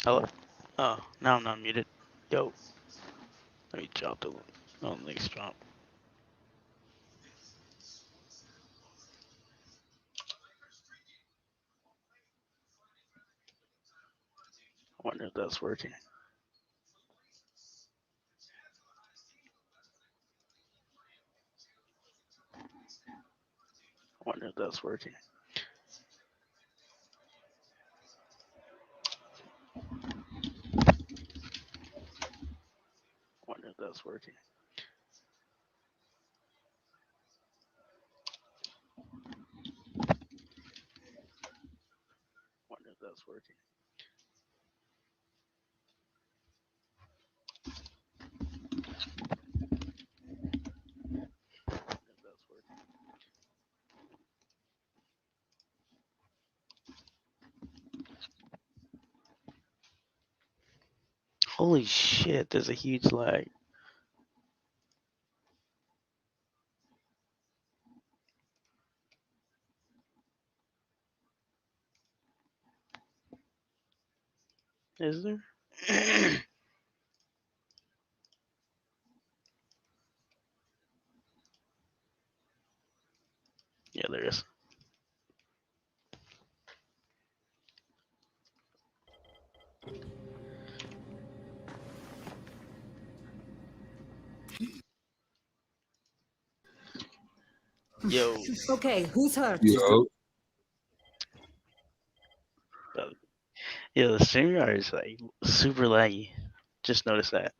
Hello? Oh, now I'm not muted. Yo, let me drop the links drop. I wonder if that's working. I wonder if that's working. I wonder if that's working. I wonder if that's working. I wonder if that's working. Holy shit, there's a huge lag. Is there? Yeah, there is. Yo, Okay, who's hurt? Yo, uh, yo, the StreamYard is like super laggy. Just noticed that.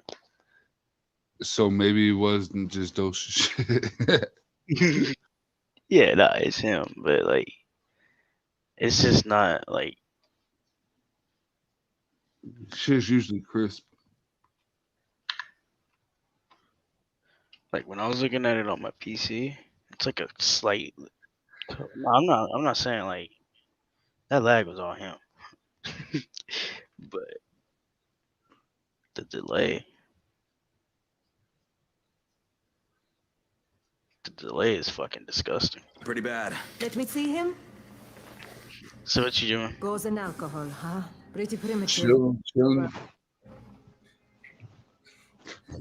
so maybe it wasn't just those shit. Yeah, nah, it's him, but like, it's just not like Shit's usually crisp. when I was looking at it on my PC, it's like a slight. No, I'm not saying like that lag was on him, but the delay, the delay is fucking disgusting. Pretty bad. Let me see him. So what you doing? Goes in alcohol, huh? Pretty primitive. Chilling,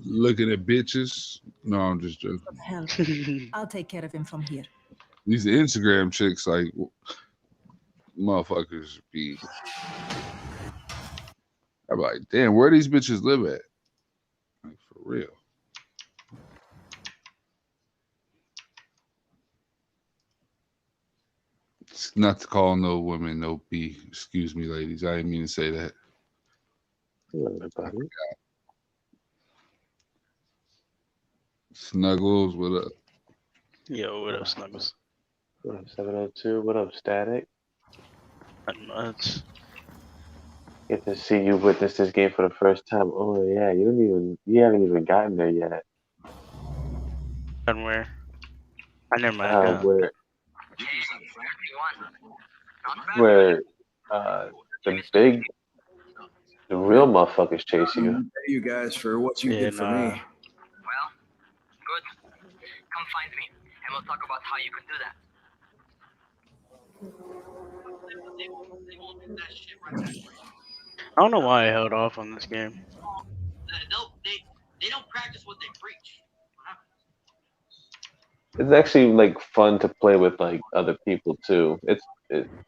looking at bitches. No, I'm just joking. Hell, I'll take care of him from here. These Instagram chicks, like, motherfuckers be. I'm like, damn, where these bitches live at? Like, for real. It's not to call no women no B. Excuse me, ladies. I didn't mean to say that. Everybody. Snuggles, what up? Yo, what up, Snuggles? What up, 702? What up, Static? Not much. Get to see you witness this game for the first time. Oh yeah, you haven't even gotten there yet. And where? I never mind. Where where the real motherfuckers chase you. You guys for what you Yeah, did for me. nah. Well, good. Come find me, and we'll talk about how you can do that. I don't know why I held off on this game. They don't practice what they preach. It's actually like fun to play with like other people too. Yeah,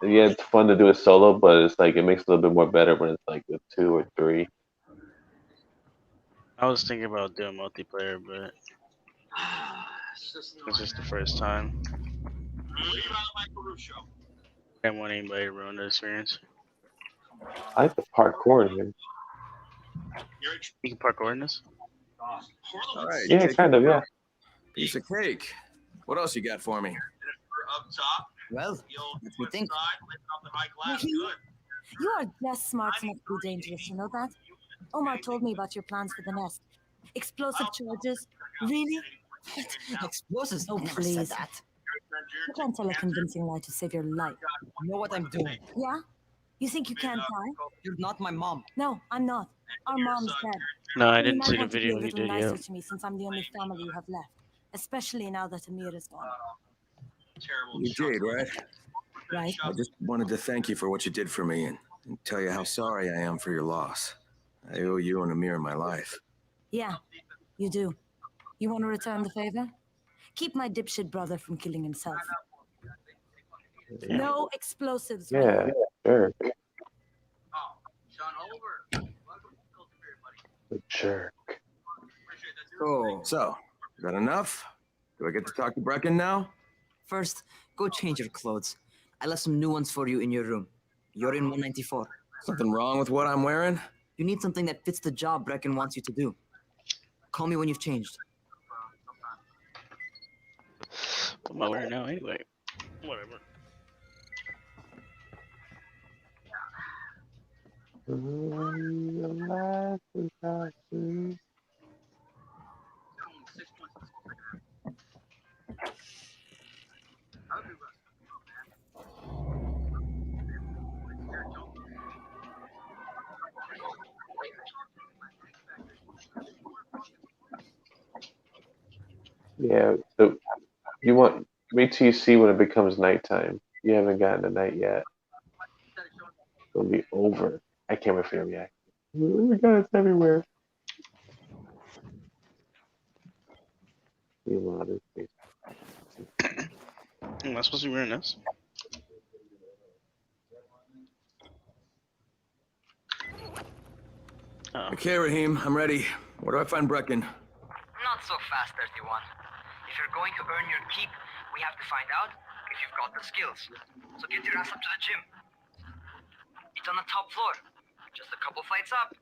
it's fun to do it solo, but it's like it makes it a little bit more better when it's like with two or three. I was thinking about doing multiplayer, but it's just the first time. I didn't want anybody to ruin the experience. I like the parkour in here. You can parkour in this? All right. Yeah, take kind it. of, yeah. Piece of cake. What else you got for me? Well, let me think. You are just smart enough to be dangerous, you know that? Omar told me about your plans for the nest. Explosive charges? Really? Explosives? Oh, I never said please. that. You can't tell a convincing lie to save your life. You know what I'm doing. Yeah? You think you can't lie? You're not my mom. No, I'm not. Our mom's dead. No, I You didn't might see the want to be a video he little did nicer yet. to me since I'm the only family you have left. Especially now that Amir is gone. You did, right? Right? I just wanted to thank you for what you did for me, and and tell you how sorry I am for your loss. I owe you and Amir my life. Yeah, you do. You want to return the favor? Keep my dipshit brother from killing himself. No explosives. Yeah, sure. The jerk. So, is that enough? Do I get to talk to Brecken now? First, go change your clothes. I left some new ones for you in your room. You're in 194. Something wrong with what I'm wearing? You need something that fits the job Brecken wants you to do. Call me when you've changed. What am I wearing now anyway? Whatever. Yeah, so you want wait till you see when it becomes nighttime. You haven't gotten to night yet. It'll be over. I can't wait for your reaction. Oh my god, it's everywhere. You want it. Am I supposed to be wearing this? Oh. Okay, Raheem, I'm ready. Where do I find Brecken? Not so fast, 31. If you're going to earn your keep, we have to find out if you've got the skills. So get your ass up to the gym. It's on the top floor. Just a couple flights up.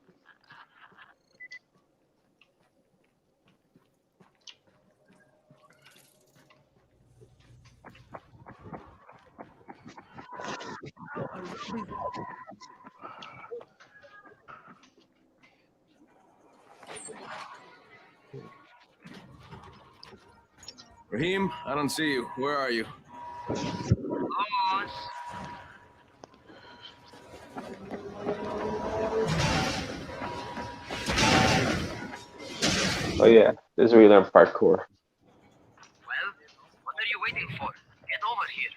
Raheem, I don't see you. Where are you? Boss. Oh yeah, this is where you learn parkour. Well, what are you waiting for? Get over here.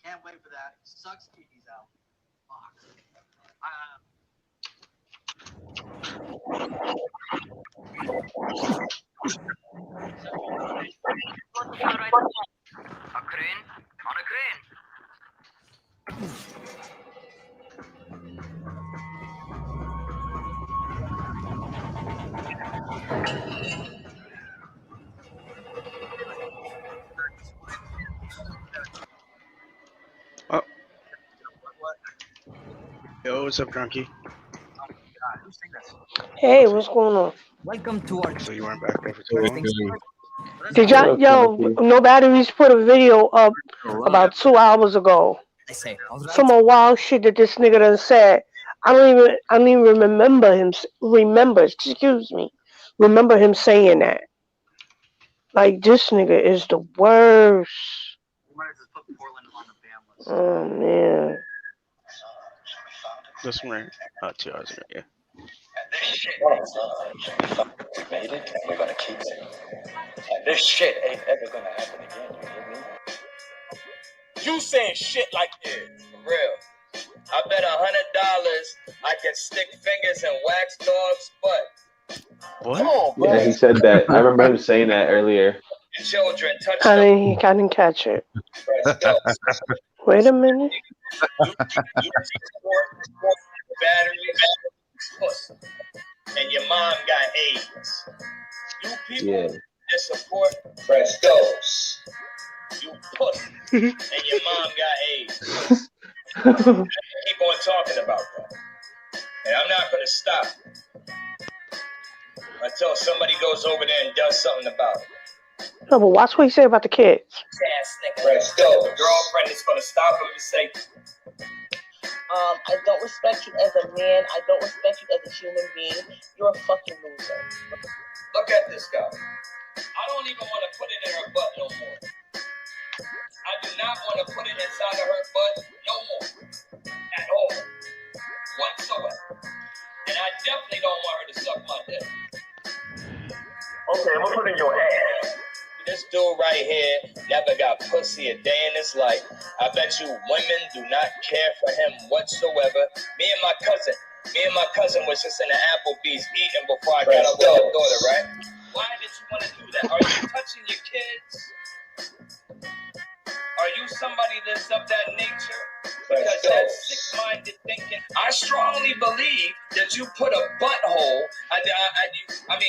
Can't wait for that. Sucks TV's out. Alright. A crane? On a crane. Oh. Yo, what's up, Drunky? Hey, what's going on? Welcome to our So you weren't back there for 2 hours? Did y'all, yo, no batteries put a video up about 2 hours ago. I say, all right. Some of wild shit that this nigga done said. I don't even remember him. Remember him saying that. Like, this nigga is the worst. Oh man. This one, 2 hours ago, yeah. This shit we made it and we're gonna keep it. And this shit ain't ever gonna happen again, you hear me? You saying shit like this, for real. I bet $100 I can stick fingers in wax dog's butt. What? Come on, bro. Yeah, he said that. I remember him saying that earlier. Children touch I them. didn't catch it. Let's go. Wait a minute. You support batteries, puss. And your mom got AIDS. You people Yeah. that support breast dose. You puss. And your mom got AIDS. Keep on talking about that. And I'm not gonna stop until somebody goes over there and does something about it. No, but watch what he said about the kids. Ass nigga. Breast dose. The girlfriend is gonna stop him and say, I don't respect you as a man. I don't respect you as a human being. You're a fucking loser. look at this guy. I don't even want to put it in her butt no more. I do not want to put it inside of her butt no more. At all. Whatsoever. And I definitely don't want her to suck my dick. Okay, I'm gonna put it in your ass. This dude right here never got pussy a day in his life. I bet you women do not care for him whatsoever. Me and my cousin was just in the Applebee's eating before I got up with my daughter, right? Why did you want to do that? Are you touching your kids? Are you somebody that's of that nature? Because that's sick-minded thinking. I strongly believe that you put a butthole.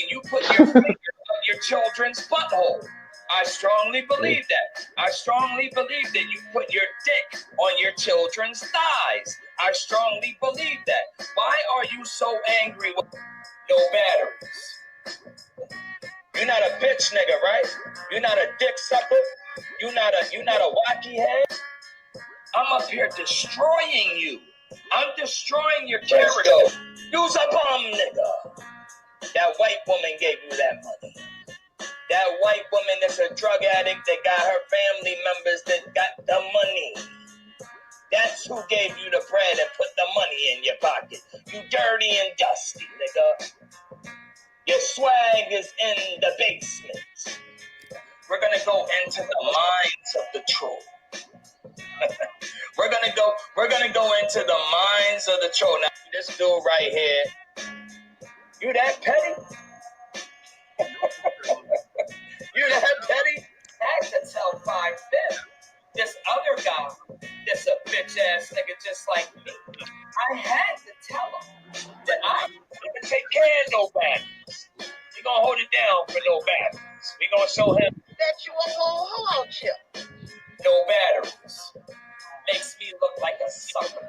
You put your finger on your children's butthole. I strongly believe that. I strongly believe that you put your dick on your children's thighs. I strongly believe that. Why are you so angry with no batteries? You're not a bitch nigga, right? You're not a dick sucker. You're not a wacky head. I'm up here destroying you. I'm destroying your character. You's a bum nigga. That white woman gave you that money. That white woman that's a drug addict that got her family members that got the money. That's who gave you the bread and put the money in your pocket. You dirty and dusty, nigga. Your swag is in the basement. We're gonna go into the minds of the troll. We're gonna go into the minds of the troll. Now, this dude right here, you that petty? You that petty? I had to tell 5'5". This other guy, this a bitch ass nigga just like me. I had to tell him that I didn't take care of no batteries. We gonna hold it down for no batteries. We gonna show him that you a whole hello chip. No batteries. Makes me look like a sucker.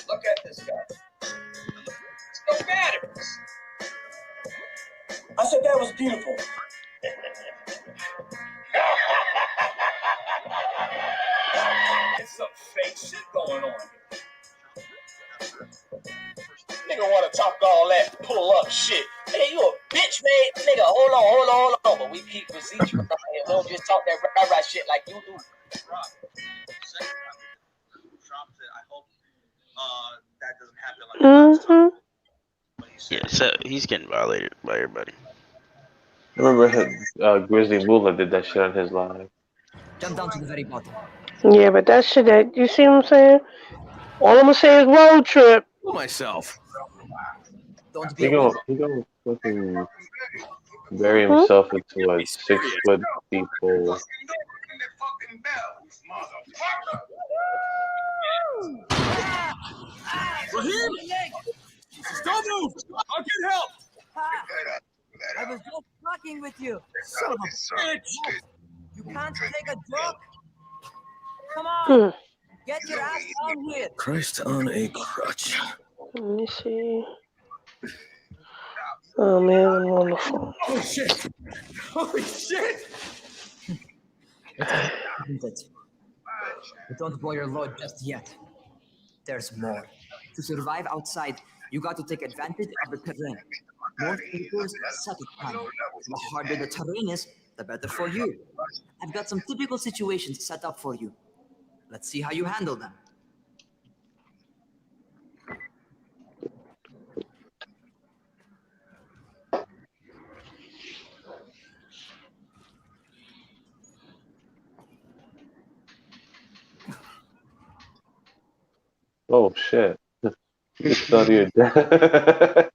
Look at this guy. No batteries. I said that was beautiful. There's some fake shit going on here. Nigga wanna talk all that pull up shit. Nigga, you a bitch made nigga. Hold on. But we keep receipts right here. We don't just talk that right shit like you do. That doesn't happen like Yeah, so he's getting violated by everybody. I remember Grizzly Moolah did that shit on his live. Jump down to the very bottom. Yeah, but that shit that you see what I'm saying? All I'm gonna say is road trip. Myself. Don't be He gonna fucking bury himself into a 6 foot deep hole. Raheem! Don't move! I'll get help! I was just talking with you. Son of a bitch! You can't take a joke? Come on! Get your ass down here! Christ on a crutch. Let me see. Oh man, I'm on the phone. Holy shit! Holy shit! But don't blow your load just yet. There's more. To survive outside, you got to take advantage of the terrain. More acres, settle time. The harder the terrain is, the better for you. I've got some typical situations set up for you. Let's see how you handle them. Oh shit. You study your dad.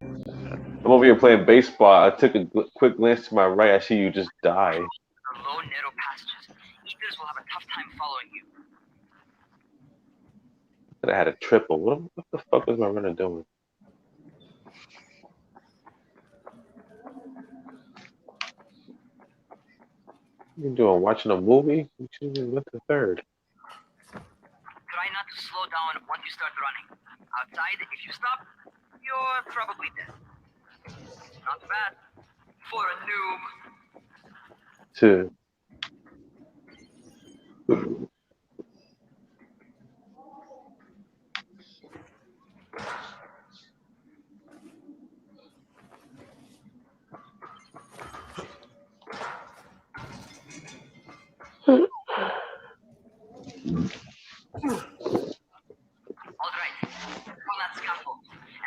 I'm over here playing baseball. I took a quick glance to my right. I see you just die. The low, narrow passages. Eaters will have a tough time following you. I had a triple. What the fuck was my runner doing? What you doing? Watching a movie? You should have went to third. Try not to slow down once you start running. Outside, if you stop, you're probably dead. Not bad for a noob. 2.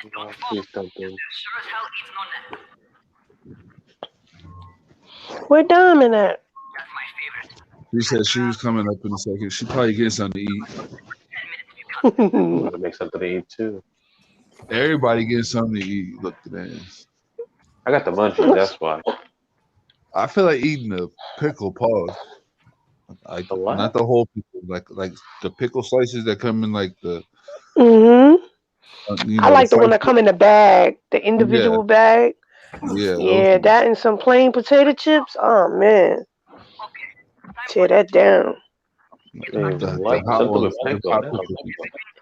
No, please don't do. Sure as hell eats no net. Where Diamond at? That's my favorite. She said she was coming up in a second. She probably getting something to eat. 10 minutes if you cut. I'm gonna make something to eat too. Everybody getting something to eat. Look at that. I got the munchies. That's why. I feel like eating a pickle pause. Like The what? not the whole pickle, like the pickle slices that come in like the. Mm-hmm. You I know, like the one that come in the bag, the individual bag. Yeah. Yeah, that and some plain potato chips. Oh man, tear that down. The What? hot Something ones, with the pickle. hot That pickle.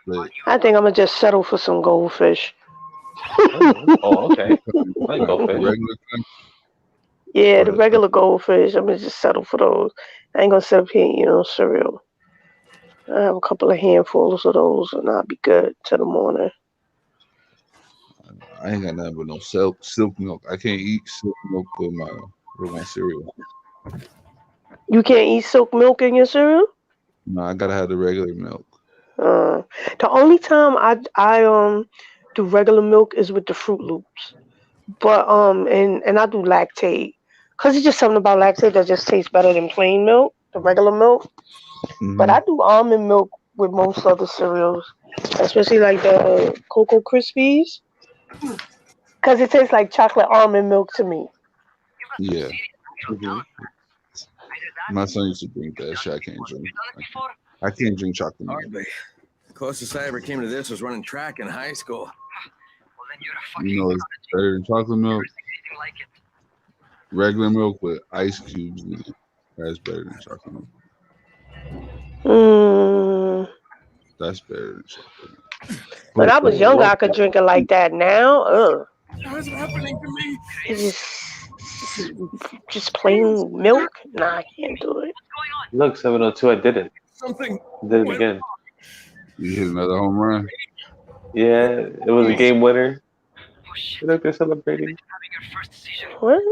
But I think I'm gonna just settle for some goldfish. Oh, okay. I like goldfish. regular kind. Yeah, the regular goldfish. I'm gonna just settle for those. I ain't gonna sit up here and eat no cereal. I have a couple of handfuls of those, and I'll be good till the morning. I ain't got nothing but no silk milk. I can't eat silk milk with my cereal. You can't eat silk milk in your cereal? No, I gotta have the regular milk. The only time I do regular milk is with the Fruit Loops, but and I do lactate, cause it's just something about lactate that just tastes better than plain milk, the regular milk. But I do almond milk with most other cereals, especially like the Cocoa Krispies, cause it tastes like chocolate almond milk to me. Yeah. My son used to drink that shit. I can't drink. I can't drink chocolate milk. Hardly. The closest I ever came to this was running track in high school. You know, it's better than chocolate milk. Regular milk with ice cubes in it. That's better than chocolate milk. That's better than chocolate milk. When I was younger, I could drink it like that. Now, What's happening to me? it's just plain milk. Nah, I can't do it. Look, 702. I did it. Something. Did it again. You hit another home run. Yeah, it was a game winner. Look, they're celebrating. What?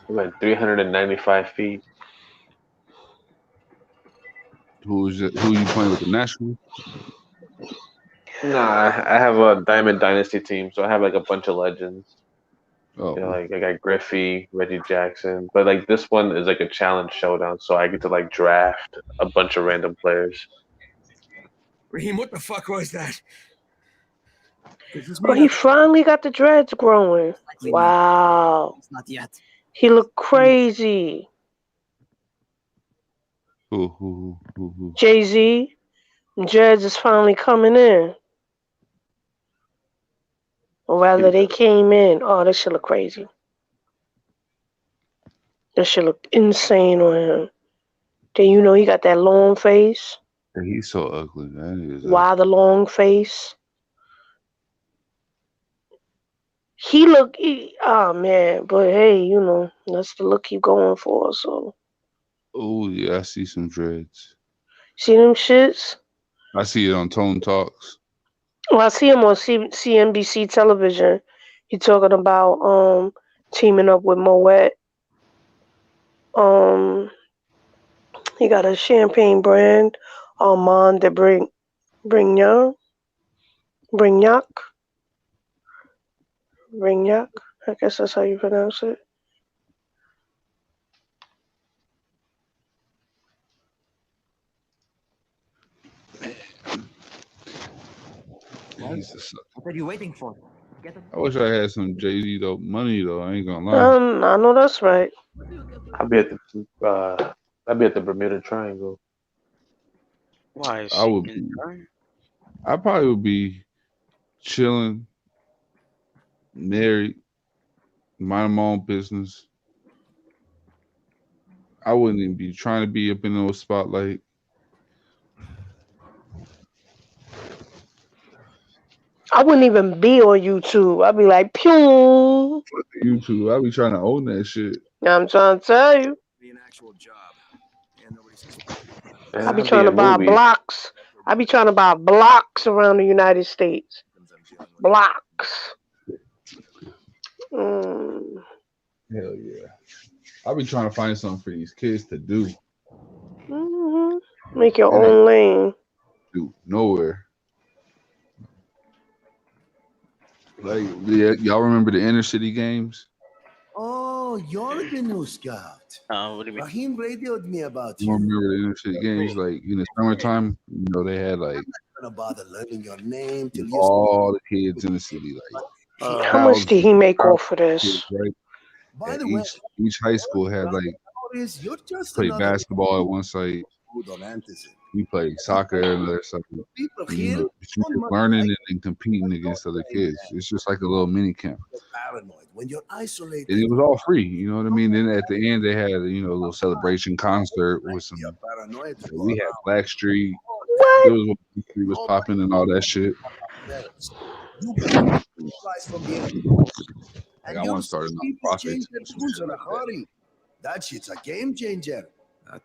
We went 395 feet. Who you playing with, the National? Nah, I have a Diamond Dynasty team, so I have like a bunch of legends. Oh, You know, like I got Griffey, Reggie Jackson, but like this one is like a challenge showdown, so I get to like draft a bunch of random players. Raheem, what the fuck was that? Oh, he finally got the dreads growing. Wow. Not yet. He looked crazy. Who? Jay-Z, dreads is finally coming in. Or rather, they came in. Oh, this shit look crazy. This shit look insane on him. Then you know he got that long face. He's so ugly, man. Why the long face? Oh man, but hey, you know, that's the look he going for, so. Oh yeah, I see some dreads. See them shits? I see it on Tone Talks. Well, I see him on CNBC television. He talking about teaming up with Moet. He got a champagne brand, Armand de Brignac. I guess that's how you pronounce it. What are you waiting for? I wish I had some Jay-Z money though. I ain't gonna lie. I know that's right. I'll be at the Bermuda Triangle. Why? I probably would be chilling, married, minding my own business. I wouldn't even be trying to be up in no spotlight. I wouldn't even be on YouTube. I'd be like, pew. YouTube, I'd be trying to own that shit. I'm trying to tell you. Be an actual job. And nobody's I'd be trying to buy blocks. I'd be trying to buy blocks around the United States. Blocks. Hell yeah. I'll be trying to find something for these kids to do. Make your And it own lane. do nowhere. Like, yeah, y'all remember the inner city games? Oh, you're the new scout. What do you mean? Rahim radioed me about You don't you. remember the inner city games? Like in the summertime, they had like I'm not gonna bother learning your name till you all the kids in the city, like How much did he make thousands off of of kids, this? right? By At the way, each high school had like Boris, you're just played another basketball at one site. good on antism. We played soccer at another site. People You here know, but you don't just much learning like and competing against other kids. It's just like a little mini camp. paranoid when you're isolated. And it was all free, you know what I mean? Then at the end, they had a little celebration concert with some. Paranoid to go We had Blackstreet. What? It was when Blackstreet was popping and all that shit. You got supplies from the enemy. Like, I want to start a People nonprofit. change their tunes in a hurry. That shit's a game changer.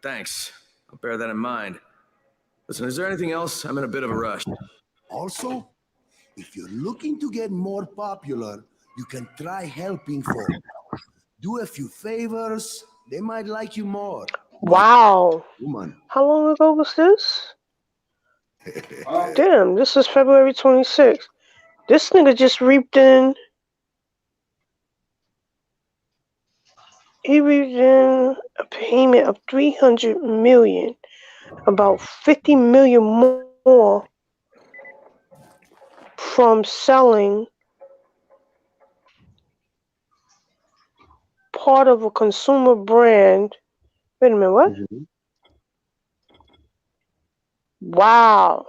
Thanks. I'll bear that in mind. Listen, is there anything else? I'm in a bit of a rush. Also, if you're looking to get more popular, you can try helping folks. Do a few favors, they might like you more. Wow. Woman. How long ago was this? Damn, this is February 26th. This nigga just reaped in. He reaped in a payment of 300 million, about 50 million more from selling part of a consumer brand. Wait a minute, what? Wow.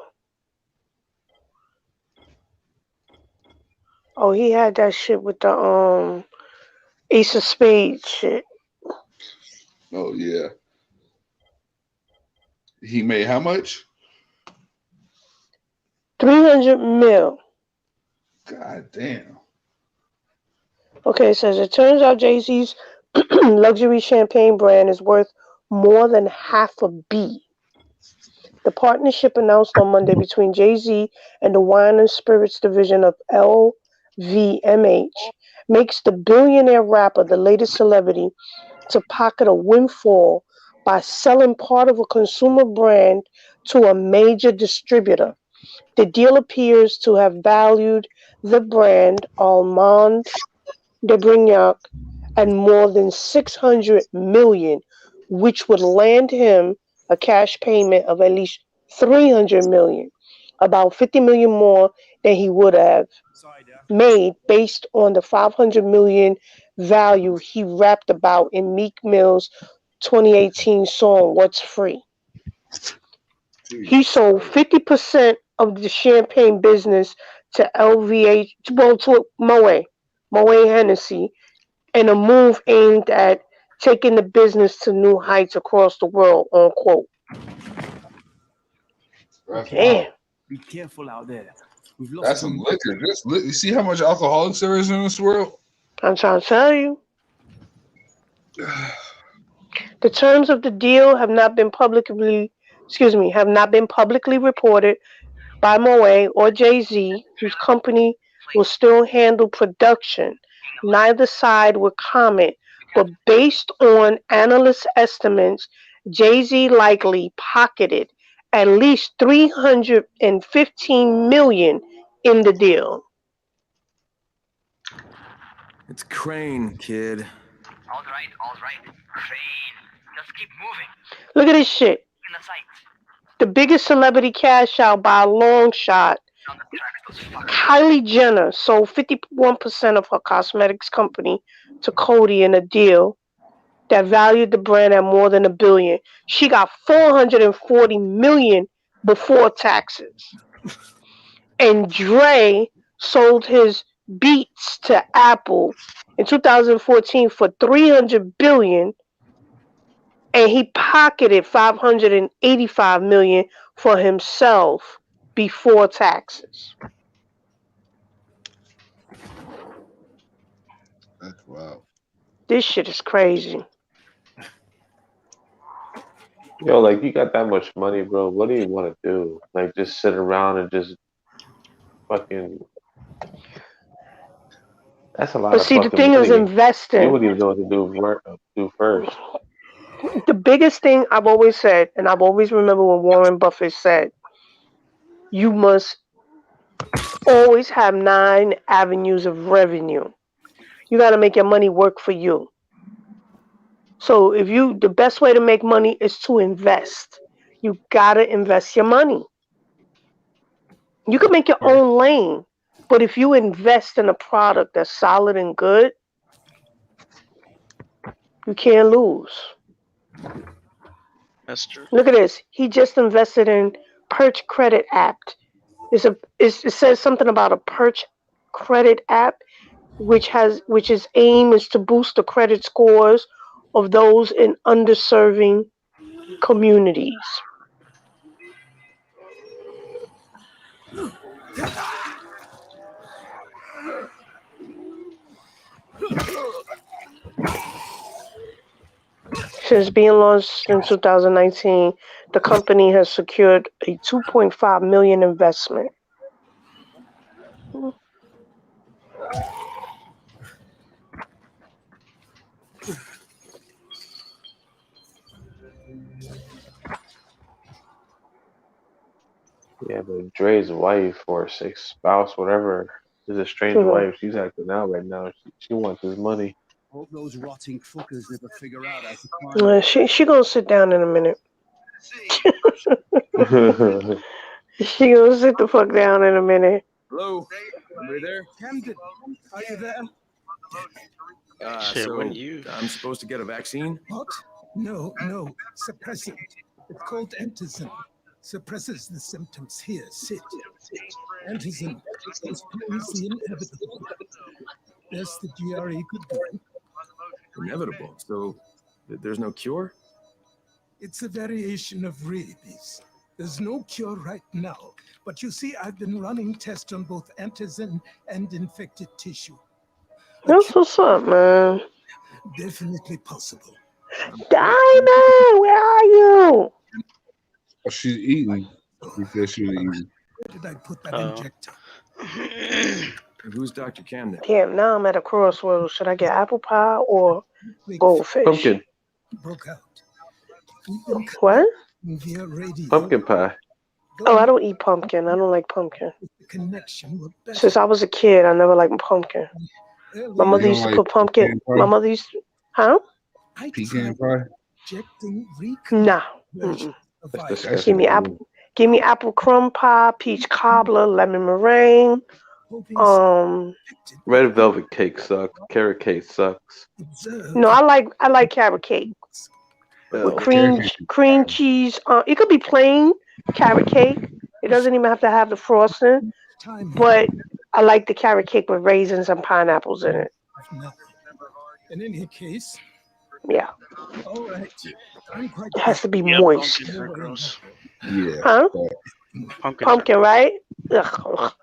Oh, he had that shit with the Ace of Spades shit. Oh yeah. He made how much? 300 mil. God damn. Okay, it says it turns out Jay-Z's luxury champagne brand is worth more than $500 million. The partnership announced on Monday between Jay-Z and the wine and spirits division of LVMH makes the billionaire rapper the latest celebrity to pocket a windfall by selling part of a consumer brand to a major distributor. The deal appears to have valued the brand Almond de Brignac at more than $600 million, which would land him a cash payment of at least $300 million, about $50 million more than he would have made based on the $500 million value he rapped about in Meek Mill's 2018 song "What's Free." He sold 50% of the champagne business to LVH, well, to Moet Hennessy, in a move aimed at taking the business to new heights across the world, unquote. Damn. Be careful out there. We've lost That's some liquor. You see how much alcoholics there is in this world? I'm trying to tell you. The terms of the deal have not been publicly reported by Moet or Jay-Z, whose company will still handle production. Neither side would comment, but based on analyst estimates, Jay-Z likely pocketed at least $315 million in the deal. It's Crane, kid. All right. Crane. Just keep moving. Look at this shit. In the sight. The biggest celebrity cash out by a long shot. Kylie Jenner sold 51% of her cosmetics company to Coty in a deal that valued the brand at more than $1 billion. She got $440 million before taxes. And Dre sold his Beats to Apple in 2014 for $300 billion, and he pocketed $585 million for himself before taxes. That's wow. This shit is crazy. Yo, like, you got that much money, bro. What do you want to do? Like, just sit around and just fucking. That's a lot But of see, the fucking thing is money. investing. You wouldn't even know what to do first. The biggest thing I've always said, and I've always remember when Warren Buffett said, you must always have 9 avenues of revenue. You got to make your money work for you. So the best way to make money is to invest. You got to invest your money. You can make your own lane, but if you invest in a product that's solid and good, you can't lose. That's true. Look at this. He just invested in Perch Credit app. It says something about a Perch Credit app, which its aim is to boost the credit scores of those in underserving communities. Since being launched in 2019, the company has secured a $2.5 million investment. Yeah, but Dre's wife or spouse, whatever, is a strange wife. She's acting out right now. She wants his money. Hope those rotting fuckers never figure out how to climb. She gonna sit down in a minute. She gonna sit the fuck down in a minute. Hello? Anybody there? Camden, are you there? Shit, So when you- I'm supposed to get a vaccine? What? No. Suppressant. It's called Antizin. Suppresses the symptoms. Here, sit. Antizin postpones the inevitable. Yes, the GRE could go. Inevitable. So there's no cure? It's a variation of rabies. There's no cure right now. But you see, I've been running tests on both Antizin and infected tissue. That's what's up, man. Definitely possible. Diamond, where are you? Oh, she's eating. He said she was eating. Where did I put that injector? Who's Dr. Camden? Damn, now I'm at a crossroads. Should I get apple pie or goldfish? Pumpkin. Broke out. What? Via radio. Pumpkin pie. Oh, I don't eat pumpkin. I don't like pumpkin. The connection with Since I was a kid, I never liked pumpkin. My mother You used to don't put like pumpkin. pecan pie? My mother used to, huh? Pecan pie? Nah. Mm-mm. Give me apple crumb pie, peach cobbler, lemon meringue. Red velvet cake sucks. Carrot cake sucks. No, I like carrot cake with cream cheese. It could be plain carrot cake. It doesn't even have to have the frosting. But I like the carrot cake with raisins and pineapples in it. In any case, Yeah, all right. I'm quite it has to be moist. Pumpkins are gross. Yeah. Huh? Pumpkins Pumpkin, right? Ugh.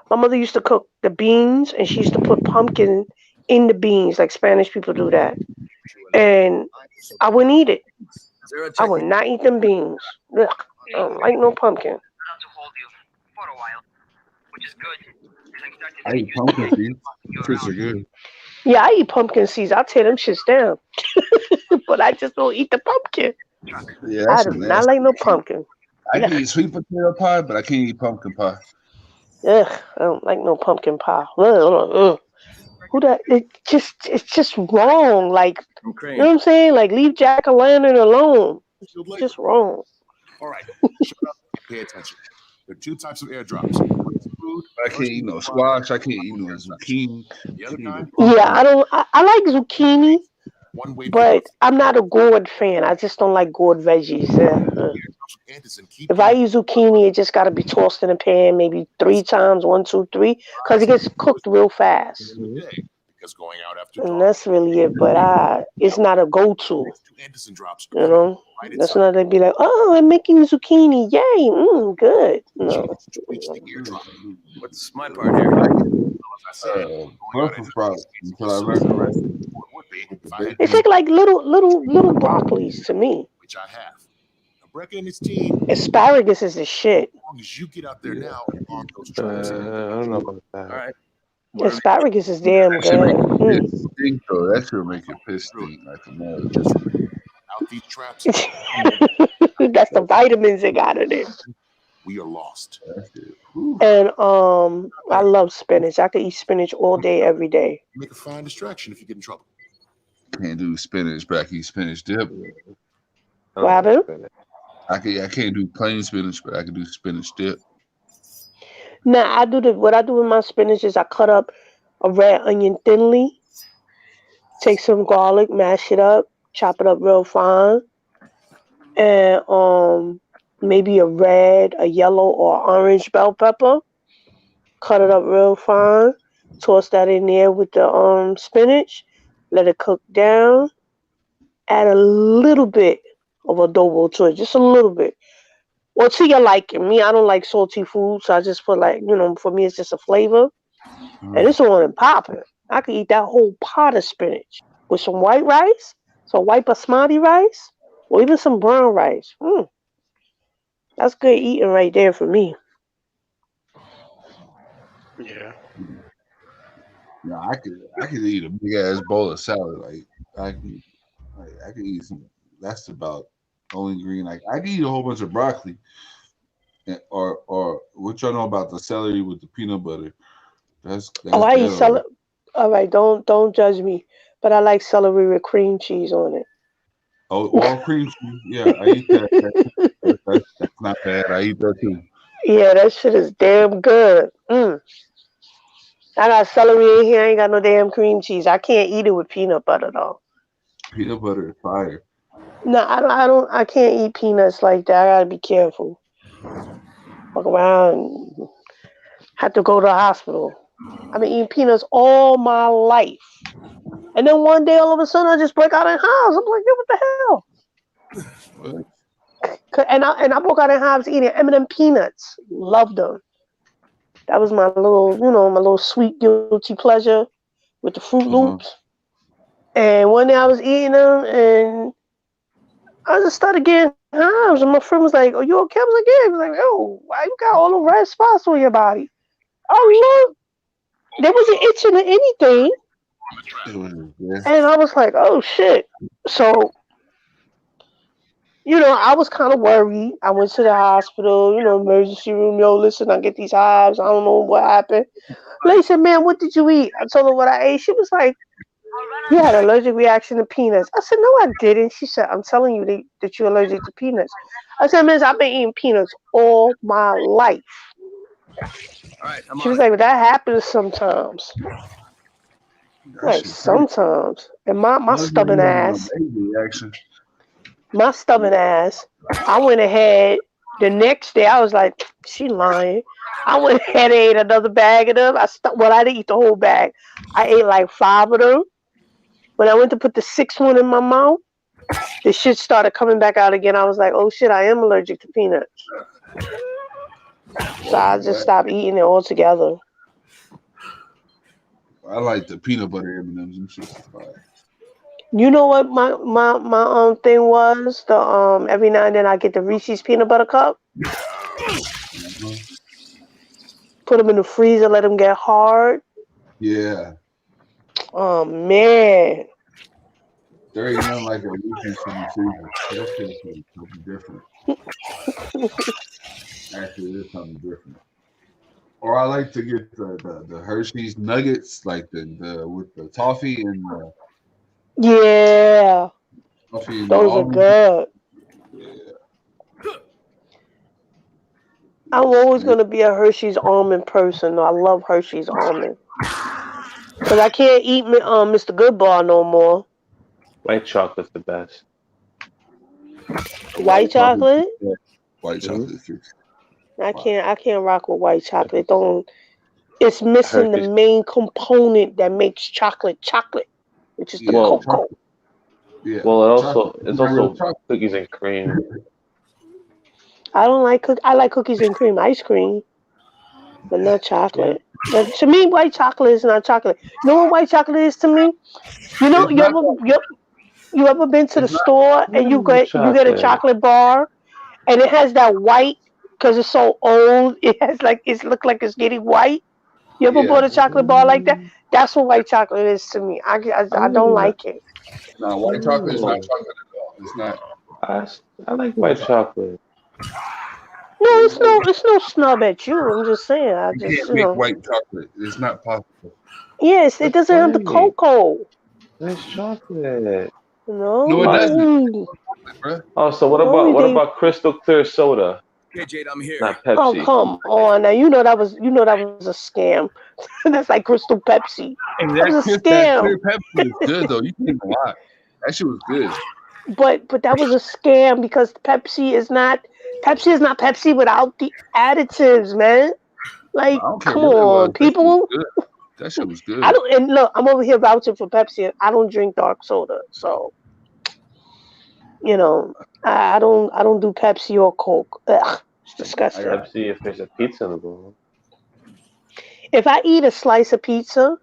My mother used to cook the beans, and she used to put pumpkin in the beans, like Spanish people do that. And I wouldn't eat it. I would not eat them beans. Ugh. I don't like no pumpkin. To hold you for a while, which is good. Because I'm starting I to eat get pumpkin used to seeds. Fish are good. Yeah, I eat pumpkin seeds. I'll tear them shits down. But I just don't eat the pumpkin. Yeah, I that's do nasty. not like no pumpkin. I can eat sweet potato pie, but I can't eat pumpkin pie. Ugh, I don't like no pumpkin pie. Ugh. Who that? It's just wrong. Like, you know what I'm saying? Like, leave jack-o'-lantern alone. It's just wrong. All right, shut up and pay attention. There are 2 types of airdrops. Food, I can't eat no squash. I can't eat no zucchini. the other kind, Yeah, I like zucchini, but I'm not a gourd fan. I just don't like gourd veggies. If I eat zucchini, it just got to be tossed in a pan maybe 3 times, 1, 2, 3, because it gets cooked real fast. because going out after And that's really it. But it's not a go-to. Anderson drops. You know, that's not they'd be like, oh, I'm making zucchini, yay, good. No. What's my part here? Brussels sprouts until I learned the rest. They take like little broccolis to me. Which I have. Brecca and his team. Asparagus is the shit. As long as you get out there now on those I tracks. don't know about that. All right. Asparagus is damn That should make good. it piss stink, though. That should make it piss stink like a mother. stop these traps, That's the vitamins they got in it. we are lost. And I love spinach. I could eat spinach all day, every day. Make a fine distraction if you get in trouble. Can't do spinach, but I can eat spinach dip. What happened? I can't do plain spinach, but I can do spinach dip. Now what I do with my spinach is I cut up a red onion thinly, take some garlic, mash it up, chop it up real fine, and maybe a red, a yellow, or orange bell pepper. Cut it up real fine. Toss that in there with the spinach. Let it cook down. Add a little bit of adobo to it, just a little bit. Well, to your liking. Me, I don't like salty food, so I just put for me, it's just a flavor. And it's on and popping. I could eat that whole pot of spinach with some white rice, some white basmati rice, or even some brown rice. That's good eating right there for me. Yeah. No, I could eat a big ass bowl of salad. I could eat some. That's about the only green. I could eat a whole bunch of broccoli, or what y'all know about the celery with the peanut butter. That's I eat good. celery. All right, don't judge me, but I like celery with cream cheese on it. Oh, all cream cheese. Yeah, I eat that. That's not bad. I eat that too. Yeah, that shit is damn good. I got celery in here. I ain't got no damn cream cheese. I can't eat it with peanut butter though. Peanut butter is fire. No, I can't eat peanuts like that. I gotta be careful. Walk around, have to go to the hospital. I've been eating peanuts all my life, and then one day, all of a sudden, I just break out in hives. I'm like, yo, what the hell? And I broke out in hives eating M&M peanuts. Loved them. That was my little sweet guilty pleasure with the Fruit Loops. And one day I was eating them, and I just started getting hives. And my friend was like, "Are you okay?" I was like, "Yeah." He was like, "Yo, why you got all the red spots on your body?" Oh, look, there wasn't itching or anything. And I was like, "Oh shit!" So, I was kind of worried. I went to the hospital, emergency room. Yo, listen, I get these hives. I don't know what happened. Lady said, "Man, what did you eat?" I told her what I ate. She was like, "You had an allergic reaction to peanuts." I said, "No, I didn't." She said, "I'm telling you that you're allergic to peanuts." I said, "Miss, I've been eating peanuts all my life." All right, She was like, "But that happens sometimes." Like, sometimes. And my stubborn ass, I went ahead the next day. I was like, she lying. I went ahead and ate another bag of them. I didn't eat the whole bag. I ate like 5 of them. When I went to put the 6th one in my mouth, the shit started coming back out again. I was like, oh shit, I am allergic to peanuts. So I just stopped eating it altogether. I like the peanut butter M&Ms and shit. You know what my thing was? The every now and then I get the Reese's peanut butter cup. Put them in the freezer, let them get hard. Yeah. Oh man. There ain't nothing like a Reese's in the freezer. That tastes something different. Actually, it is something different. Or I like to get the Hershey's Nuggets, like the with the toffee and the yeah. Toffee and Those are good. Yeah. I'm always gonna be a Hershey's almond person. I love Hershey's almond. Cause I can't eat Mr. Goodbar no more. White chocolate's the best. White chocolate? Yeah. White chocolate. I can't rock with white chocolate. It's missing the main component that makes chocolate, which is the cocoa. Yeah. Well, it's also cookies and cream. I don't like I like cookies and cream ice cream, but not chocolate. But to me, white chocolate is not chocolate. You know what white chocolate is to me? You ever been to the store and you get a chocolate bar, and it has that white because it's so old. It look like it's getting white. You ever bought a chocolate bar like that? That's what white chocolate is to me. I don't like it. No, white chocolate is not chocolate at all. It's not. I like white chocolate. No, it's no snub at you. I'm just saying. I You just, can't you make know. white chocolate. It's not possible. Yes, it That's doesn't have the funny. cocoa. Nice chocolate. No, it doesn't. No. Bruh. Oh, so what No, about they. crystal clear soda? Okay, Jade, I'm here. Not Oh, Pepsi. come on. Now you know that was a scam. That's like Crystal Pepsi. Hey, That was a that scam. clear Pepsi was good though. You can't even lie. That shit was good. But that was a scam because Pepsi is not Pepsi without the additives, man. Like, I don't care come what it was. on, people. That shit was good. I don't, and look, I'm over here vouching for Pepsi, and I don't drink dark soda, so you know, I don't do Pepsi or Coke. Ugh, it's disgusting. Pepsi if there's a pizza in the bowl. If I eat a slice of pizza,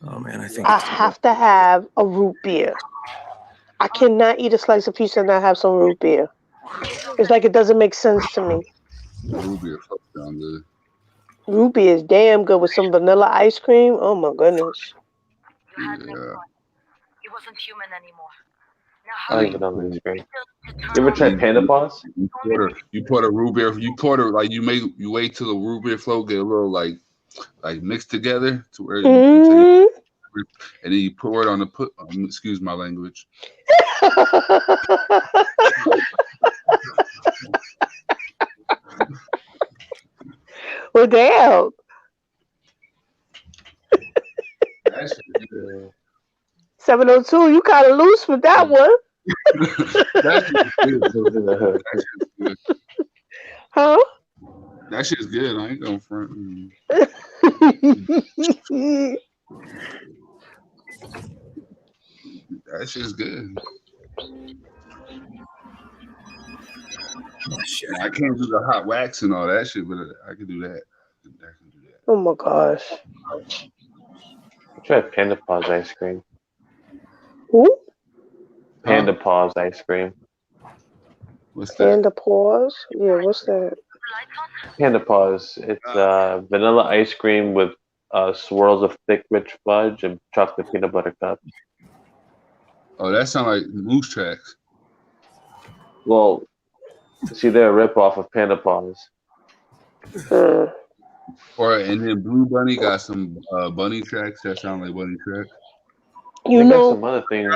Oh man, I think I have to have a root beer. I cannot eat a slice of pizza and not have some root beer. It's like it doesn't make sense to me. Ruby or fuck down good. Root beer is damn good with some vanilla ice cream. Oh my goodness. Yeah. He wasn't human anymore. I like vanilla ice cream. You ever tried Panda Paws? You pour a root beer. You pour it like you wait till the root beer float get a little like mixed together to where Mm-hmm. and then you pour it on the excuse my language. Well, damn. That's 702, you kind of loose with that one. That's good. Huh? That shit's good. I ain't going front. That shit's good. I can't do the hot wax and all that shit, but I can do that. Oh my gosh. I tried Panda Paws ice cream. Who? Panda Paws ice cream. What's that? Panda Paws? Yeah, what's that? Panda Paws. It's vanilla ice cream with swirls of thick, rich fudge and chocolate peanut butter cups. Oh, that sounds like Moose Tracks. Well, see, they're a ripoff of Panda Paws. And then Blue Bunny got some bunny tracks that sound like bunny tracks. You know, some other things.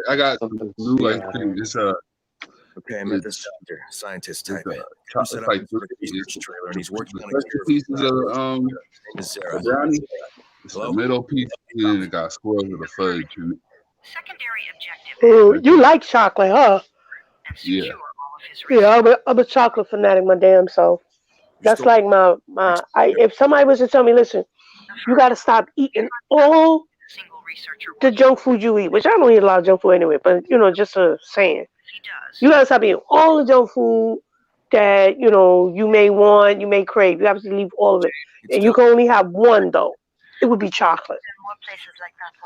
I got some blue ice cream. It's okay, I met this doctor, scientist type. He set up like a research trailer, and he's working on the pieces of the brownie. It's the middle piece, and then it got swirls of the fudge. Ooh, you like chocolate, huh? Yeah. Yeah, I'm a chocolate fanatic, my damn self. That's like my if somebody was to tell me, listen, you got to stop eating all the junk food you eat, which I don't eat a lot of junk food anyway, but just a saying. You got to stop eating all the junk food that you may want, you may crave. You have to leave all of it, and you can only have one though. It would be chocolate.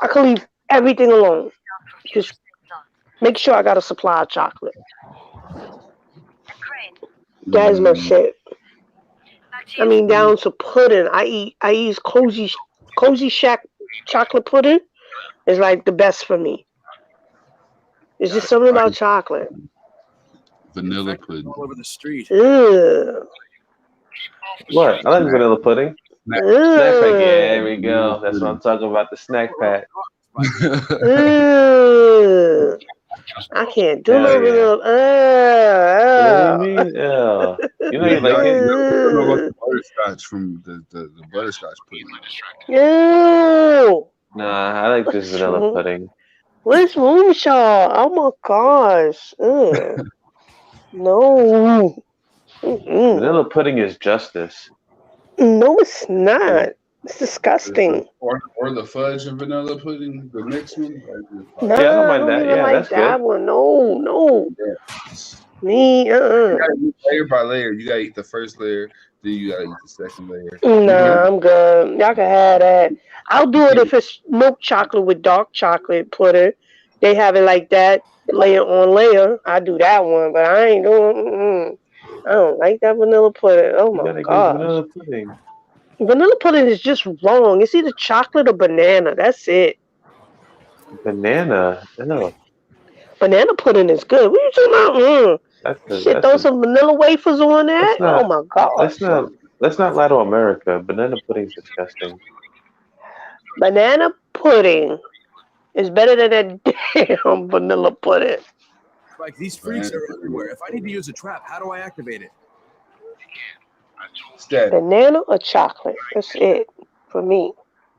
I can leave everything alone. Just make sure I got a supply of chocolate. That is my shit. I mean, down to pudding. I use Cozy Shack chocolate pudding. Is like the best for me. It's just something about chocolate. Vanilla pudding. all over the street. Ew. What? I like vanilla pudding. Snack pack. Yeah, there we go. That's what I'm talking about. The snack pack. Ew. I can't do no vanilla. What do you mean? You know you like it. The butterscotch from the butterscotch pudding. Ew. Nah, I like this vanilla pudding. Where's Moonshaw? Oh my gosh. Ugh. No. Mm-mm. Vanilla pudding is justice. No, it's not. It's disgusting. Or the fudge and vanilla pudding, the mixed one. No, Yeah, I don't I mind don't that. even Yeah, like that's that good. one. No. Me, You gotta eat layer by layer. You gotta eat the first layer, then you gotta eat the second layer. Nah, I'm good. Y'all can have that. I'll do it if it's milk chocolate with dark chocolate pudding. They have it like that, layer on layer. I do that one, but I ain't doing. I don't like that vanilla pudding. Oh my god. Vanilla pudding. Vanilla pudding is just wrong. It's either chocolate or banana. That's it. Banana. No. Banana pudding is good. What are you talking about? Shit, throw some vanilla wafers on that. Oh my gosh. Let's not lie to America. Banana pudding's disgusting. Banana pudding is better than that damn vanilla pudding. Like, these freaks are everywhere. If I need to use a trap, how do I activate it? Banana or chocolate? That's it for me.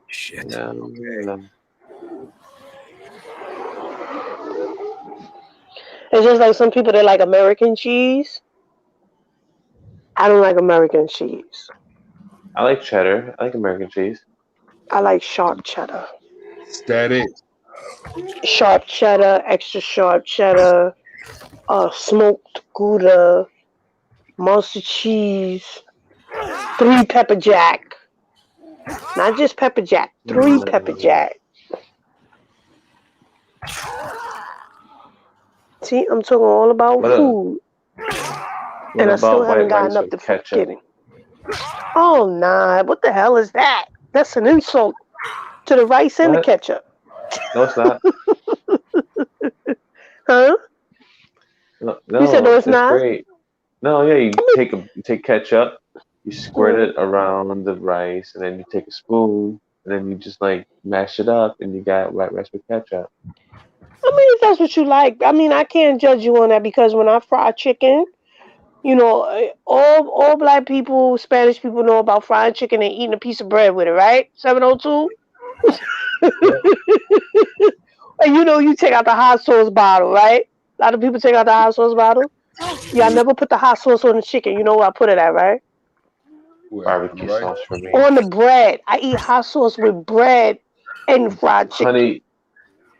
Shit. No. It's just like some people that like American cheese. I don't like American cheese. I like cheddar. I like American cheese. I like sharp cheddar. Static. Sharp cheddar, extra sharp cheddar, smoked Gouda, monster cheese, 3 pepper jack. Not just pepper jack, 3 pepper jack. See, I'm talking all about food. And I still haven't gotten up to getting. Oh, nah. What the hell is that? That's an insult to the rice and the ketchup. No, it's not. Huh? No, You said no, it's not? Great. No, yeah, you take ketchup, you squirt it around the rice, and then you take a spoon, and then you just like mash it up, and you got white rice with ketchup. I mean, if that's what you like. I mean, I can't judge you on that because when I fry chicken, you know, all black people, Spanish people know about frying chicken and eating a piece of bread with it, right? 702? And you know, you take out the hot sauce bottle, right? A lot of people take out the hot sauce bottle. Yeah, I never put the hot sauce on the chicken. You know where I put it at, right? Barbecue sauce for me. On the bread. I eat hot sauce with bread and fried chicken.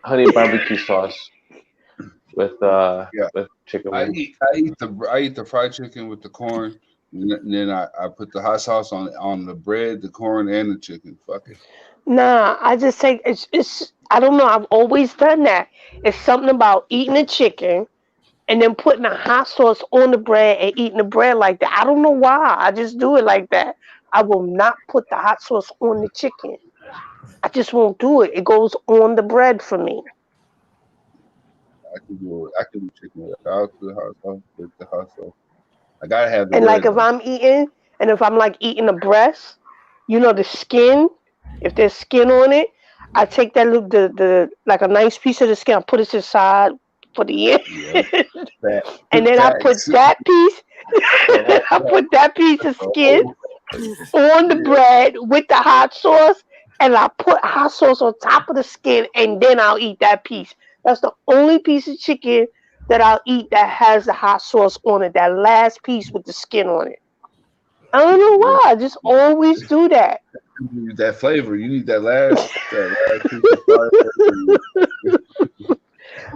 Honey barbecue sauce with chicken wings. I eat the fried chicken with the corn, and then I put the hot sauce on the bread, the corn, and the chicken. Fuck it. Nah, I just take it's I don't know. I've always done that. It's something about eating the chicken and then putting the hot sauce on the bread and eating the bread like that. I don't know why. I just do it like that. I will not put the hot sauce on the chicken. I just won't do it. It goes on the bread for me. I can do chicken without the hot sauce, with the hot sauce. I gotta have the And bread. like if I'm eating, and if I'm like eating a breast, you know the skin. If there's skin on it, I take that the like a nice piece of the skin, I put it to the side for the end, and then I put that piece. I put that piece of skin on the bread with the hot sauce, and I put hot sauce on top of the skin, and then I'll eat that piece. That's the only piece of chicken that I'll eat that has the hot sauce on it. That last piece with the skin on it. I don't know why. I just always do that. You need that flavor. You need that last piece of flavor.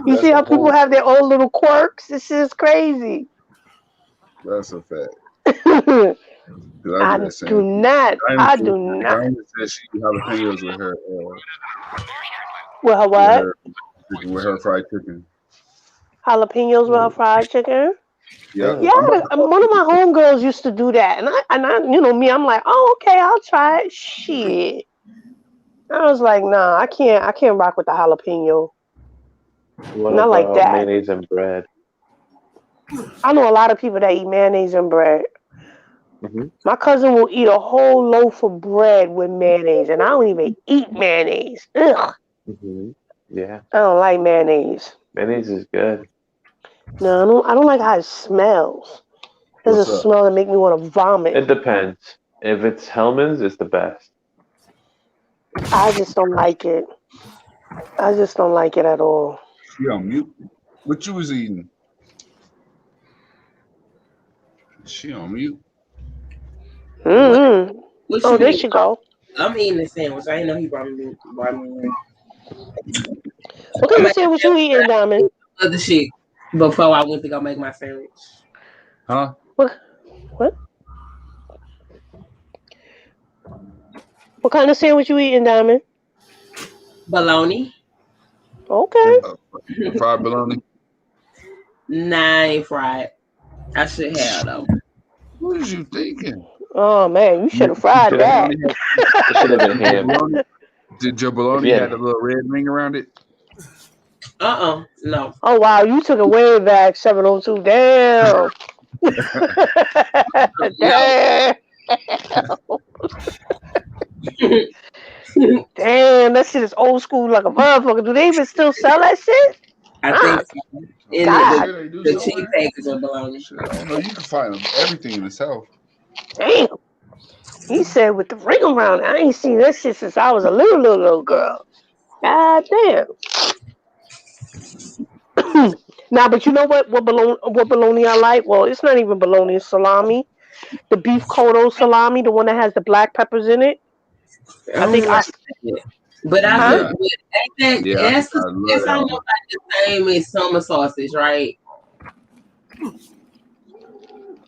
You see how people have their own little quirks? This is crazy. That's a fact. I do not. Diamond said she eat jalapenos with her. With her what? With her fried chicken. Jalapenos with her fried chicken? Yeah. Yeah, one of my homegirls used to do that, and I, you know me, I'm like, oh, okay, I'll try it. Shit, I was like, nah, I can't rock with the jalapeno. Not like that. Mayonnaise and bread. I know a lot of people that eat mayonnaise and bread. Mm-hmm. My cousin will eat a whole loaf of bread with mayonnaise, and I don't even eat mayonnaise. Ugh. Mm-hmm. Yeah. I don't like mayonnaise. Mayonnaise is good. No, I don't like how it smells. There's a smell that makes me want to vomit. It depends. If it's Hellman's, it's the best. I just don't like it. I just don't like it at all. She on mute. What you was eating? She on mute. Mm-hmm. Oh, there she go. I'm eating the sandwich. I didn't know he brought me one. What kind of sandwich you eating, Diamond? The shit before I went to go make my sandwich. Huh? What? What kind of sandwich you eating, Diamond? Bologna. Okay. Fried bologna? Nah, I ain't fried. I should have, though. What is you thinking? Oh, man, you should have fried that. It should have been ham. Did your bologna have a little red ring around it? No. Oh wow, you took it way back. 702. Damn. Damn. Damn, that shit is old school like a motherfucker. Do they even still sell that shit? I think so. In God. the cheap package of bologna. I don't know. You can find everything in the South. Damn. He said with the ring around it. I ain't seen that shit since I was a little girl. God damn. Now, but you know what bologna I like? Well, it's not even bologna, it's salami. The beef cotto salami, the one that has the black peppers in it. I think But Huh? that's almost like the same as summer sausage, right?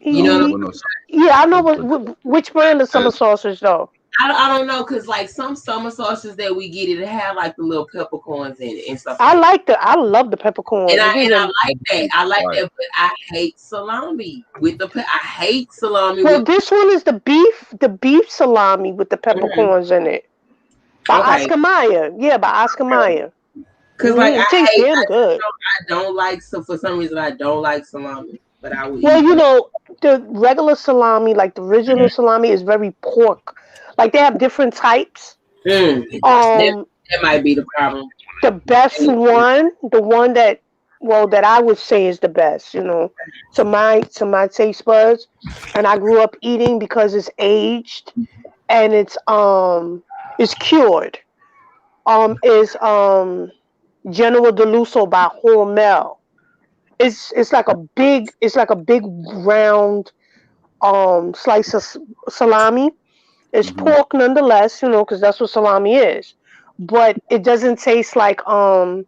You know what I'm Yeah, I know which brand of summer sausage though. I don't know, cause like some summer sauces that we get, it have like the little peppercorns in it and stuff. I love the peppercorns. And I like that. I like that, but I hate salami with the. I hate salami. Well, this one is the beef salami with the peppercorns in it. By Oscar Mayer. Yeah, by Oscar Mayer. Cause like it tastes damn good. I don't like, so for some reason I don't like salami, but I would. Well, you know, the regular salami, like the original salami, is very pork. Like they have different types. That might be the problem. The best one, the one that I would say is the best, you know, to my taste buds, and I grew up eating because it's aged and it's cured. Is General Deluso by Hormel. It's like a big round slice of salami. It's pork nonetheless, you know, because that's what salami is. But it doesn't taste like Citerio.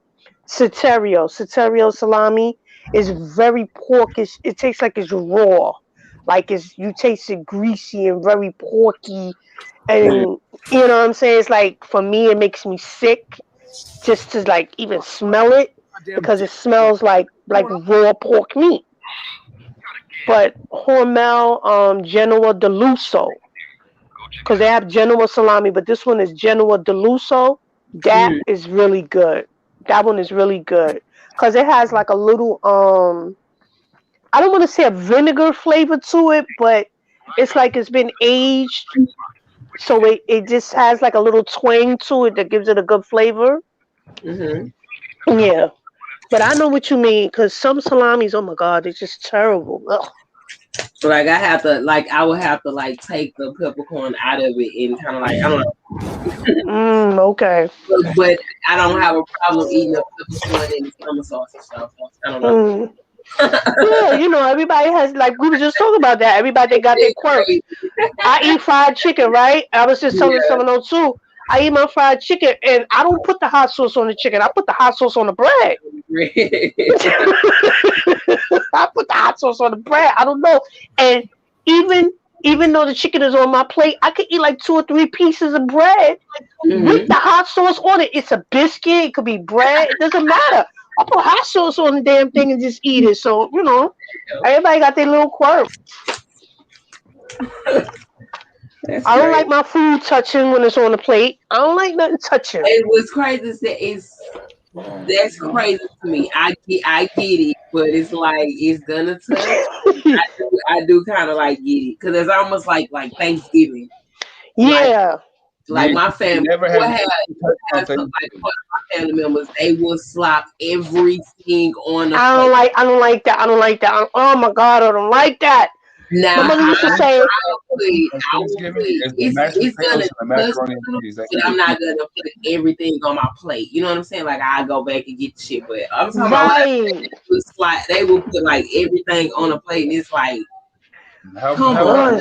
Citerio salami is very porkish. It tastes like it's raw. Like you taste it greasy and very porky. And you know what I'm saying? It's like, for me, it makes me sick just to like even smell it, because it smells like raw pork meat. But Hormel Genoa Deluso, because they have Genoa salami, but this one is Genoa Deluso. That is really good. That one is really good because it has like a little I don't want to say a vinegar flavor to it, but it's like it's been aged, so it just has like a little twang to it that gives it a good flavor. Yeah, but I know what you mean, because some salamis, oh my god, they're just terrible. Ugh. So like I would have to like take the peppercorn out of it and kind of like, I don't know. Okay. But I don't have a problem eating the peppercorn and summer sauce and stuff. I don't know. Yeah, you know, everybody has, like we were just talking about that. Everybody got their quirk. I eat fried chicken, right? I was just telling 702. I eat my fried chicken, and I don't put the hot sauce on the chicken. I put the hot sauce on the bread. I put the hot sauce on the bread. I don't know. And even though the chicken is on my plate, I could eat like 2 or 3 pieces of bread with the hot sauce on it. It's a biscuit. It could be bread. It doesn't matter. I put hot sauce on the damn thing and just eat it. So, you know, everybody got their little quirk. I don't like my food touching when it's on the plate. I don't like nothing touching. It was crazy. That's crazy to me. I get it, but it's like it's gonna touch. I do kind of like get it, because it's almost like Thanksgiving. Yeah. Like my family, my family members, they will slop everything on the plate. I don't like that. Oh my god, I don't like that. Now, my mother used to say, it's gonna but I'm not gonna put everything on my plate. You know what I'm saying? Like, I go back and get the shit, but I'm talking about they will put like everything on a plate, and it's like, come on.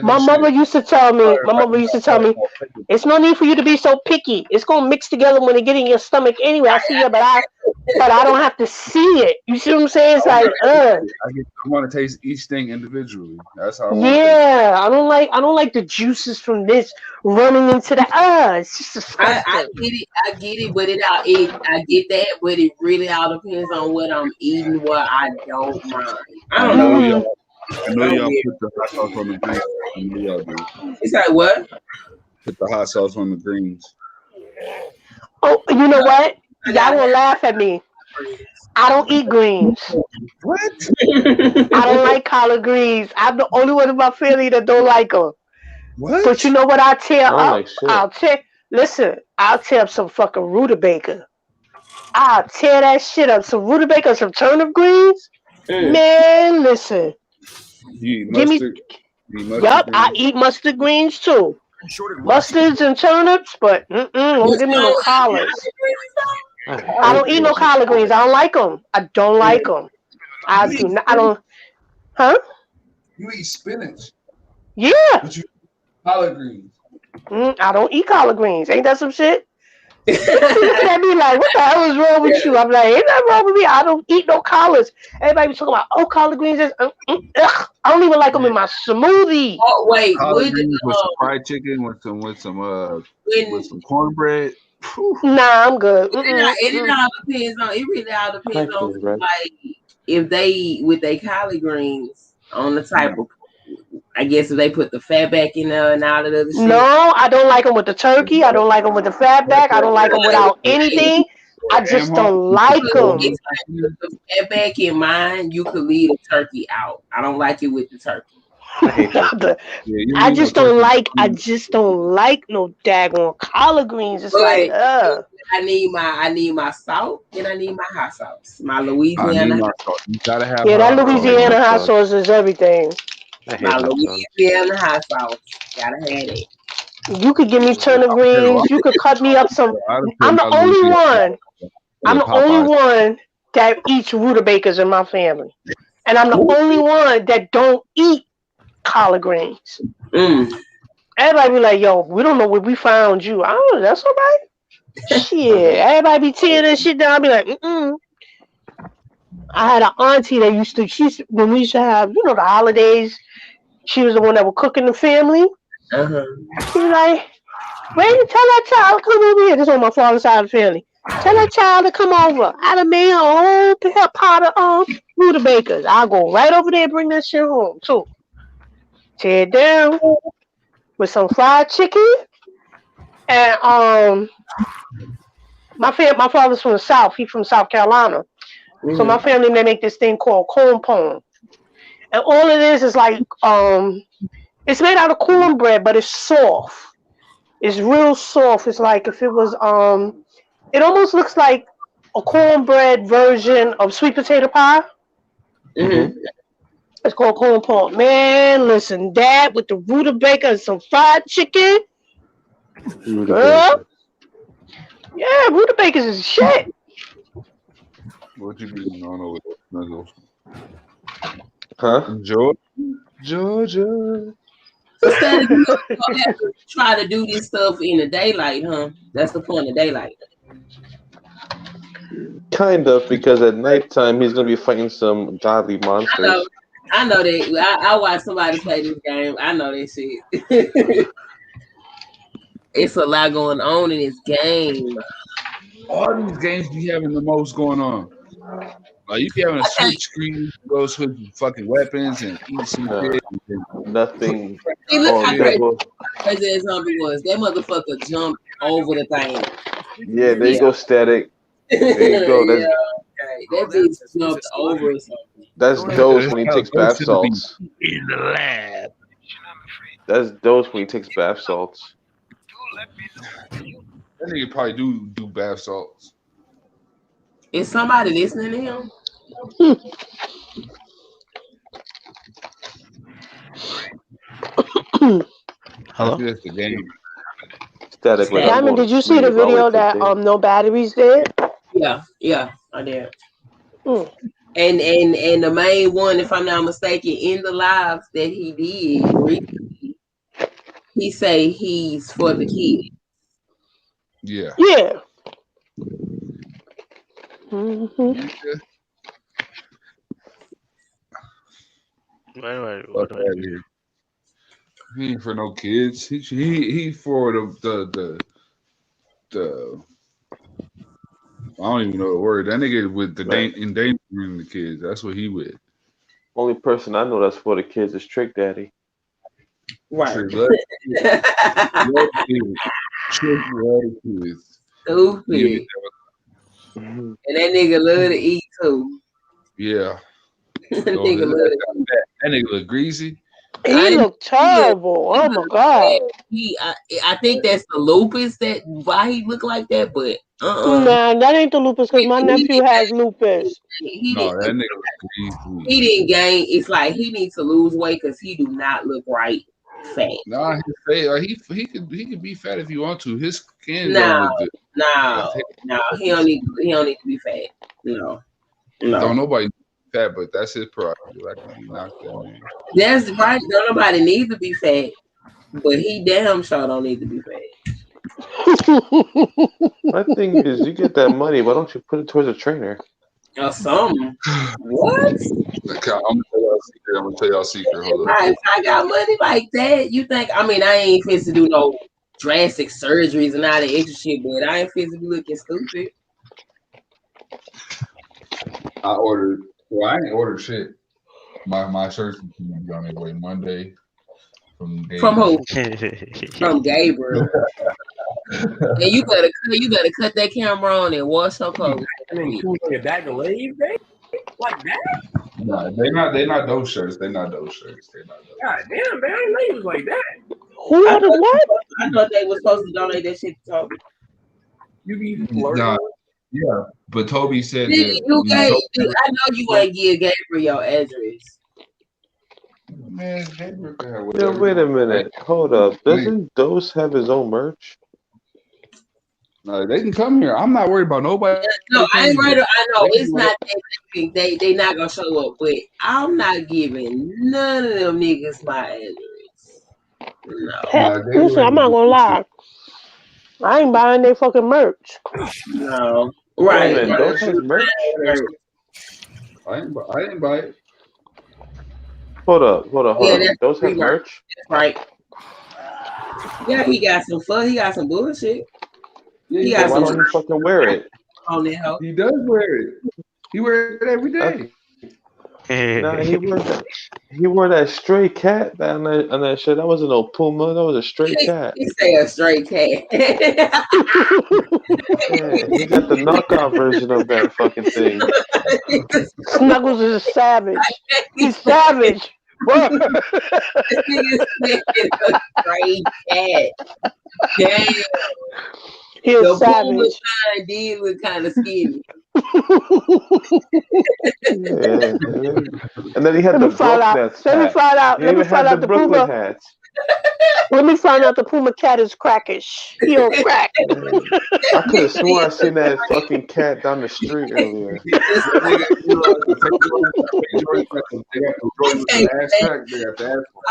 My mother used to tell me, it's no need for you to be so picky. It's gonna mix together when it get in your stomach anyway. I see it, but I don't have to see it. You see what I'm saying? It's like, I want to taste each thing individually. That's how. I don't like the juices from this running into the It's just disgusting. I get it, but I get that, but it really all depends on what I'm eating, what I don't mind. I don't know. I know y'all put the hot sauce on the greens. I know y'all do. It's like what? Put the hot sauce on the greens. Oh, you know what? Y'all will laugh at me. I don't eat greens. What? I don't like collard greens. I'm the only one in my family that don't like them. What? But you know what I tear I don't up? like shit. I'll tear up some fucking rutabaga. I'll tear that shit up. Some rutabaga, some turnip greens. Man, listen. You eat Give me. mustard? You eat mustard Yup, I greens? eat mustard greens too. Mustards and turnips, but don't give me no collards. I don't eat no collard greens. I don't like them. I don't like them. I do not. I don't. Huh? You eat spinach, Yeah. but you eat collard greens. I don't eat collard greens. Ain't that some shit? People look at me like, what the hell is wrong with you? I'm like, ain't nothing wrong with me. I don't eat no collards. Everybody be talking about, collard greens. Ugh. I don't even like them in my smoothie. Oh wait, Collard greens with some fried chicken, with some cornbread. Nah, I'm good. It all depends on. It really all depends on like if they with their collard greens on the type of. I guess if they put the fat back in there and all of the other shit. No, I don't like them with the turkey. I don't like them with the fat back. I don't like them without anything. I just don't like them. It's like with the fat back in mine, you could leave the turkey out. I don't like it with the turkey. I just don't like no daggone collard greens. It's like, I need my salt and I need my hot sauce. My Louisiana hot sauce. You gotta have that Louisiana hot sauce is everything. My Louisiana hot sauce. Gotta have it. You could give me turnip greens. You could cut me up some. I'm the only one. I'm the only one that eats rutabagas in my family, and I'm the only one that don't eat collard greens. Everybody be like, "Yo, we don't know where we found you." I don't know. That's all right. Shit, everybody be tearing that shit down. I be like, I had an auntie that when we used to have, the holidays. She was the one that would cook in the family. She was like, "Wait, tell that child to come over here." This is on my father's side of the family. Tell that child to come over. I'd have made her a whole pot of rutabagas. I'll go right over there and bring that shit home too. Tear it down with some fried chicken. And my father's from the South. He's from South Carolina. So my family, they make this thing called corn pone. And all it is like, it's made out of cornbread, but it's soft. It's real soft. It's like if it was, it almost looks like a cornbread version of sweet potato pie. It's called corn pone. Man, listen, that with the rutabaga and some fried chicken. Yeah, rutabagas is shit. What you be on over there, Snuggles? Huh? Georgia. Instead of have to try to do this stuff in the daylight, huh? That's the point of daylight. Kind of, because at nighttime he's gonna be fighting some godly monsters. I know that. I watch somebody play this game. I know that shit. It's a lot going on in this game. All these games be having the most going on. Like you be having a switch screen, goes with fucking weapons and eat some shit. Nothing. See, look how crazy that zombie was. That motherfucker jumped over the thing. Yeah, there you go, static. There you go. That's, That bitch jumped over something. That's dose when he takes bath salts. In the lab. That's dose when he takes bath salts. That nigga probably do bath salts. Is somebody listening to him? Hello? That's the game. Static. Diamond, did you see the video that no batteries did? Yeah, I did. And the main one, if I'm not mistaken, in the lives that he did recently, he say he's for the kids. Yeah. Yeah. What he ain't for no kids. He for the I don't even know the word. That nigga with the endangering the kids. That's what he with. Only person I know that's for the kids is Trick Daddy. Right. Trick kids. Stupid. Mhm. And that nigga love to eat too. Yeah. That Oh, nigga love to eat. that nigga look greasy. He looked terrible. Oh my god. I think that's the lupus that why he look like that, but Nah, that ain't the lupus because my nephew has lupus. he No, didn't that nigga look greasy. he didn't gain. It's like he needs to lose weight because he do not look right fat. Nah, his face, like he could be fat if he want to. His skin No, don't look good. no, he don't need to be fat. No. Don't nobody need fat, but that's his prerogative. I can be knocked that man. That's right. Don't nobody need to be fat, but he damn sure don't need to be fat. My thing is, you get that money. Why don't you put it towards a trainer? Or something. What? Okay, I'm gonna tell y'all a secret. Hold up. If I got money like that, you think? I mean, I ain't fit to do no drastic surgeries and all that extra shit, but I ain't fit to be looking stupid. I ordered. Well, I ain't ordered shit. My shirt's gonna be on their way Monday. From who? From Gabriel. And you better cut that camera on and wash your clothes. And then you put a bag of leaves, baby? Like that? No, they not those shirts. They not those shirts. They not those. God damn, man, I didn't know you was like that. Who ordered what? I thought they were supposed to donate that shit to Toby. You be flirting. Nah, yeah, but Toby said that. I know you ain't give Gabriel your address. Man, Gabriel can have Yeah, whatever. wait a minute. Hold up. Doesn't Dose have his own merch? No, they can come here. I'm not worried about nobody. No, I ain't worried. I know it's not that they not gonna show up, but I'm not giving none of them niggas my address. No. Listen, I'm not gonna lie. I ain't buying their fucking merch. No. Right. Wait a minute, Dose has merch? I didn't buy it. Hold up. Yeah, Dose has merch? That's right. Yeah, he got some fun. He got some bullshit. He got Why some don't he fucking wear it? on that hoe. He does wear it. He wears it every day. Nah, he wore that stray cat on that shit. That wasn't no Puma. That was a stray cat. He say a stray cat. Yeah, he got the knockoff version of that fucking thing. Snuggles is a savage. He's savage. What? This nigga said a stray cat. Damn. He is the savage. Puma sign did look kind of skinny. Yeah. And then he had Let the me find out. Brooknets Let me hat. find out. He Let me even find had out the the Brooklyn Puma. hats. Let me find out the Puma cat is crackish. He on crack. I could have sworn I seen that fucking cat down the street earlier.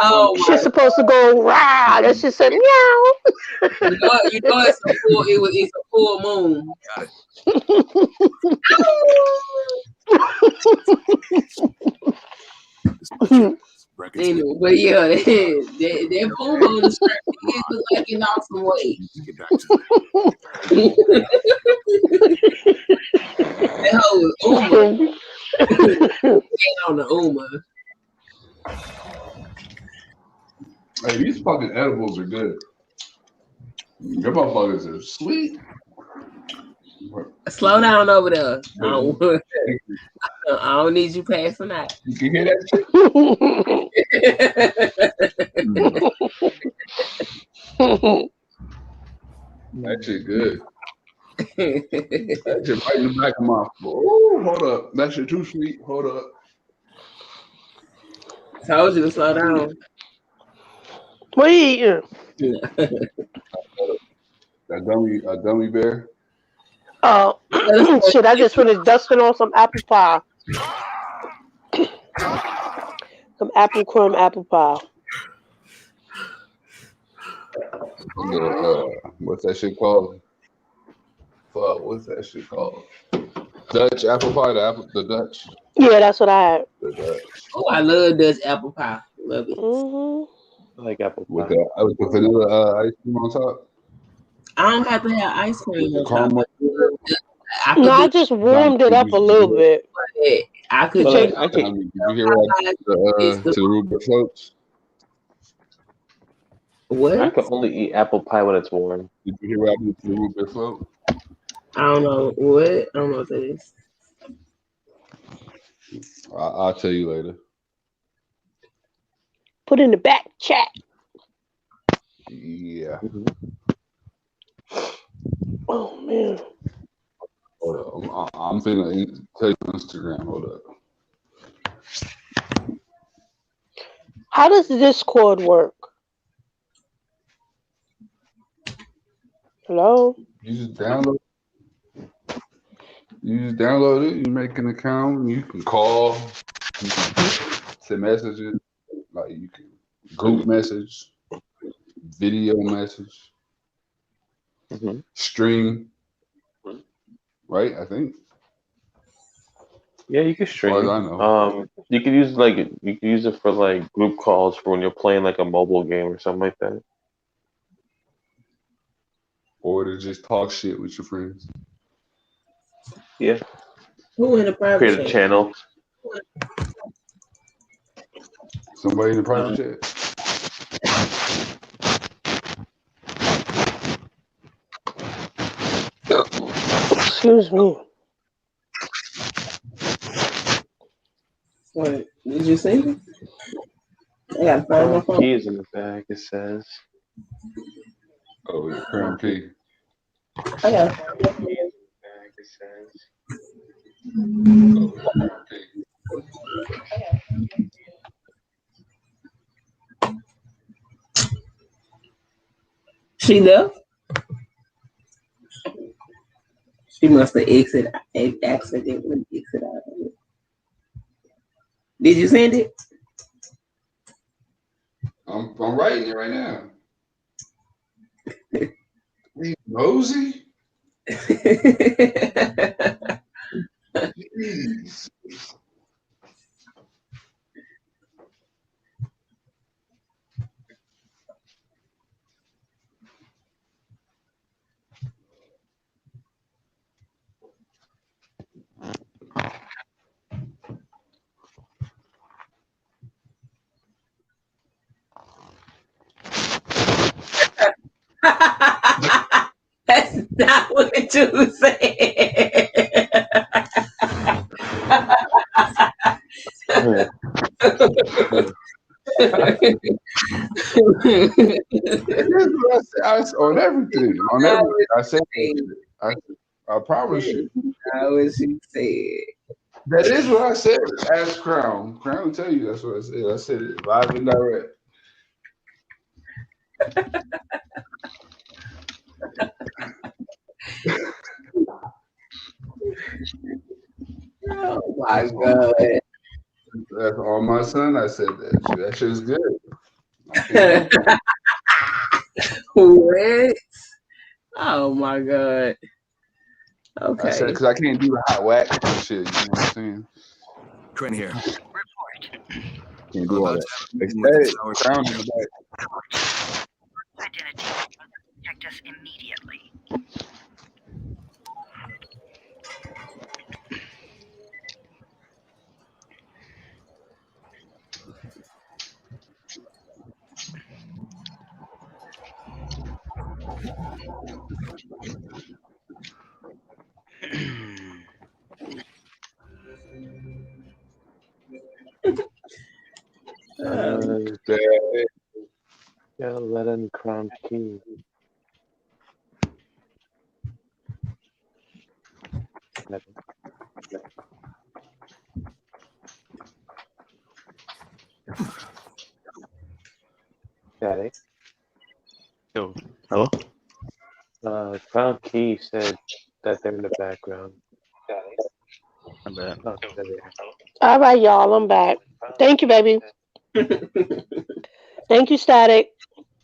Oh, She's supposed to go rah. That shit said meow. you know it's a full moon. Anyway, but yeah, that Puma on the shirt it look like it lost some weight. That hoe was Uma. on the Uma. Hey, these fucking edibles are good. Your motherfuckers are sweet. Slow down over there. I don't need you passing out. You can hear that shit? That shit good. That shit right in the back of my. Oh, hold up. That shit too sweet. Hold up. Told you to slow down. What you eating? A gummy bear. Oh, shit, I just finished dusting on some apple pie. Some apple crumb apple pie. What's that shit called? Fuck, what's that shit called? Dutch apple pie, the Dutch. Yeah, that's what I had. The Dutch. Oh, I love Dutch apple pie. Love it. I like apple pie. With the vanilla ice cream on top. I don't have to have ice cream on top. Caramel. I just warmed it up a little bit. I could Did take. you hear to the Rubik floats? What? I can only eat apple pie when it's warm. Did you hear what happened to the Rubik float? I don't know what. I don't know what that is. I'll tell you later. Put in the back chat. Yeah. Oh man. Hold up. I'm finna tell you on Instagram. Hold up. How does Discord work? Hello? You just download it, you make an account, you can call, you can send messages, like you can group message, video message, stream, right? I think. Yeah, you can As far as stream. I know. You could use it for like group calls for when you're playing like a mobile game or something like that. Or to just talk shit with your friends. Yeah. Who in the private Create a chat? channel. Somebody in the private chat. Excuse me. What? Did you say it? I gotta find my phone. Keys in the back, it says. Oh, Crown Key. I gotta find my phone. It says. She left. She must have accidentally exit out of it. Did you send it? I'm writing it right now. You nosy? Jeez. That's not what you said. On everything. On everything. I said I promise you. That was what you said. That is what I said. Ask Crown. Crown will tell you that's what I said. I said it live and direct. Oh my God. That's all my son. I said that. That shit's good. What? Oh my God. Okay. I said because I can't do the hot wax and shit. You know what I'm saying? Quinn here. Can't do all that. Ecstatic. Crown in the back. Identity. Protect us immediately. Yeah, let in Crown Key. Daddy. Yo, hello? Crown Key said that they're in the background. Daddy. I'm bad. Oh, there they are. All right, y'all. I'm back. Thank you, baby. Thank you, Static.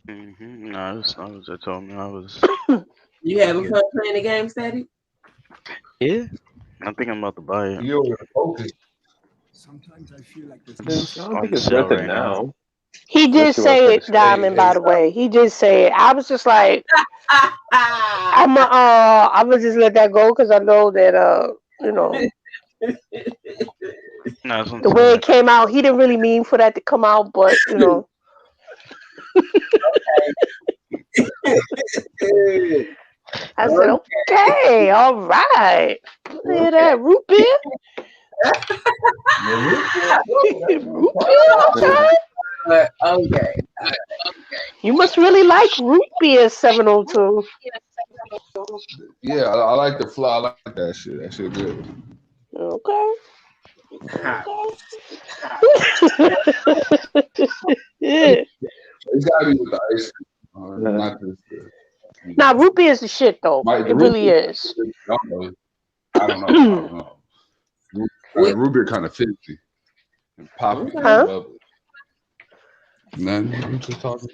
Mm-hmm. No, I was told me I was. You having fun playing the game, Static? Yeah. I think I'm about to buy it. You're focused. Sometimes I feel like I don't think on it's sale worth it right now. He did Unless you want say to it, Diamond, by the way. He did say it. I was just like, I'ma just let that go because I know that you know, No, that's what the I'm way saying. it came out, he didn't really mean for that to come out, but you know. I said, okay, all right. Hear that? Root beer? Root beer, okay. Okay. You must really like root beer 702. Yeah, I like the fly. I like that shit. That shit good. Okay. Yeah. It's gotta be with the ice cream. Not this. Nah, root beer is the shit though. It really is. I don't know. Root beer kind of fizzy and poppy. Huh? None. I'm just talking.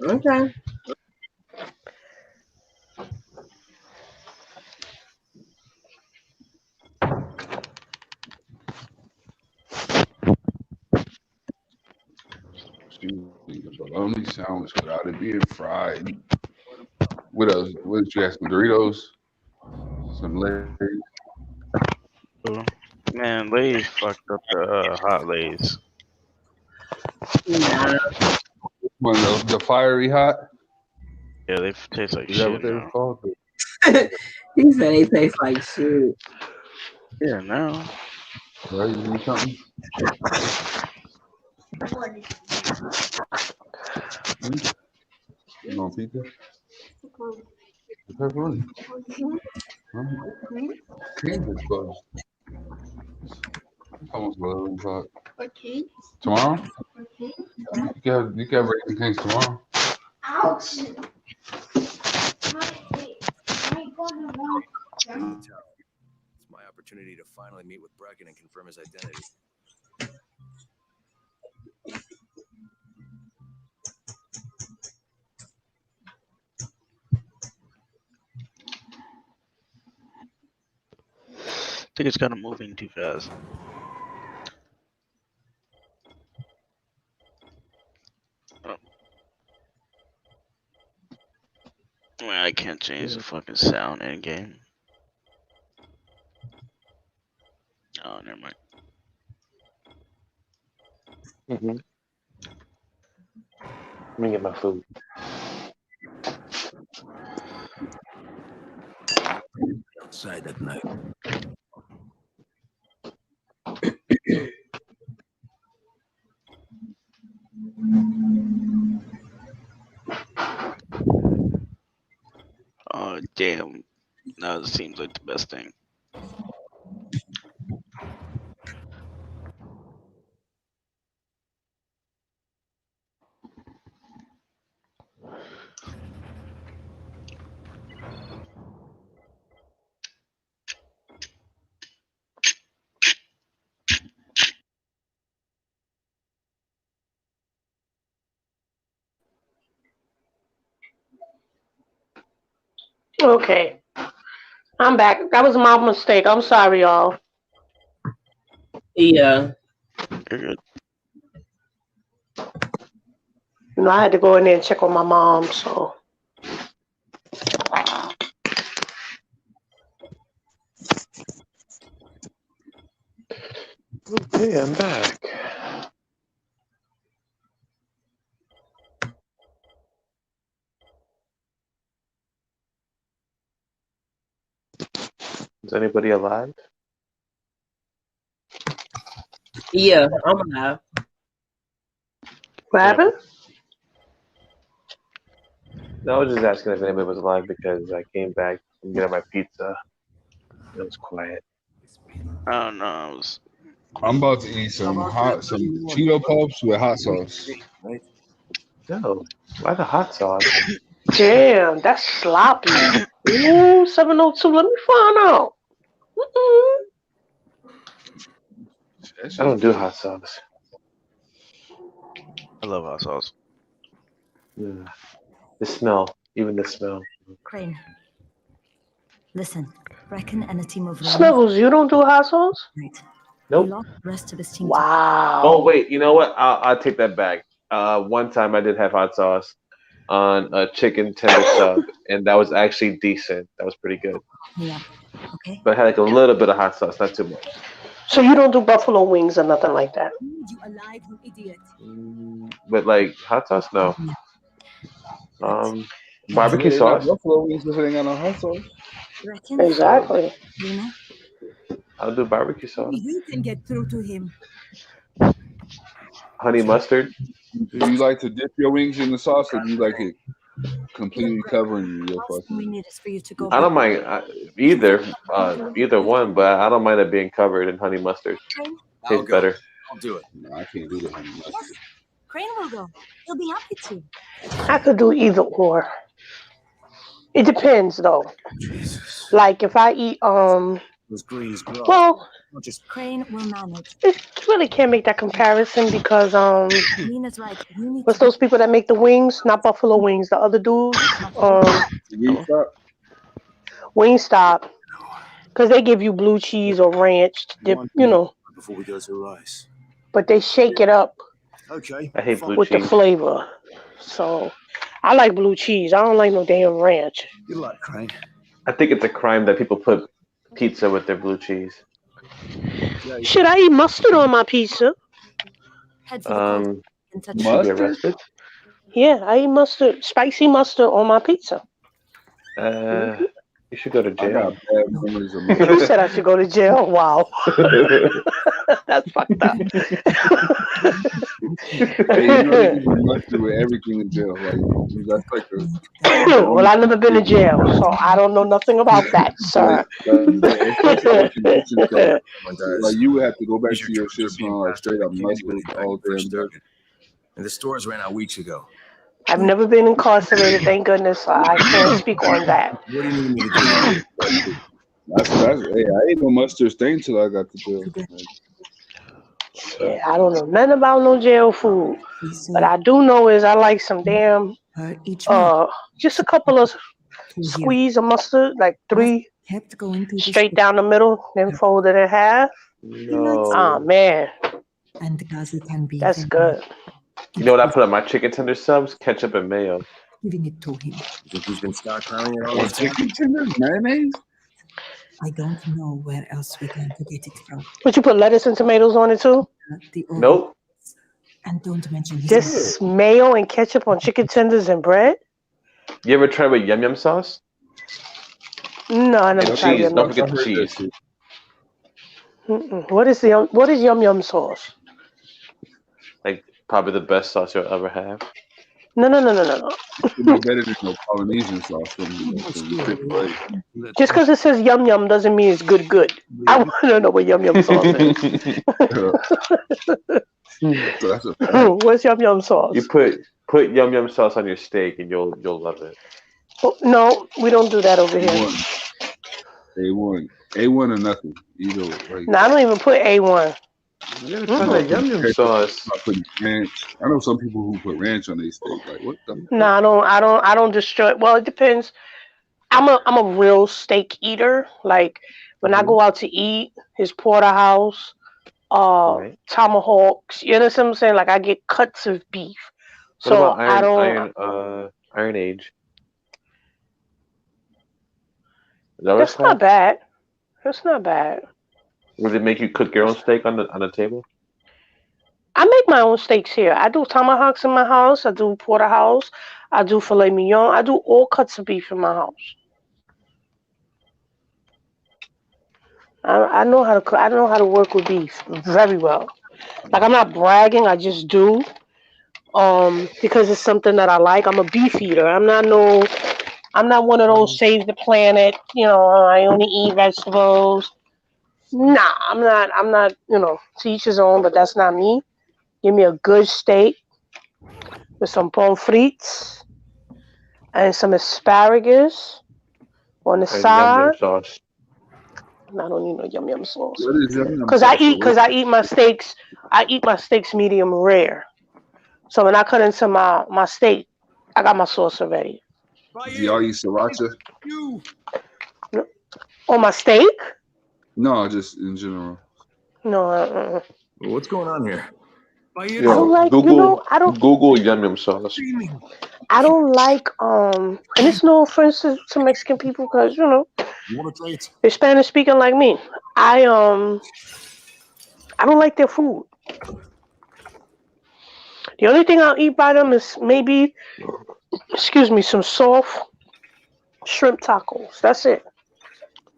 Okay. Bologna sandwich without it being fried. What else? What did you ask? Some Doritos? Some Lay's? Man, Lay's fucked up the hot Lay's. Nah. One of those, the fiery hot? Yeah, they taste like Is shit. that what they were called? He said they taste like shit. Yeah, now. Right, you need something? You want pizza? The pepperoni. Kansas closed. Almost 11 o'clock. Tomorrow? You can have Raising Cane's tomorrow. Ouch. My It's my opportunity to finally meet with Brecken and confirm his identity. I think it's kind of moving too fast. I can't change the fucking sound in game. Oh, never mind. Let me get my food. Outside at night. Oh, damn. Now it seems like the best thing. Okay. I'm back. That was my mistake. I'm sorry, y'all. Yeah. You're good. You know, I had to go in there and check on my mom, so. Okay, I'm back. Is anybody alive? Yeah, I'm alive. What happened? No, I was just asking if anybody was alive because I came back from getting my pizza. It was quiet. I don't know. I'm about to eat some Cheeto Puffs with hot sauce. No, why the hot sauce? Damn, that's sloppy. Ooh, 702. Let me find out. I don't do hot sauce. I love hot sauce. Yeah. The smell, even the smell. Crane. Listen, Brecken and a team of Snuggles, you don't do hot sauce? Right. Nope. He lost the rest of his team. Wow. Oh wait, you know what? I'll take that back. One time I did have hot sauce on a chicken tender sub, and that was actually decent. That was pretty good. Yeah. Okay. But I had like a little bit of hot sauce, not too much. So you don't do buffalo wings or nothing like that? You alive, you idiot. But like hot sauce, no. Barbecue They're not sauce. buffalo wings if it ain't got no hot sauce. Reckon? Exactly. Luna, I'll do barbecue sauce. maybe you can get through to him. Honey mustard. Do you like to dip your wings in the sauce, or do you like it completely covering your Last thing fucking? we need is for you to go I don't back. mind either one, but I don't mind it being covered in honey mustard. Crane? I'll Tastes go. better. I'll do it. No, I can't do the honey mustard. Yes. Crane will go. He'll be happy to. I could do either or. It depends though. Jesus. Like if I eat Those greens grow. well, Not just Crane will manage. it really can't make that comparison because Nina's right. You need what's to those people that make the wings? Not Buffalo Wings, the other dudes. Wingstop. Because they give you blue cheese or ranch dip, one you know, before we go to rice. but they shake it up Okay. I hate blue with the cheese. flavor. So I like blue cheese. I don't like no damn ranch. Good luck, Crane. I think it's a crime that people put pizza with their blue cheese. Should I eat mustard on my pizza? head for the cold Um, and touch you should be Mustard? arrested. Yeah, I eat mustard, spicy mustard on my pizza. You should go to I jail. got bad memories of Who mustard. said I should go to jail? Wow. That's fucked up. Hey, you know they do mustard with everything in jail. Like that's like the Well, I've never been to jail, so I don't know nothing about that, sir. like you would have to go back to your shit smelling like straight up mustard all damn day. And the stores ran out weeks ago. I've never been incarcerated, thank goodness, so I can't speak on that. What do you need me to do? That's hey, I ate no mustard stain till I got to jail. Yeah, I don't know nothing about no jail food. But I do know is I like some damn just a couple of squeeze of mustard, like 3 straight down the middle, then folded in half. No. Oh man. And Gazi can be That's good. You know what I put on my chicken tender subs? Ketchup and mayo. giving it to him. You think he's been stockpiling it all Oh, this time? chicken tenders, mayonnaise? I don't know where else we're going to get it from. Would you put lettuce and tomatoes on it too? Nope. And don't mention his Just mayo and ketchup on chicken tenders and bread? You ever try with yum yum sauce? No, I never And tried cheese. yum Don't yum. forget the cheese. What is yum yum sauce? Like probably the best sauce you'll ever have. No. It's better than no Polynesian sauce from Chick-fil-A. Just because it says yum yum doesn't mean it's good. I want to know what yum yum sauce is. So that's a What's yum yum sauce? You put yum yum sauce on your steak and you'll love it. Oh, no, we don't do that over here. A1 or nothing. Either way. No, I don't even put A1. You gotta try that yum yum sauce. I put ranch. I know some people who put ranch on their steak. Like what the? No, I don't destroy. Well, it depends. I'm a real steak eater. Like when I go out to eat, his porterhouse, tomahawks. You understand what I'm saying? Like I get cuts of beef. What So about I don't. Iron Age? Is that what it's That's not called? bad. That's not bad. Would it make you cook your own steak on the table? I make my own steaks here. I do tomahawks in my house. I do porterhouse. I do filet mignon. I do all cuts of beef in my house. I know how to cook. I know how to work with beef very well. Like I'm not bragging. I just do. Because it's something that I like. I'm a beef eater. I'm not one of those save the planet. You know, I only eat vegetables. Nah, I'm not. You know, to each his own. But that's not me. Give me a good steak with some pommes frites and some asparagus on the And side. yum yum sauce. I don't need no yum yum sauce. What is yum yum Because sauce? I eat my steaks. I eat my steaks medium rare. So when I cut into my steak, I got my sauce already. Do y'all eat sriracha? On my steak? No, just in general. No. What's going on here? I don't like. Google, You know, I don't. Google yum yum sauce. I don't like. And it's no offense to Mexican people, because you know You want to trade? they're Spanish speaking like me. I don't like their food. The only thing I'll eat by them is maybe excuse me, some soft shrimp tacos. That's it.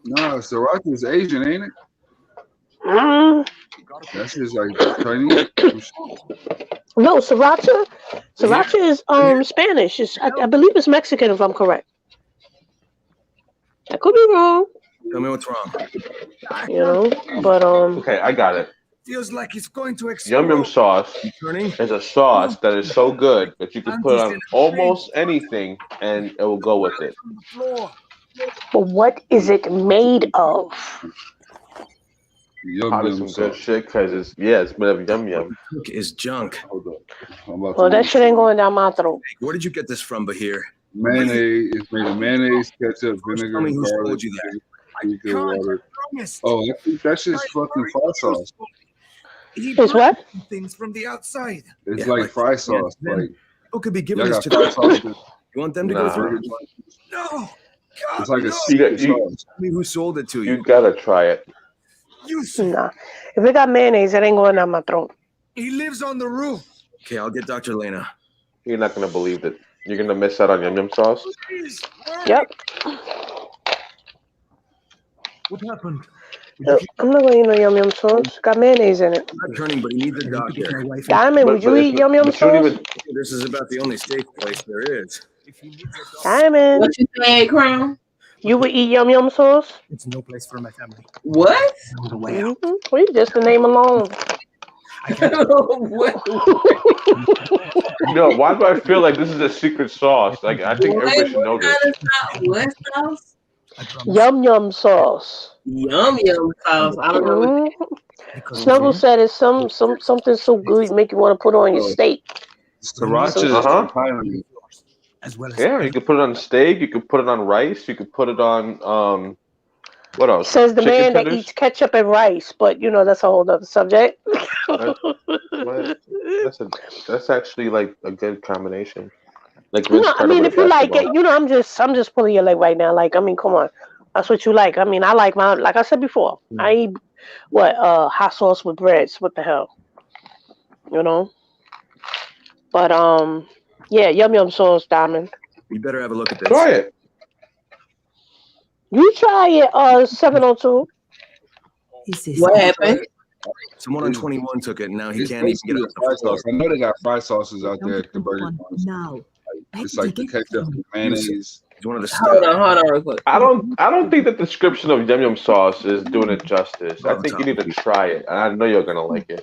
No, Sriracha's Asian, ain't it? Mm. That's just like Chinese. No, sriracha. Sriracha is Spanish. I believe it's Mexican if I'm correct. I could be wrong. Tell me what's wrong. You know, but Okay, I got it. Feels like it's going to explode. Yum Yum sauce is a sauce that is so good that you can put on almost anything and it will go with it. But what is it made of? Probably some good shit because it's made of Yum Yum. Cook is junk. Well, that shit ain't going down my throat. Where did you get this from, Bahir? Mayonnaise. It's made of mayonnaise, ketchup, vinegar, Tell me who garlic, told you that. water. Oh, I think that's just fucking fry sauce. It's what? Things from the outside. It's like fry sauce. Like who could be giving y'all this to got fry sauce. You want them to go through? No. It's like a secret sauce. Tell me who sold it to you. You gotta try it. Nah. If it got mayonnaise, it ain't going down my throat. He lives on the roof. Okay, I'll get Dr. Lena. You're not gonna believe it. You're gonna miss out on Yum Yum sauce. Yep. What happened? I'm not gonna eat no Yum Yum sauce. It's got mayonnaise in it. I'm not turning, but he needs a doctor. Diamond, would you eat Yum Yum sauce? This is about the only safe place there is. Diamond. What you say, Crown? You would eat Yum Yum sauce? It's no place for my family. What? Mm-hmm. Well, just the name alone. No, why do I feel like this is a secret sauce? Like I think everybody should know this. What sauce? Yum Yum sauce. Yum Yum sauce. I don't know. Snuggle said it's something so good make you want to put on your steak. Sriracha. As well as Yeah, you could put it on steak. You could put it on rice. You could put it on what else? Says the Chicken man that tenders? eats ketchup and rice, but you know that's a whole other subject. That's actually like a good combination. Like No, I mean if you like it, you know, I'm just pulling your leg right now. Like, I mean, come on, that's what you like. I mean, I like my, like I said before, I eat hot sauce with breads. What the hell, you know? But yeah, Yum Yum sauce, Diamond. You better have a look at this. Try it. You try it, 702. What happened? Someone on 21 took it, and now he It's can't even get basically up a fry sauce. I know they got fry sauces out there at the burger joints. Now. It's like the ketchup and mayonnaise. He's one of the Hold on real quick. I don't think the description of Yum Yum sauce is doing it justice. I think you need to try it, and I know you're gonna like it.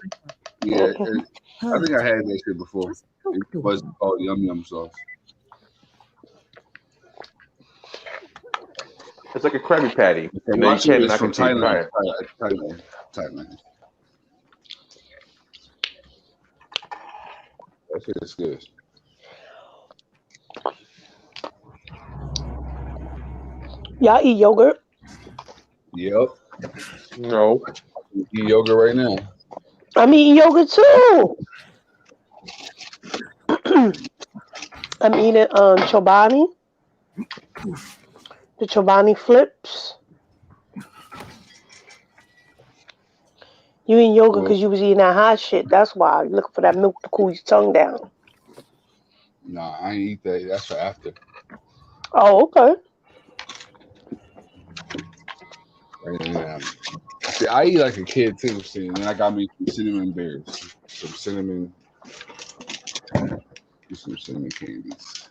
Yeah, I think I had that shit before. It was called Yum Yum sauce. It's like a Krabby Patty. Okay, And then you watch it, can't it's not from continue to try Thailand. it. Thailand. That shit is good. Y'all eat yogurt? Yep. No. Eat yogurt right now. I'm eating yogurt too. I'm eating Chobani. The Chobani flips. You eating yogurt because you was eating that hot shit. That's why you're looking for that milk to cool your tongue down. Nah, I ain't eat that. That's for after. Oh, okay. Yeah. See, I eat like a kid too. See, and then I got me some cinnamon bears, some cinnamon candies.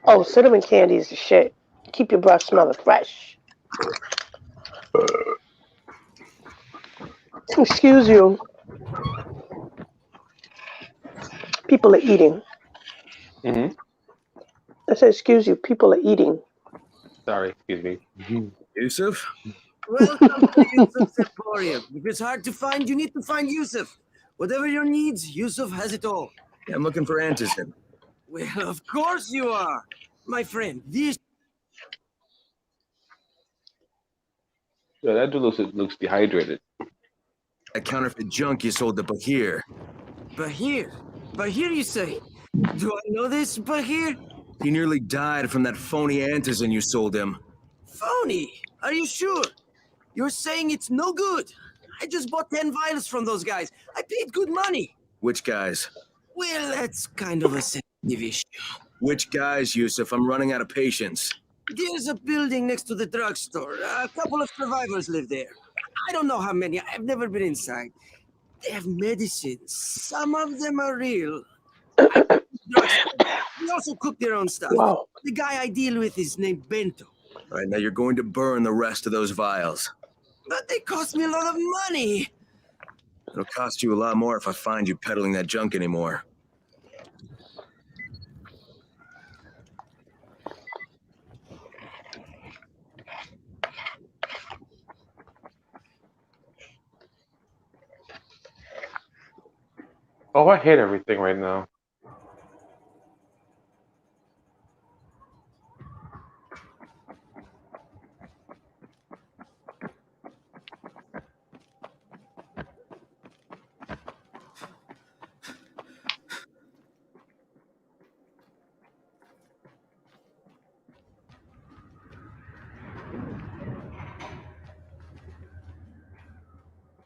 Oh, cinnamon candy is the shit. Keep your breath smelling fresh. Excuse you. People are eating. Mm-hmm. I said, excuse you. People are eating. Sorry, excuse me. Yusuf? Welcome to Yusuf's Emporium. If it's hard to find, you need to find Yusuf. Whatever your needs, Yusuf has it all. Yeah, I'm looking for Antizin. Well, of course you are. My friend, these... Yeah, that dude looks dehydrated. That counterfeit junk you sold to Bahir. Bahir? Bahir, you say? Do I know this, Bahir? He nearly died from that phony Antizin you sold him. Phony? Are you sure? You're saying it's no good. I just bought 10 vials from those guys. I paid good money. Which guys? Well, that's kind of a sensitive issue. Which guys, Yusuf? I'm running out of patience. There's a building next to the drugstore. A couple of survivors live there. I don't know how many. I've never been inside. They have medicines. Some of them are real. They also cook their own stuff. Wow. The guy I deal with is named Bento. All right, now you're going to burn the rest of those vials. But they cost me a lot of money. It'll cost you a lot more if I find you peddling that junk anymore. Oh, I hate everything right now.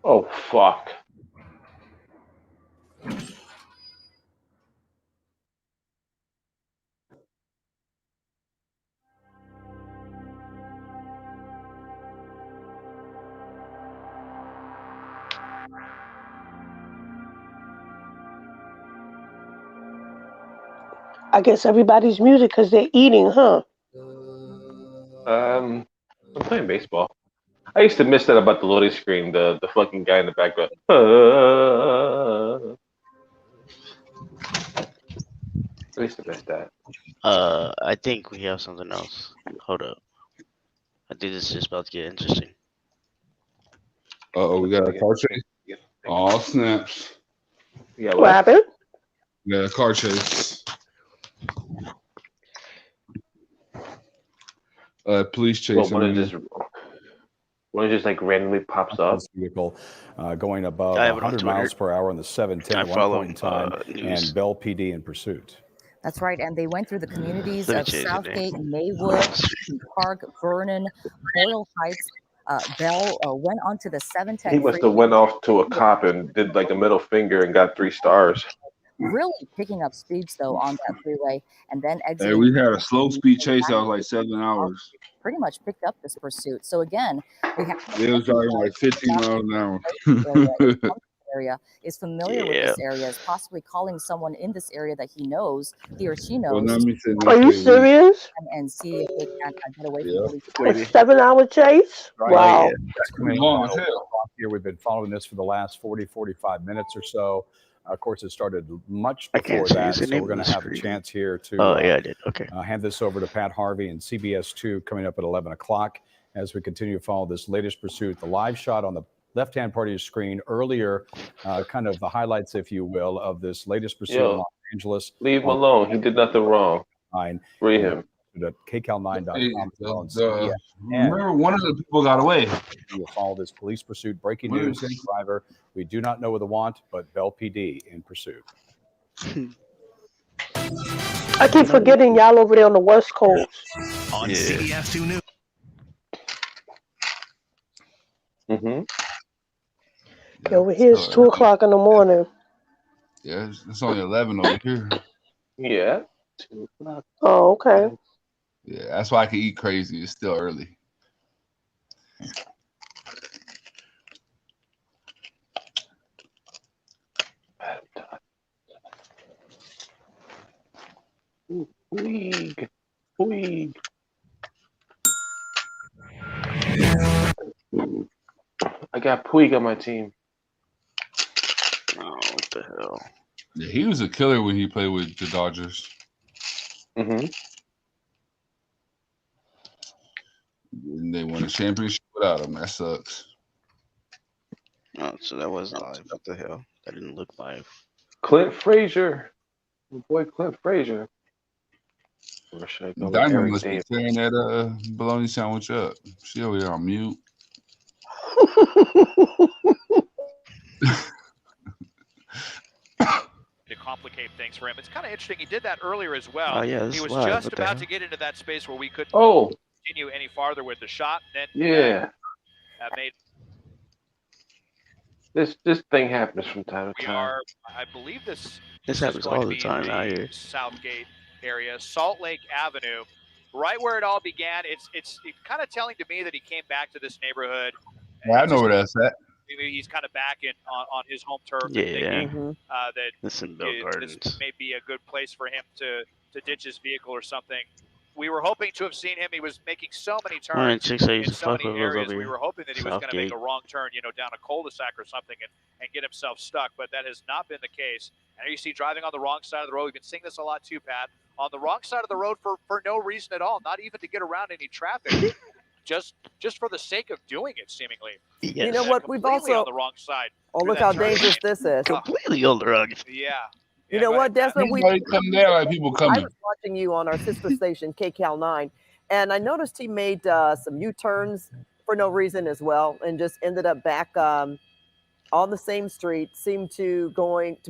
Oh, fuck. I guess everybody's muted because they're eating, huh? I'm playing baseball. I used to miss that about the loading screen, the fucking guy in the background. I used to miss that. I think we have something else. Hold up. I think this is just about to get interesting. We got a car chase. Oh, snaps. Yeah, What happened? We got a car chase. Police chase. One just like randomly pops up. Vehicle going above I have it on 100 Twitter. miles per hour on the 710 I at one follow, point in time, news. and Bell PD in pursuit. That's right, and they went through the communities Let me of change the Southgate, Maywood, Park, Vernon, Boyle Heights. Bell went onto the 710 He must have went off to a cop and did like a middle finger and got 3 stars. really picking up speeds though on that freeway, and then Hey, exiting. we had a slow speed chase that was like 7 hours. Pretty much picked up this pursuit. So again, we have It was driving like 15 miles an hour. area is familiar with this area, is possibly calling someone in this area that he knows, he or she knows. Well, let me say Are you serious? And see if they can get away from police. A 7-hour chase? Wow. Long as hell. Here we've been following this for the last 45 minutes or so. Of course, it started much before that, so we're going to have a chance here to Oh, yeah, I did. Okay. hand this over to Pat Harvey and CBS2 coming up at 11 o'clock as we continue to follow this latest pursuit. The live shot on the left-hand part of your screen earlier, kind of the highlights, if you will, of this latest pursuit in Los Angeles. Leave him alone. He did nothing wrong. Free him. At KCAL9.com. Remember, one of the people got away. You'll follow this police pursuit. Breaking news: driver. We do not know what the want, but Bell PD in pursuit. I keep forgetting y'all over there on the West Coast. On CBS2 News. Over here it's 2 o'clock in the morning. Yeah, it's only 11 over here. Yeah. 2 o'clock. Oh, okay. Yeah, that's why I can eat crazy. It's still early. Puig. I got Puig on my team. Oh, what the hell? Yeah, he was a killer when he played with the Dodgers. Mm-hmm. And they won a championship without him. That sucks. Oh, so that wasn't live. What the hell? That didn't look live. Clint Frazier. My boy Clint Frazier. Or should I go with Diamond Eric must be Davis? tearing that bologna sandwich up. She over there on mute. To complicate things for him. It's kind of interesting. He did that earlier as well. Oh, yeah, this he is was live. just What the about hell? to get into that space where we couldn't Oh. continue any farther with the shot. Then Yeah. that made This thing happens from time to we time. are. I believe this This is happens going all to the be time the out here. Southgate area, Salt Lake Avenue, right where it all began. It's kind of telling to me that he came back to this neighborhood. Yeah, I know where that's at. Maybe he's kind of back on his home turf. And Yeah. thinking, that This in Bill Gardens. this may be a good place for him to ditch his vehicle or something. We were hoping to have seen him. He was making so many turns One of the chicks I used in to so fuck many with was areas. over We here. were hoping that he was going to make a Southgate. wrong turn, down a cul-de-sac or something and get himself stuck, but that has not been the case. And you see driving on the wrong side of the road. We've been seeing this a lot too, Pat. On the wrong side of the road for no reason at all, not even to get around any traffic, just for the sake of doing it, seemingly. Yes. You know what? We've Completely also. on the wrong side. Oh, through look that how turn. dangerous this is. Completely on the rug. Yeah. You know what, Desmond? Anybody come there like people I coming. was watching you on our sister station, KCAL 9, and I noticed he made some U-turns for no reason as well, and just ended up back on the same street. Seemed to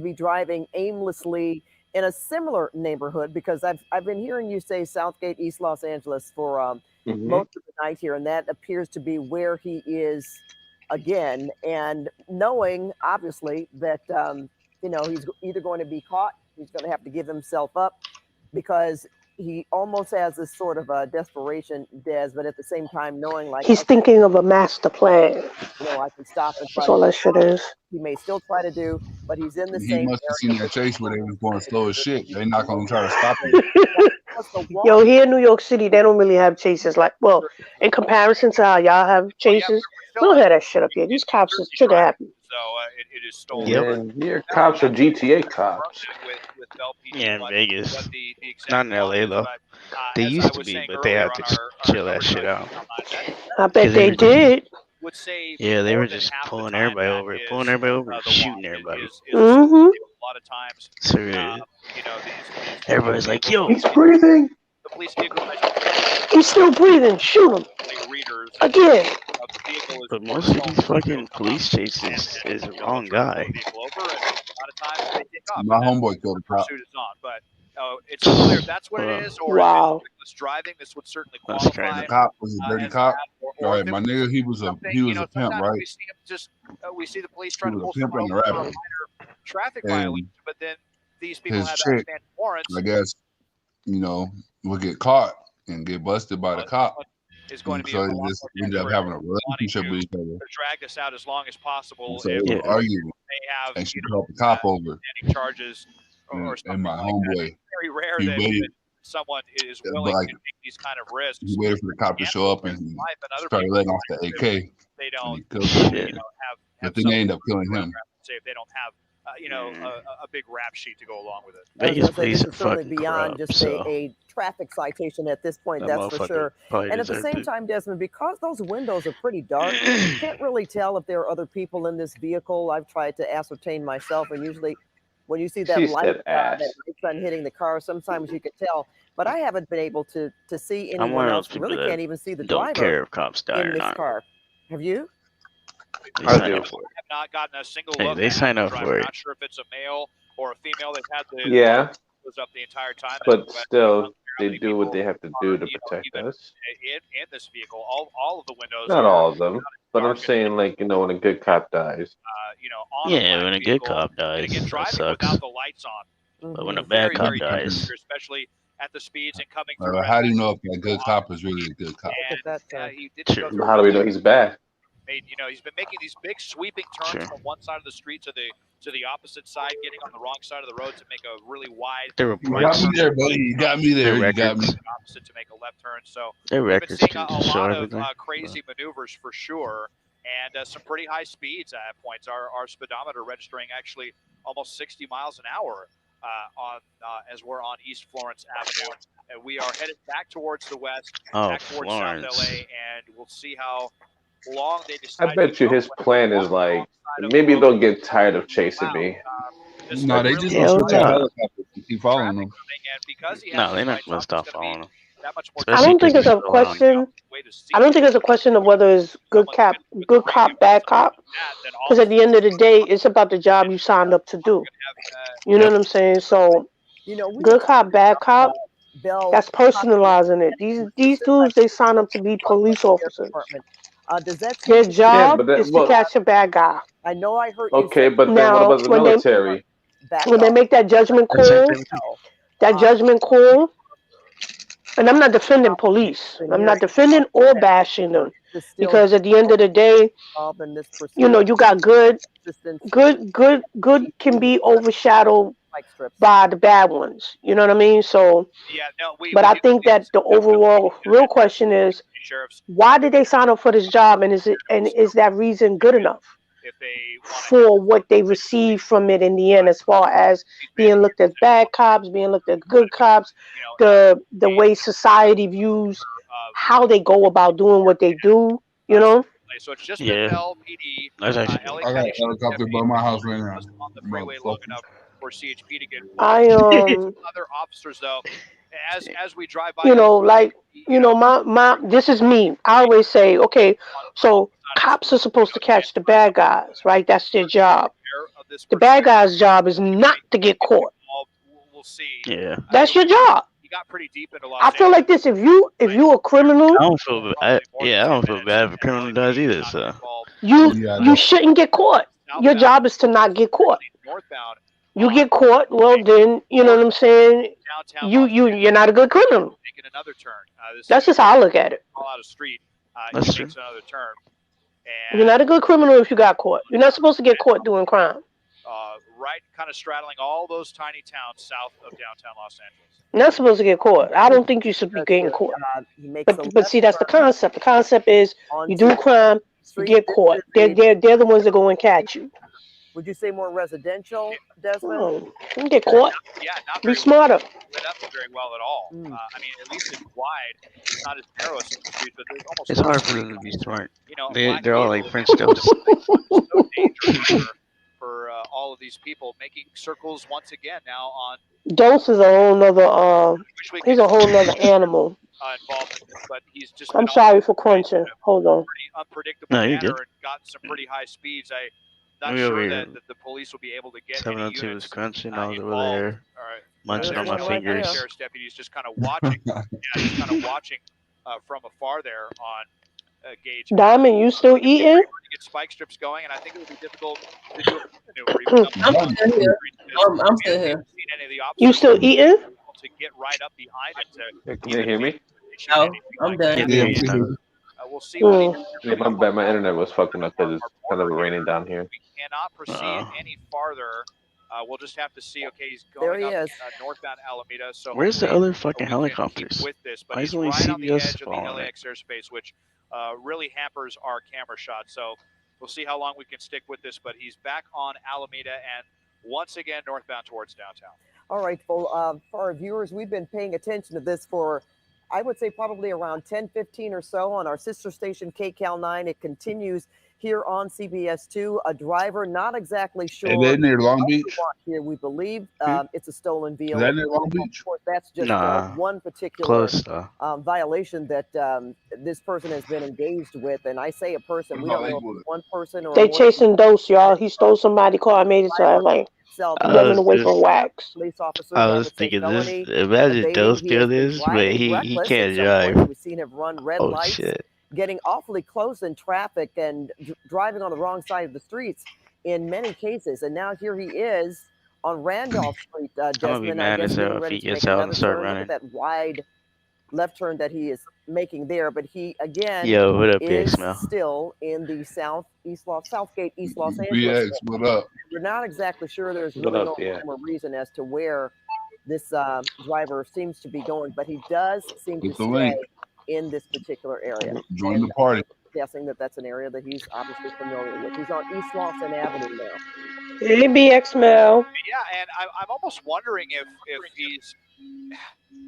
be driving aimlessly in a similar neighborhood, because I've been hearing you say Southgate, East Los Angeles for most of the night here, and that appears to be where he is again. And knowing obviously that he's either going to be caught, he's going to have to give himself up, because he almost has this sort of a desperation, Des, but at the same time knowing like He's thinking of a master plan. I can stop and try That's all to that shit is. he may still try to do, but he's in the He same must have seen area. that chase where they was going slow as shit. They not gonna try to stop him. Yo, here in New York City, they don't really have chases like, well, in comparison to how y'all have chases, we don't have that shit up here. These cops is trigger happy. So it is stolen. Yeah, your cops are GTA cops. Yeah, in Vegas. Not in LA though. They used to be, but they had to chill that shit out. I bet they did. Yeah, they were just pulling everybody over, and shooting everybody. Mm-hmm. A lot of times, So everybody's like, "Yo, he's breathing." the police vehicle He's still breathing. Shoot him. Again. But most of these fucking police chases is the wrong guy." My homeboy killed a cop. Pursuit is on, but it's clear if that's what it is, or Wow. if it's driving, this would certainly The qualify. cop was a dirty cop. All right, my nigga, he was a pimp, Sometimes right? we see him we see the police He trying to was pull a pimp someone and a over for a rapper. minor traffic And violation, but then these people his have chick, outstanding warrants. I guess, will get caught and get busted by the cop. Is going to be so a they lot just more ended up desperate having a relationship with each other. to drag this out as long as possible. So they if were arguing, they have and she called the cop over. charges or something And my like that. homeboy, It's very rare he that waited. someone is Yeah, willing like, to take these kind of risks. he waited for the cop to show up and he Life and other started people, letting off the AK. they And don't, he killed him. have But then they ended up killing him. say if they don't have a big rap sheet to go along with it. Vegas I was gonna say, police this are is certainly fucking beyond corrupt. just So a traffic citation at this point, that that's for motherfucker sure. probably And at the deserved same it. time, Desmond, because those windows are pretty dark, you can't really tell if there are other people in this vehicle. I've tried to ascertain myself, and usually when you see that She's light, dead ass. that light sun hitting the car, sometimes you can tell. But I haven't been able to see I'm anyone one of else. those people Really that can't even see the don't driver care if cops die in or this not. car. Have you? They I sign do. up for it. I have not gotten a single Hey, look they at sign the up driver. for it. Not sure if it's a male or a female. They've had the Yeah, was up the entire time. but still, they do what they have to do to protect us. In this vehicle, all of the windows. Not are, all of them, but I'm saying, like, when a good cop dies. on a Yeah, black when a good vehicle, cop and dies, again, that driving sucks. without the lights on. But when a is bad very, cop very dies, dangerous, especially at the speeds and coming through. How do you know if that good cop is really a good cop? He did Sure. go through How do we know he's bad? he's been making these big sweeping turns from one side of the street to the opposite side, getting on the wrong side of the road to make a really wide. There were You got me there, buddy. You got me there. Their You got me. records. Opposite to make a left turn. So Their we've been records seeing can a just show lot of everything. crazy maneuvers for sure, and some pretty high speeds at points. Our speedometer registering actually almost 60 miles an hour as we're on East Florence Avenue, and we are headed back towards the west, back towards Florence. South LA, and we'll see how long they decide. I bet you his plan is like, maybe they'll get tired of chasing me. No, they just Hell gonna shoot no. that helicopter and keep following them. No, they're not gonna stop following them. I don't think it's a question. I don't think it's a question of whether it's good cop, bad cop. Because at the end of the day, it's about the job you signed up to do. You know what I'm saying? So, good cop, bad cop. That's personalizing it. These dudes, they sign up to be police officers. Does that Their change- job but that- is to well- catch a bad guy. I know I heard you Okay, say but then Now, what about the when they- military? back When they off. make that judgment That's call, it. that judgment call. And I'm not defending police. I'm not defending or bashing them, because at the end of the day, you know, you got good can be overshadowed by the bad ones. You know what I mean? So, Yeah, no, but I think that the overall real question is, why did they sign up for this job, and is that reason good enough for what they receive from it in the end, as far as being looked as bad cops, being looked as good cops, the way society views how they go about doing what they do, you know? So it's just Yeah. the LPD. That's actually. LA I got a County helicopter by my house right now. on the freeway long enough for CHP to get I other officers though. As we drive by, you know, like, you know, my this is me. I always say, okay, so cops are supposed to catch the bad guys, right? That's their job. The bad guy's job is not to get caught. we'll see. Yeah. That's your job. He got pretty deep into I feel like this: if you a criminal, I don't feel bad. I don't feel bad if a criminal does either. So you shouldn't get caught. Your job is to not get caught. You get caught, well then, you know what I'm saying? You're not a good criminal. Making another turn. That's just how I look at it. Call out a street. That's He true. makes another turn. You're not a good criminal if you got caught. You're not supposed to get caught doing crime. Right, kind of straddling all those tiny towns south of downtown Los Angeles. You're not supposed to get caught. I don't think you should be getting caught. But see, that's the concept. The concept is you do crime, you get caught. They're the ones that go and catch you. Would you say more residential, Desmond? Oh, you get caught. Yeah, not Be very smarter. lit up very well at all. I mean, at least it's wide. It's not as narrow as some streets, but there's almost it's hard for them to be smart. You know, They're all like French toast. so dangerous for all of these people making circles once again now on Dose is a whole nother he's a whole nother animal. involved, but he's just I'm sorry for crunching. Hold on. unpredictable No, you're manner good. and got some pretty high speeds. I'm not We over sure here. that the police will be able to get 702 any was units crunching. I was over involved. there All right. munching on my There's fingers. Sheriff's deputies just kind of watching. Just kind of watching from afar there on Gage. Diamond, you still eating? To get spike strips going, and I think it would be difficult to do a maneuver. I'm still here. I'm still here. You still eating? To get right up behind it to Can you hear me? No, I'm done. we'll see what he Yeah, my bad. My internet was fucking up because it's kind of raining down here. cannot proceed any farther. We'll just have to see. Okay, he's There going he up is. Northbound Alameda. So Where's the hopefully other fucking we can keep helicopters? with this, but Why he's is only right on the CBS edge of the following it? LAX airspace, which really hampers our camera shot. So we'll see how long we can stick with this. But he's back on Alameda and once again northbound towards downtown. All right, for our viewers, we've been paying attention to this for, I would say, probably around 10-15 or so on our sister station, KCAL9. It continues here on CBS2. A driver, not exactly sure. Is that near Long what we Beach? want here. We believe it's a stolen vehicle. Is that near Long Beach? Of course, that's just Nah, one particular close though. violation that this person has been engaged with. And I say a person, we don't know if it's one person or They more chasing Dose, y'all. He stole somebody's car and made it to LA. Running away from wax. Police officers, I I was would say thinking felony, this. Imagine evading. Dose He do has been this, but driving he reckless can't at some drive. point. We've seen him run red Oh lights, shit. getting awfully close in traffic and driving on the wrong side of the streets in many cases. And now here he is on Randolph Street, I'm gonna be Desmond. I mad guess as getting hell if ready he to make gets out another and start turn. Look running. at that wide left turn that he is making there, but he again Yo, what up, is BX still in the Southgate, East Los Angeles. BX, what up? We're not exactly sure. There's What really up, no yeah? rhyme or reason as to where this driver seems to be going, but he does seem to It's the stay link. in this particular area. Join And the party. I'm guessing that that's an area that he's obviously familiar with. He's on East Lawson Avenue now. Hey, BX Mel. Yeah, and I'm almost wondering if he's.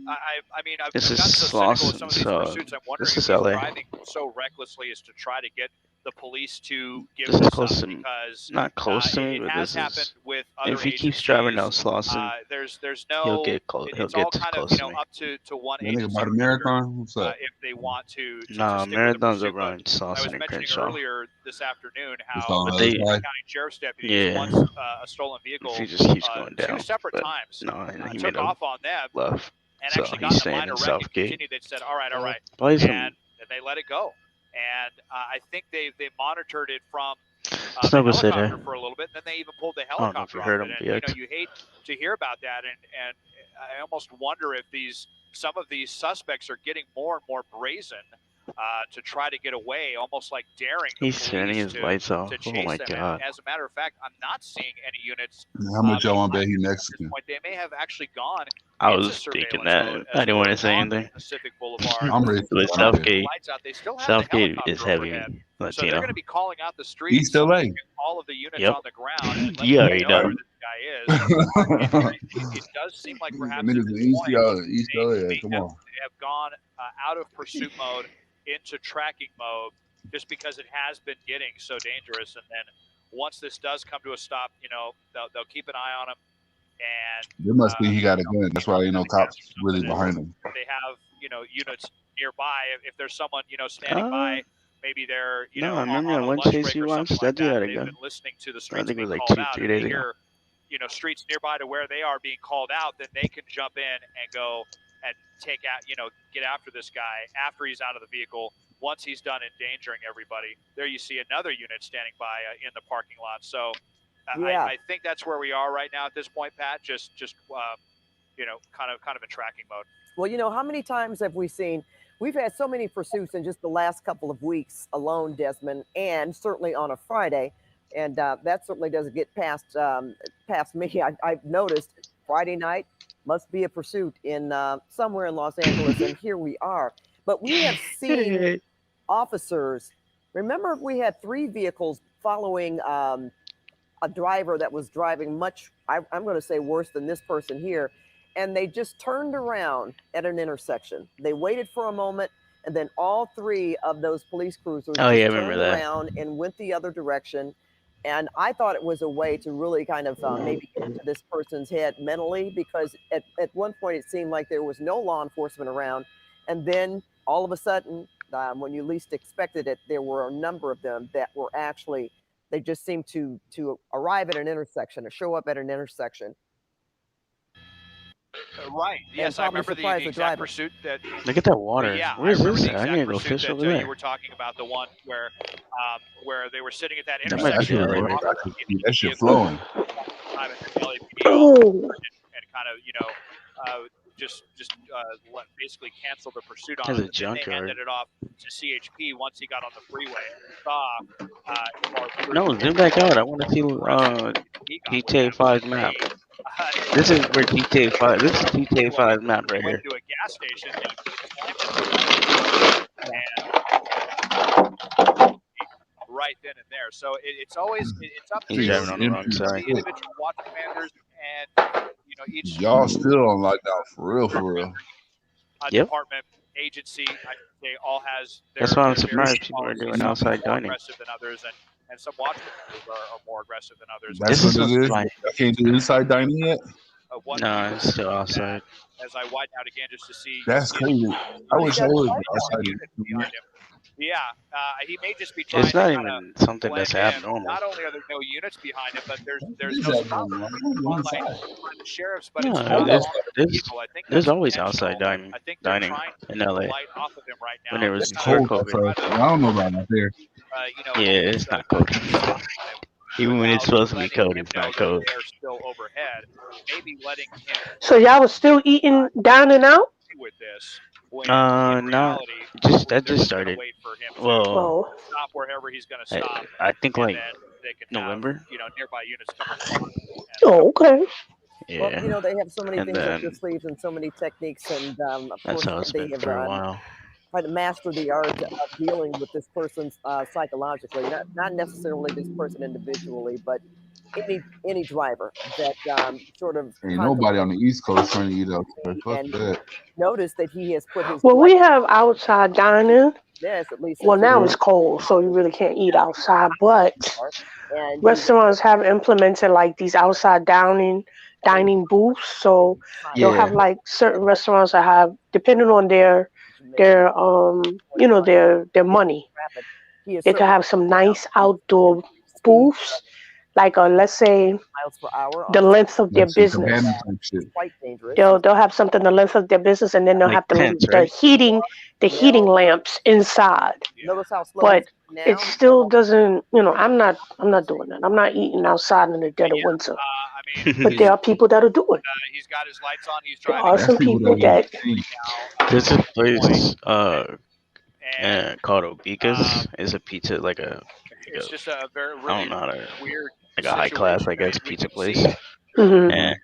I mean, I've This gotten is so cynical with some Slauson, of these so pursuits. I'm wondering this if is he's LA. driving so recklessly as to try to get the police to give This is this close up to because not close to me, it but has this happened is. with other If he keeps driving down agencies. Slauson, There's he'll no. get close. He'll It's all get kind of close to me. up to one That nigga agency about a marathon? What's up? if they want to Nah, stick with the marathons pursuit. over on I was Slauson and mentioning Crenshaw. earlier this afternoon It's how on But the they, other side. County Sheriff's deputies yeah, once a stolen vehicle if he just keeps going two down. separate But times no, he took made a off on them left. and So actually he's got in a staying minor in wreck and Southgate. continued. They said, all right, Play some. and they let it go. And I think they monitored it from the Snuggle stay there. helicopter for a little bit, and then they even pulled the I don't know if helicopter you off heard it. him, And BX. you hate to hear about that, and I almost wonder if some of these suspects are getting more and more brazen to try to get away, almost like daring the He's turning police his lights off. to Oh chase my them. god. And as a matter of fact, I'm not seeing any units. How much y'all being want to bet he licensed at Mexican? this point. They may have actually gone I into was thinking surveillance that. mode I didn't want to say on anything. Pacific Boulevard. I'm ready But for Southgate, Lights out. They still have the Southgate helicopter is heavy overhead. So they're Latino. going to be calling out the streets, East LA. all of the units Yep. on the ground, and letting You them already know know. where this guy is. It does seem like perhaps at Niggas this in East point East they LA. may Come have, on. have gone out of pursuit mode into tracking mode, just because it has been getting so dangerous. And then once this does come to a stop, they'll keep an eye on him. And They must think he got a gun. That's why ain't no cops really behind him. they have units nearby. If there's someone standing by, maybe they're No, I on remember a that one lunch chase break you or watched. something like That dude that. had a They've gun. been listening to the I streets think it being was like called 2, out. 3 If they days ago. hear streets nearby to where they are being called out, then they can jump in and go and take out, get after this guy after he's out of the vehicle. Once he's done endangering everybody, there you see another unit standing by in the parking lot. So Yeah. I think that's where we are right now at this point, Pat. Just kind of in tracking mode. Well, how many times have we seen? We've had so many pursuits in just the last couple of weeks alone, Desmond, and certainly on a Friday. And that certainly doesn't get past me. I've noticed Friday night must be a pursuit in somewhere in Los Angeles, and here we are. But we have seen officers. Remember, we had 3 vehicles following a driver that was driving much, I'm going to say worse than this person here. And they just turned around at an intersection. They waited for a moment, and then all 3 of those police cruisers Oh, yeah, I just remember turned that. around and went the other direction. And I thought it was a way to really kind of maybe get into this person's head mentally, because at one point it seemed like there was no law enforcement around. And then all of a sudden, when you least expected it, there were a number of them that were actually, they just seemed to arrive at an intersection or show up at an intersection. Right. Yes, I remember the exact pursuit that. Look at that water. Yeah, Where is I remember this the at? I exact need to go pursuit fish that over there. you were talking about, the one where they were sitting at that That might intersection. be right. That shit flowing. Oh. And kind of just basically cancel the pursuit on That's him. a And then they junkyard. handed it off to CHP once he got on the freeway. Saw. No, zoom back out. I want to see GTA 5 map. This is where GTA 5. This is GTA 5 map right here. Went to a gas station and right then and there. So it's always up to He's driving on the wrong the side. individual watch commanders and each Y'all still on lockdown for real, for real. Yep. department, agency, they all has their. That's why I'm their surprised various people are policies. doing Some outside more dining. aggressive than others, and some watch commanders are more aggressive than others. That's This is what it is. fine. I can't do inside dining yet. No, it's still outside. As I widen out again just to see. That's crazy. I wish I was outside. Behind him. Yeah, he may just be trying It's not to kinda even something that's blend in. abnormal. Not only are there no units behind him, but there's These no are stop. normal. Unlike the sheriffs, but it's No, all there's, the people. I think there's that's always intentional. outside dining, I think they're dining trying to in keep the LA. light off of him right now. When it was It's before cold. COVID. I don't know about out there. Yeah, it's not cold. Even when it's supposed to be cold, it's not cold. They're still overhead. Maybe letting him So y'all was still eating down and out? with this. No, that just started. Well, Oh. Stop wherever he's going to stop. I think like They can November. have, nearby units come. Oh, okay. Yeah. Well, they have so many And things up then- their sleeves and so many techniques, and of That's how course it's they been have for a while. tried to master the art of dealing with this person psychologically. Not necessarily this person individually, but any driver that sort of Ain't nobody on the East Coast trying to eat out there. Fuck and that. notice that he has put his Well, we have outside dining. yes, at least Well, since now he- it's cold, so you really can't eat outside. But and restaurants have implemented like these outside dining booths. So they'll Yeah. have like certain restaurants that have, depending on their their money, he is they could have some nice outdoor booths like let's say miles per hour. the length of their That's some business. cabana type shit. Quite dangerous. They'll have something the length of their business, and then they'll Like have tents, the right? heating lamps inside. Notice how slow But now. it still doesn't. I'm not doing that. I'm not eating outside in the dead of winter. But there are people that'll do it. He's got his lights on. He's There driving. are some people that. There's a place called Obika's. It's a pizza It's just a very I don't know how to weird like a high class, I guess, pizza place. Mhm. And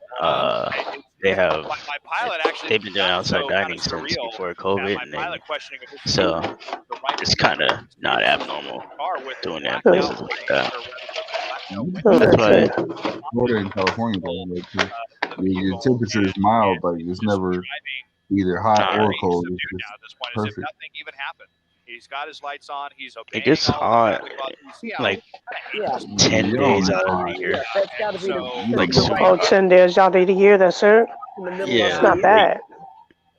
they have my pilot actually they've been doing outside dining since before COVID, and so it's kind of not abnormal doing that in places like that. That's why. Florida and California, though, like, your temperature is mild, but it's never either hot or cold. It's just perfect. Nothing even happened. He's got his lights on. He's obeying. It gets hot like 10 days out of the year. That's got to be Like super Oh, hot. 10 days out of the year. That's it. in the middle Yeah. It's not bad.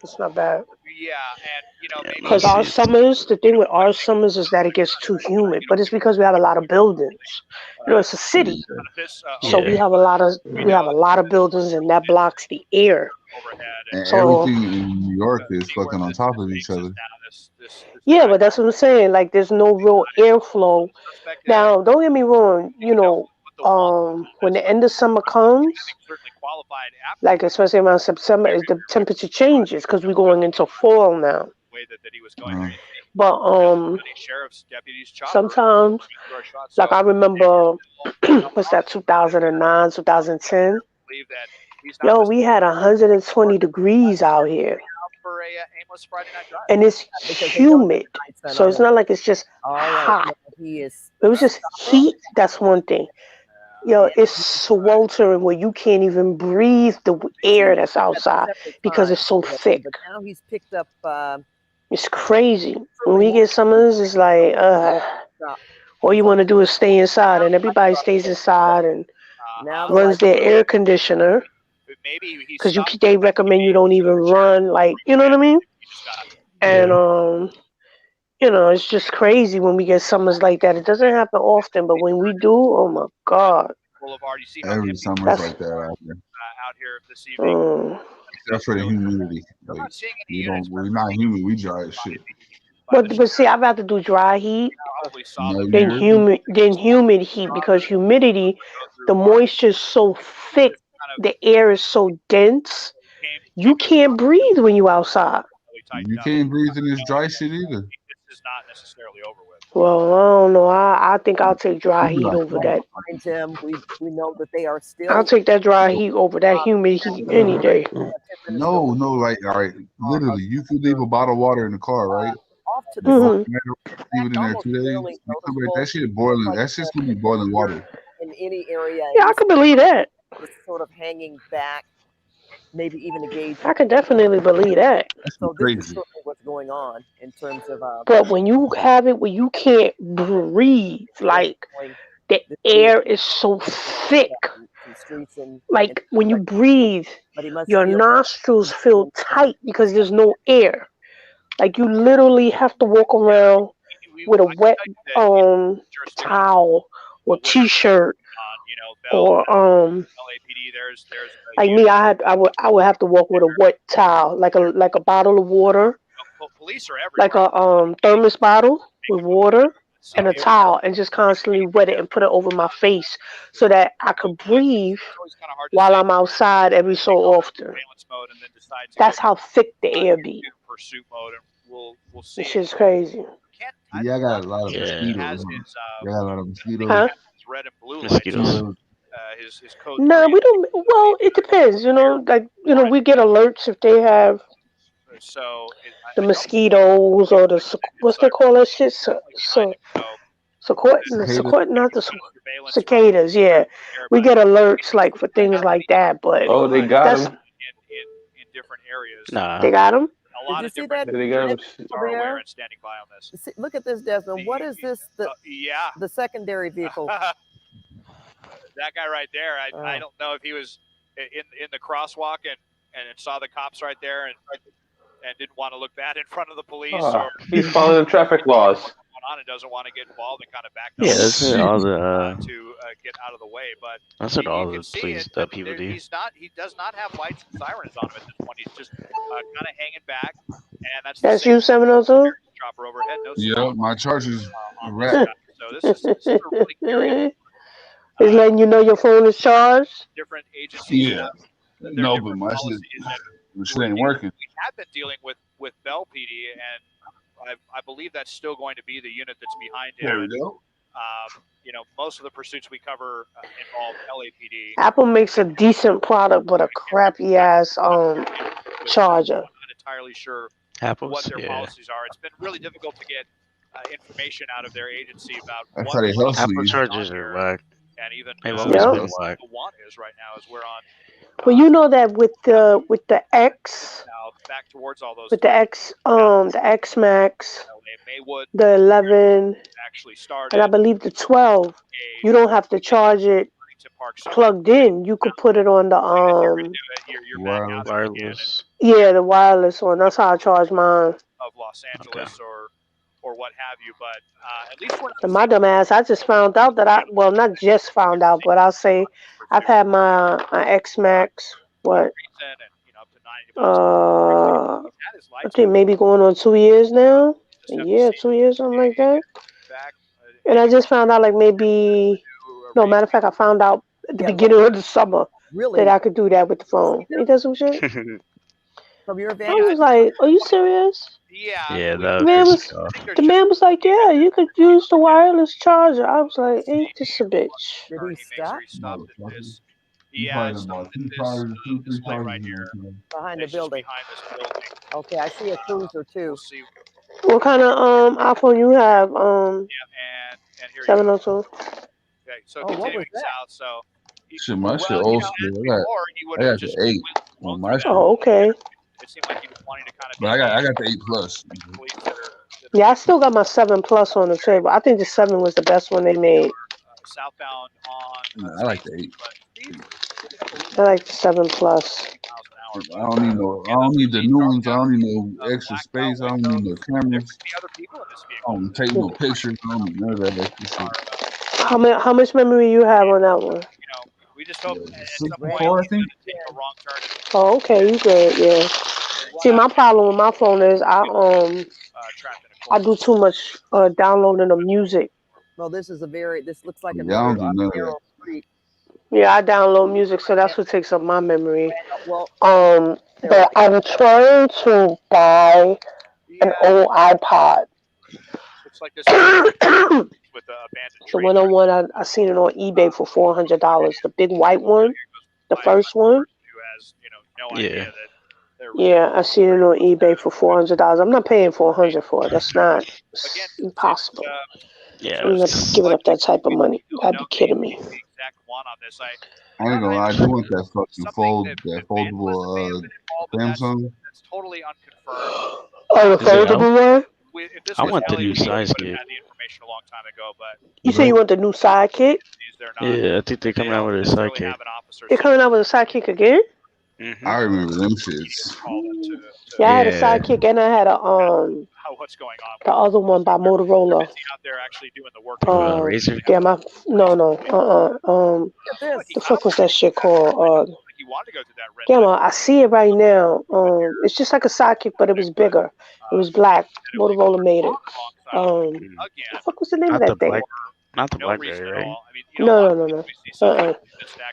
It's not bad. Yeah, and Yeah, Because our summers, the thing with our summers is that it gets too humid, but it's because we have a lot of buildings. It's a city, so we Yeah. have a lot of buildings, and that blocks the air. And So everything in New York is fucking on top of each other. yeah, but that's what I'm saying. Like, there's no real airflow. Now, don't get me wrong. When the end of summer comes, like especially around September, the temperature changes because we're going into fall now. But sometimes, like I remember, what's that? 2009, 2010. Yo, we had 120 degrees out here, and it's humid. So it's not like it's just hot. He is. It was just heat. That's one thing. Yo, it's sweltering where you can't even breathe the air that's outside because it's so thick. But now he's picked up. It's crazy. When we get summers, it's like, all you want to do is stay inside, and everybody stays inside and runs their air conditioner. Because they recommend you don't even run, like, you know what I mean? And it's just crazy when we get summers like that. It doesn't happen often, but when we do, oh my God. Every summer's like that out here. Except for the humidity. Like, we're not humid, we dry as shit. But see, I'd rather do dry heat No, than humid heat, because humidity, the moisture is so thick, the air is so dense, you can't breathe when you outside. You can't breathe in this dry shit either. Well, I don't know. I think I'll take dry heat over that. Find him. We know that they are still. I'll take that dry heat over that humid heat any day. No, like, all right, literally, you could leave a bottle of water in the car, right? Off to the Mhm. Leave it in there 2 days. You come back, that shit boiling. That's just gonna be boiling water. in any area. Yeah, I can believe that. It's sort of hanging back, maybe even a gauge. I can definitely believe that. So this is certainly what's going on in terms of. But when you have it where you can't breathe, like the air is so thick, like when you breathe, your nostrils feel tight because there's no air. Like you literally have to walk around with a wet towel or t-shirt, or like me, I would have to walk with a wet towel, like a bottle of water, like a thermos bottle with water and a towel, and just constantly wet it and put it over my face so that I could breathe while I'm outside every so often. That's how thick the air be. This shit's crazy. Yeah, I got a lot of mosquitoes. Huh? I got a lot of mosquitoes. Huh? Mosquitoes. No, we don't. Well, it depends. Like we get alerts if they have the mosquitoes or the what's they call that shit? Cicadas. Yeah, we get alerts like for things like that. But Oh, they got him. Nah. They got them. Did you see that? They got him. There? See, look at this, Desmond. What is this? The secondary vehicle. That guy right there, I don't know if he was in the crosswalk and saw the cops right there and didn't want to look bad in front of the police. He's following the traffic laws. on and doesn't want to get involved and kind of back Yeah, that's what all the to get out of the way. But that's what all you the can see police it. I mean, people do. he does not have lights and sirens on him at this point. He's just kind of hanging back, and that's the That's same you, 702? chopper overhead. No Yeah, my charger's a on rat. So this is a really curious. It's letting you know your phone is charged. Different agencies Yeah. have their No, but different my shit, policies, and my shit ain't working. we have been dealing with Bell PD, and I believe that's still going to be the unit that's behind him. There we go. You know, most of the pursuits we cover involve LAPD. Apple makes a decent product, but a crappy ass charger. I'm not entirely sure Apple's, what their yeah. policies are. It's been really difficult to get information out of their agency about That's what how they hustle Apple you. chargers are whack. and even They've what always Yeah. been the whack. want is right now as we're on Well, you know that with the X, now back towards all those with the X Max, Maywood the 11, actually started. and I believe the 12, you don't have to charge it plugged in. You could put it on the Wireless. yeah, the wireless one. That's how I charge mine. Of Los Angeles or what have you, but at least we're not And my dumb ass, I just found out that not just found out, but I'll say I've had my X Max, what, I think maybe going on 2 years now. A year, 2 years, something like that. And I just found out like maybe, no, matter of fact, I found out at the beginning of the summer that I could do that with the phone. Ain't that some shit? From your I vantage, was like, are you serious? Yeah, that The man was the man was like, yeah, you could use the wireless charger. I was like, ain't this a bitch? did he stop Yeah, Probably about 2 chargers, 2, 3 chargers. behind the building? Okay, I see a cruiser too. What kind of iPhone you have? 702. Okay, so Oh, what continuing was that? south, so Shit, my shit old school. I got the 8 on my shit. Oh, okay. it seemed like he was wanting to kind of But I got the 8 plus. Yeah, I still got my 7 Plus on the table. I think the 7 was the best one they made. southbound on. I like the 8. I like the 7 Plus. I don't need the new ones. I don't need no extra space. I don't need no cameras. I don't take no pictures. I don't need none of that extra shit. How much memory you have on that one? We just hope 64, I think. Oh, okay, you good, yeah. See, my problem with my phone is I do too much downloading of music. Well, this looks like a Yeah, I don't very do none of that. narrow street. Yeah, I download music, so that's what takes up my memory. Well, But I'm trying to buy an old iPod. Looks like this with the abandoned The one I seen it on eBay for $400. The big white one, the first one. Yeah. Yeah, I seen it on eBay for $400. I'm not paying $400 for it. That's not it's impossible. Yeah, I'm not giving up that type of money. You gotta be kidding me. I ain't gonna lie. I do want that fucking foldable Samsung. That's totally unconfirmed. Oh, the foldable one? If this I was want the LAPD, new we size would have kit. had the information a long time ago, but You say you want the new sidekick? Yeah, I think they're coming out with a sidekick. They're coming out with a sidekick again? I remember them shits. Yeah, I had a Yeah. sidekick and I had a what's going on. the other one by Motorola. Out there actually doing the work. Razor? Damn, the fuck was that shit called? Damn, I see it right now. It's just like a sidekick, but it was bigger. It was black. Motorola made it. The fuck was the name of Not the that thing? black, not the BlackBerry, right? No.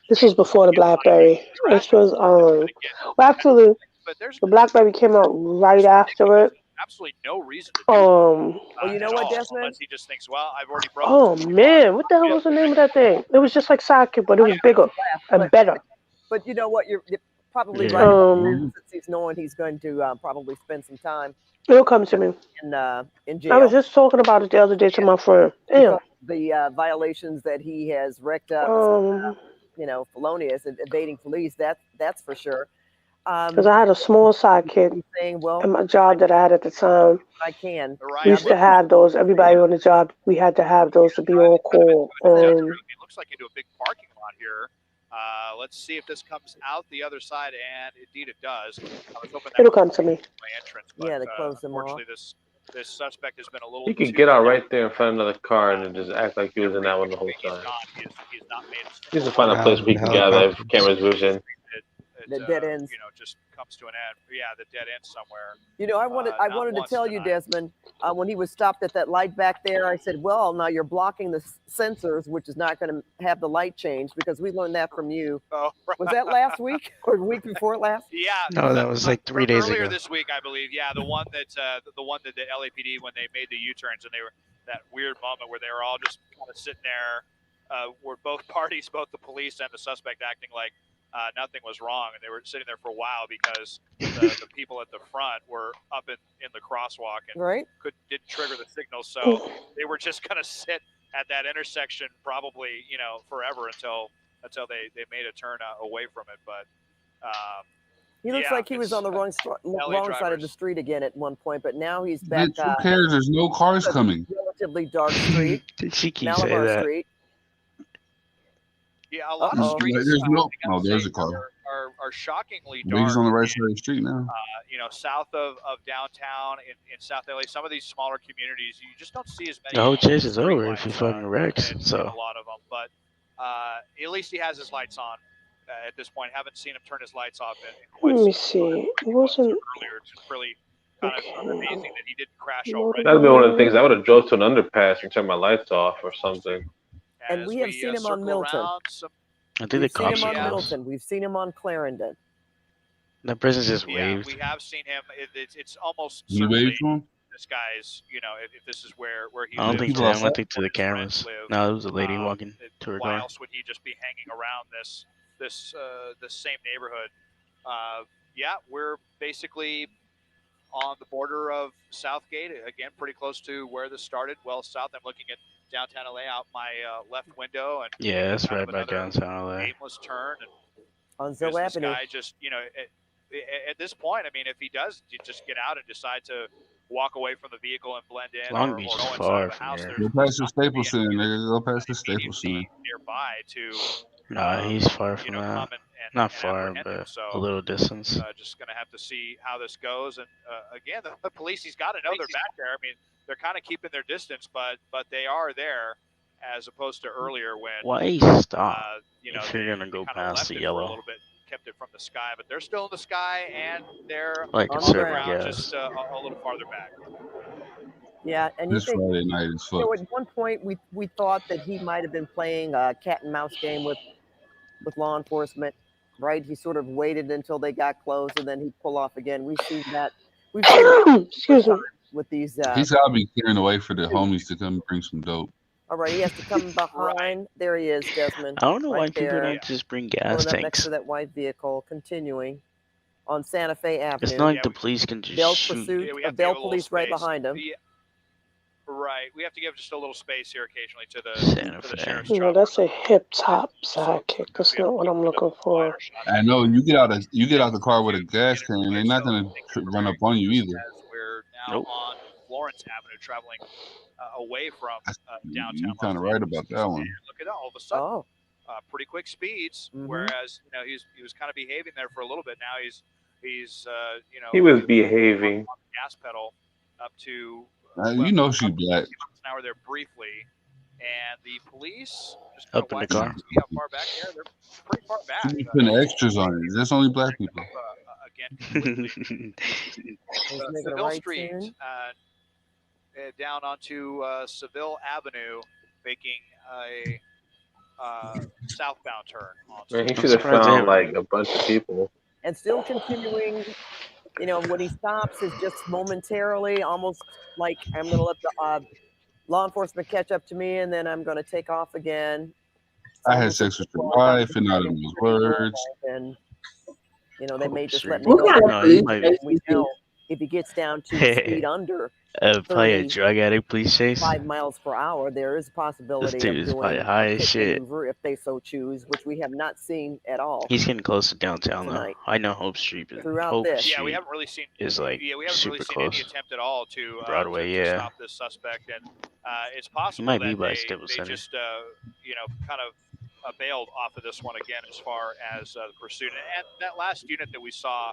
This was before the BlackBerry. This was well, actually, the BlackBerry came out right after it. Absolutely no reason to well, you know what, Desmond? unless he just thinks, well, I've already broken. Oh man, what the hell was the name of that thing? It was just like sidekick, but it was bigger and better. But you know what? You're probably Yeah. right about that, since he's knowing he's going to probably spend some time It'll come to me. in jail. I was just talking about it the other day to my friend. Damn. The violations that he has wrecked up, felonious and evading police. That's for sure. Because I had a small sidekick Saying, well, at my job that I had at the time. I can. We used to have those. Everybody on the job, we had to have those to be on call. It looks like into a big parking lot here. Let's see if this comes out the other side, and indeed it does. I was hoping that It'll come to me. my entrance, but Yeah, they closed them off. unfortunately, this this suspect has been a little. He could get out right there in front of another car and then just act like he was in that one the whole time. He's not made a He needs to find a place where he can get out of that camera's vision. The dead ends. You know, just comes to an end. Yeah, the dead end somewhere. You know, I wanted to tell you, Desmond, when he was stopped at that light back there, I said, well, now you're blocking the sensors, which is not going to have the light change, because we learned that from you. Oh, right. Was that last week or the week before last? Yeah. No, that was like 3 days earlier ago. this week, I believe. Yeah, the one that the LAPD, when they made the U-turns, and they were that weird moment where they were all just kind of sitting there, where both parties, both the police and the suspect, acting like nothing was wrong, and they were sitting there for a while because the people at the front were up in the crosswalk and didn't trigger the signal, so they were just going to sit at that intersection probably, you know, forever until they made a turn away from it. But he looks like he was on the wrong side of the street again at one point, but now he's back. Who cares? There's no cars coming. Relatively dark street. She keeps saying Malabar that. Street. Yeah, a lot of streets. There's a car. Are shockingly He's dark. on the right side of the street now. You know, south of downtown in South LA, some of these smaller communities, you just don't see as many. The whole chase is over if he fucking wrecks. in So a lot of them, but at least he has his lights on at this point. Haven't seen him turn his lights off in quite Let me see. It wasn't. earlier. It's really kind of amazing that he didn't crash already. That'd be one of the things. I would have drove to an underpass and turned my lights off or something. And we have seen him on Milton. I think the We've seen cops him are on close. Milton. We've seen him on Clarendon. The prison's just Yeah, waved. we have seen him. It's almost You certainly waved to him? this guy's. You know, if this is where he I don't lives, think to or him. I think to the cameras. live. No, it was a lady walking to her Why car. else would he just be hanging around this same neighborhood? Yeah, we're basically on the border of Southgate again, pretty close to where this started. Well, south. I'm looking at downtown LA out my left window, and Yeah, that's kind right of by another downtown LA. aimless turn. And On Zoe this Avenue. guy just, you know, at this point, I mean, if he does just get out and decide to walk away from the vehicle and blend in, Long or Beach go is inside far the from house, here. there's Go past the Staples Center, nigga. Go past the Staples Center. nearby to Nah, he's far from that. Not far, apprehend him. but So, a little distance. just going to have to see how this goes. And again, the police, he's got to know they're back there. I mean, they're kind of keeping their distance, but they are there, as opposed to earlier when Why stop you know, if you're gonna go kinda past left the it for a yellow? little bit, kept it from the sky, but they're still in the sky and they're Like on the conservative, ground, yes. just a little farther back. Yeah, and you This think, Friday night is you know, fucked. at one point we thought that he might have been playing a cat and mouse game with law enforcement, right? He sort of waited until they got close and then he'd pull off again. We've seen that. We've seen that Excuse me. with these. He's got to be clearing the way for the homies to come bring some dope. All right, he has to come behind. There he is, Desmond. I don't know why right people there, don't just bring gas pulling up next tanks. to that white vehicle, continuing on Santa Fe Avenue. It's not like the police can just Veiled shoot. pursuit, we have to veiled give a little police right space. behind him. Right, we have to give just a little space here occasionally to Santa the Fe. sheriff's You know, that's a hip top sidekick. That's not what I'm looking for. I know you get out the car with a gas can, they're not gonna run up on you either. We're now on Lawrence Avenue, traveling away from downtown. You're kind of right about that one. Look at that! All of a sudden, pretty quick speeds. Whereas you know he was kind of behaving there for a little bit. Now he's you know He was behaving. on the gas pedal up to You know she black. an hour there briefly, and the police just Up in the car. see how far back they are. They're pretty far back. She's putting extras on it. There's only black people. Again, making a Seville right Street turn. down onto Seville Avenue, making a southbound turn. Man, he should have found like a bunch of people. And still continuing, you know, when he stops is just momentarily, almost like I'm going to let the law enforcement catch up to me, and then I'm going to take off again. I had sex with your wife, and out of those words. And you know, they may just let me What know. kind of that police we know if he gets down to speed under Probably a 30 drug addict police chase. 5 miles per hour, there is a possibility This dude of is doing probably a high as pit shit. maneuver if they so choose, which we have not seen at all. He's getting close to downtown though. Tonight. I know Hope Street. Throughout Hope this. Street Yeah, we haven't really seen. is like we haven't super really seen close. any attempt at all to Broadway, to yeah. stop this suspect, and it's possible might be that by they Staples Center. just you know, kind of bailed off of this one again as far as the pursuit. And that last unit that we saw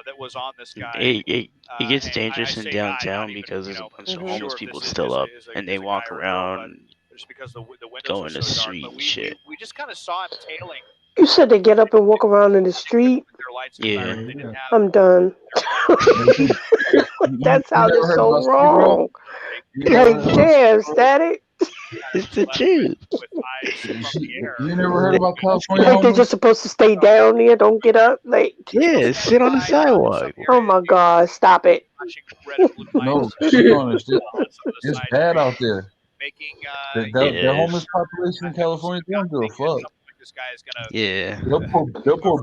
that was on this guy. It gets And dangerous I in say downtown guy, because there's a bunch of sure homeless if people this still up, is and they walk around, just because the windows go are in so the dark. street But and we shit. just kind of saw him tailing You said they get up and walk around in the street. their lights. Yeah. I'm done. That sounded so wrong. Like, damn, static. It's the truth. You never heard about California Like they're homeless? just supposed to stay down there, don't get up. Like, Yeah, sit on the sidewalk. oh my God, stop it. No, you don't understand. It's bad out there. The homeless population in California, they don't give a fuck. Yeah. They'll pour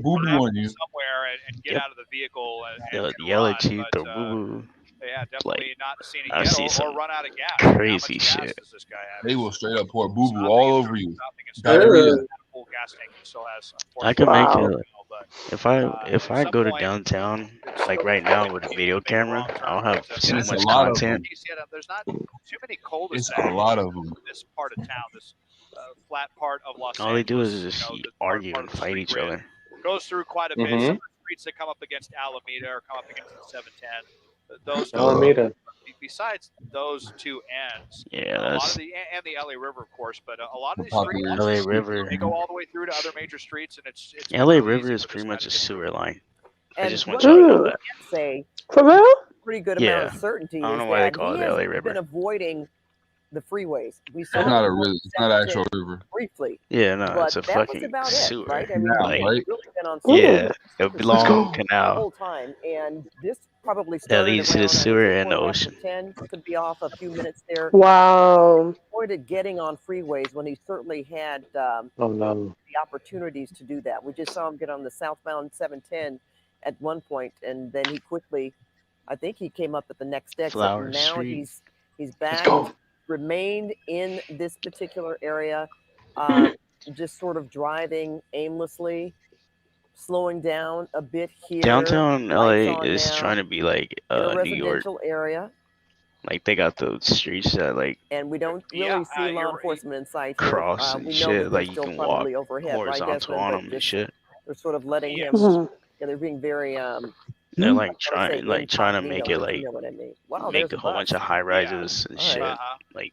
boo-boo on you. somewhere and get out of the vehicle and Yell run, at you, but, throw boo-boo. yeah, definitely not seen it I yet, see or some run out of gas. How much crazy gas shit. does this guy have? They will straight up pour boo-boo all over you. Diarrhea. Diarrhea. Full gas tank he still has. I can make Wow. it. If I go to downtown, like right now with a video camera, I'll have so It's a much lot of content. There's not too many It's cul-de-sacs a lot of them. in this part of town, this flat part of Los All they do Angeles. is just argue and fight each other. Goes through quite a bit. Mhm. Some of the streets that come up against Alameda or come up against the 710. Those Alameda. Besides those two ends, Yeah, a lot that's of the and the LA River, of course, but a lot of these Population. streets, LA River. they go all the way through to other major streets, and it's LA really River easy is for this pretty guy much to a get through. sewer line. I And just what want y'all to know I that. can say, For real? pretty good amount Yeah. of certainty I don't is know why they that call he it has LA been River. avoiding the freeways. We It's saw not a him really, it's not an actual river. briefly, Yeah, no, but it's a that was fucking about it, sewer. right? I mean, Canal, Like, he's right? really been on yeah, a for long the canal whole time, and this probably that started leads to the around, I would sewer say, and the 10, could be off a few minutes there. Wow. Avoided getting on freeways when he certainly had Oh no. the opportunities to do that. We just saw him get on the southbound 710 at one point, and then he quickly, I think he came up at the next exit. Flower And now Street. he's back, go. remained in this particular area, just sort of driving aimlessly, slowing down a bit here. Downtown lights LA on is now, trying to be like in a New York. residential area, Like they got those streets that like and we don't really Yeah, see law you're enforcement in sight here. cross and We know shit. that they're Like you still can walk probably overhead, right, horizontal Desmond? on But them and just shit. they're sort of letting him. Mhm. Yeah, they're being very They're I like want to say trying to incognito, make it if you like know what I mean. Wow, make there's a a whole bunch bus. of high rises and All right. shit. Uh-huh. Like,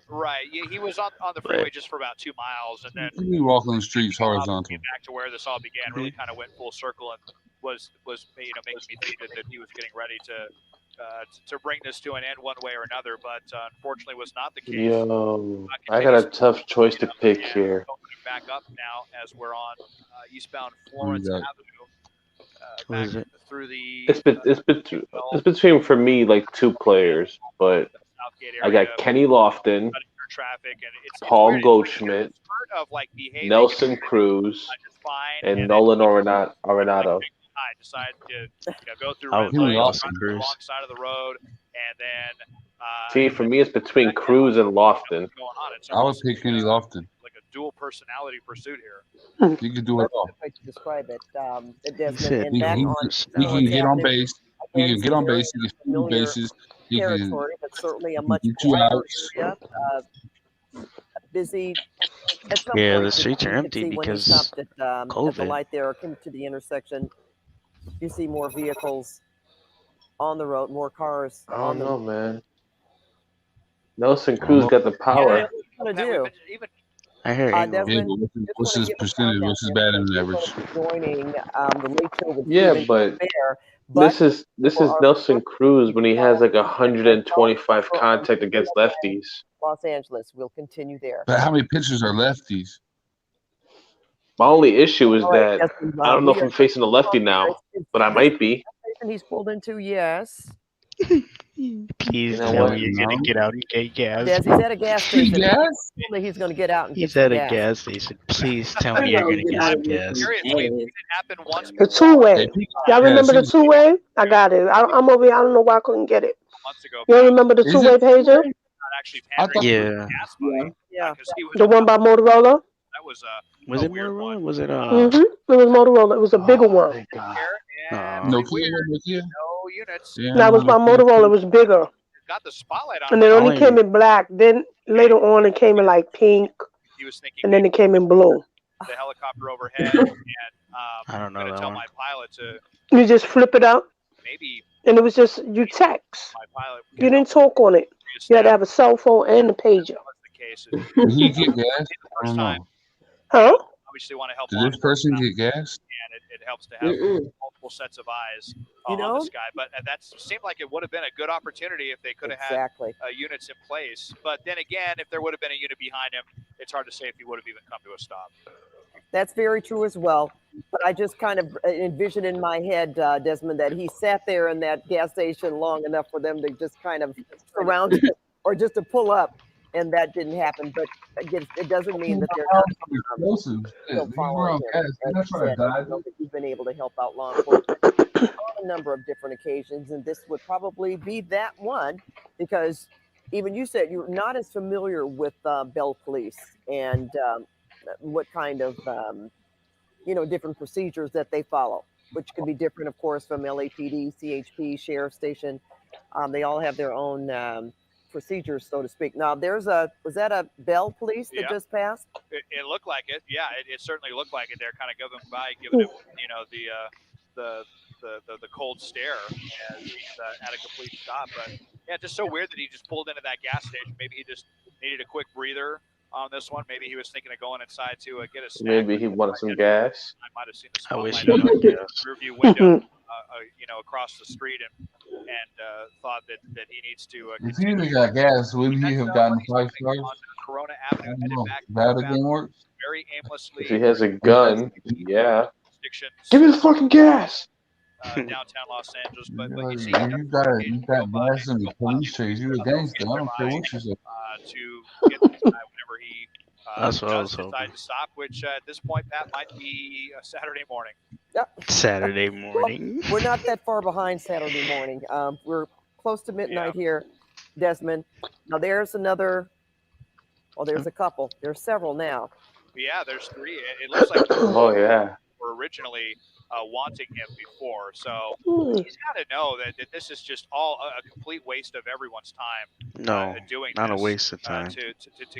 Right. Yeah, he was on the but freeway just for about 2 miles, and then You be walking the streets horizontal. back to where this all began. Really kind of went full circle and was making me think that he was getting ready to bring this to an end one way or another, but unfortunately was not the case. Yo, I got a tough choice to pick here. Opening back up now as we're on eastbound Who Florence you got? Avenue. what Back is it? through the It's between for me like two players, but Southgate I area, got Kenny Lofton, cutting through traffic, and it's Paul weird. Goldschmidt, Part of like behaving Nelson Cruz, just fine, and then Nolan Arenado. I decided to go through I red would Kenny lights, Lofton. run to the wrong side of the road, and then See, for me, it's between Cruz and Lofton. going on. It's I would pick Kenny Lofton. like a dual personality pursuit here. He can do it That's all. a good way to describe it, He Desmond. said And He, back he, on he can get on Avenue, base. He again, can get some on very base. He can steal familiar bases. He can territory, but certainly a he much can get you quieter outs. area. Busy. At some Yeah, point, the you streets are could empty see when he because stopped at the COVID. light there or came to the intersection, you see more vehicles on the road, more cars I on don't the know, man. Nelson Cruz got the Yeah, power. what are you gonna do? I hear Yeah, Desmond, but what's just his want to give a percentage? countdown What's his here batting because we're average? going to be joining the late show with Yeah, Steven but Bear. But this is for our Nelson Cruz when he has like myself 125 over on contact against lefties. Los Angeles, we'll continue there. But how many pitchers are lefties? My only issue is All right, that Desmond, I don't know we if are I'm facing a lefty now, but I might be. station he's pulled into, yes. Please know tell what? me you're gonna get out and get gas. Yes, he's at a gas station. Gas? Only he's going to get out and He's get at some a gas. gas station. Please tell me you're gonna get some gas. Seriously, it happened once The two-way. Hey, people Y'all gas. remember the two-way? I got it. I'm over here. I don't know why I couldn't get it. months ago. Y'all remember the Is two-way it? pager? Not actually I pandering thought to Yeah. gas money. Yeah. Because he was The one by Motorola? that was Was a it weird one. Motorola? Was it Mm-hmm. It was Motorola. It was a bigger one. Thank God. And Nokia? Nokia? no units. Yeah, That was by Nokia. It was bigger. Got the spotlight on And him. it I only only came in black. Then later on it came in like pink. He was thinking And then it came in blue. the helicopter overhead and I don't know I'm gonna that tell one. my pilot to You just flip it out, maybe and it was just you text. my pilot. You didn't talk on it. You had to have a cell phone and a pager. What's the case? Did he get gas? I don't know. Huh? Obviously, want to help Did this person get gas? and it helps to have multiple sets of eyes You on know? this guy. But that seemed like it would have been a good opportunity if they could have Exactly. had units in place. But then again, if there would have been a unit behind him, it's hard to say if he would have even come to a stop. That's very true as well. But I just kind of envisioned in my head, Desmond, that he sat there in that gas station long enough for them to just kind of surround him or just to pull up, and that didn't happen. But again, it doesn't mean that they're not still following him. As you said, I know that you've been able to help out law enforcement on a number of different occasions, and this would probably be that one because even you said you're not as familiar with Bell Police and what kind of different procedures that they follow, which could be different, of course, from LAPD, CHP, Sheriff Station. They all have their own procedures, so to speak. Now, was that a Bell Police that just passed? It looked like it. Yeah, it certainly looked like it. They're kind of giving him, the cold stare as he's at a complete stop. But yeah, just so weird that he just pulled into that gas station. Maybe he just needed a quick breather on this one. Maybe he was thinking of going inside to get a snack. Maybe he wanted some gas. I might have seen the I wish spotlight he out the would. rearview window, across the street, and thought that he needs to. If he would have got gas, wouldn't he have gotten 5 stars? Corona Avenue, headed back That again works. very aimlessly. If he has a gun, yeah. Jurisdictions, Give me the fucking gas. downtown Los Angeles, but you see, You got gas in the police chase. You a gangster. I don't care what you say. to get this guy whenever he That's what I does was hoping. decide to stop, which at this point, Pat, might be a Saturday morning. Saturday morning. We're not that far behind Saturday morning. We're close to midnight here, Desmond. Now there's another. Well, there's a couple. There's several now. Yeah, there's 3. It looks like Oh yeah. were originally wanting him before, so he's got to know that this is just all a complete waste of everyone's time. No, doing not a this, waste of time. to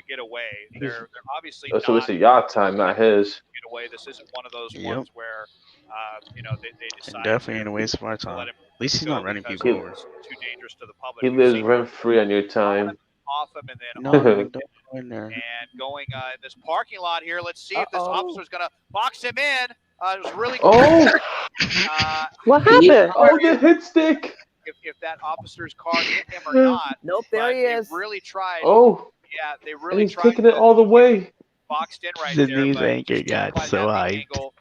get away. They're obviously That's a not waste of y'all time, not his. get away. This isn't one of those Yep. ones where they decide Definitely to ain't a waste of our to let time. him At least he's go not running because people over. it's too dangerous to the public. He We've lives seen rent free on your time. off him and then No, on him don't go in there. and going in this parking lot here. Let's see if this Uh-oh. officer's going to box him in. It was really Oh! What happened? Oh, the hit stick. if that officer's car hit him or not. Nope, there but he they is. really tried. Oh, Yeah, they and really he's tried taking it to all the way. boxed in right The there. news but anchor just got quite so had the hyped. angle,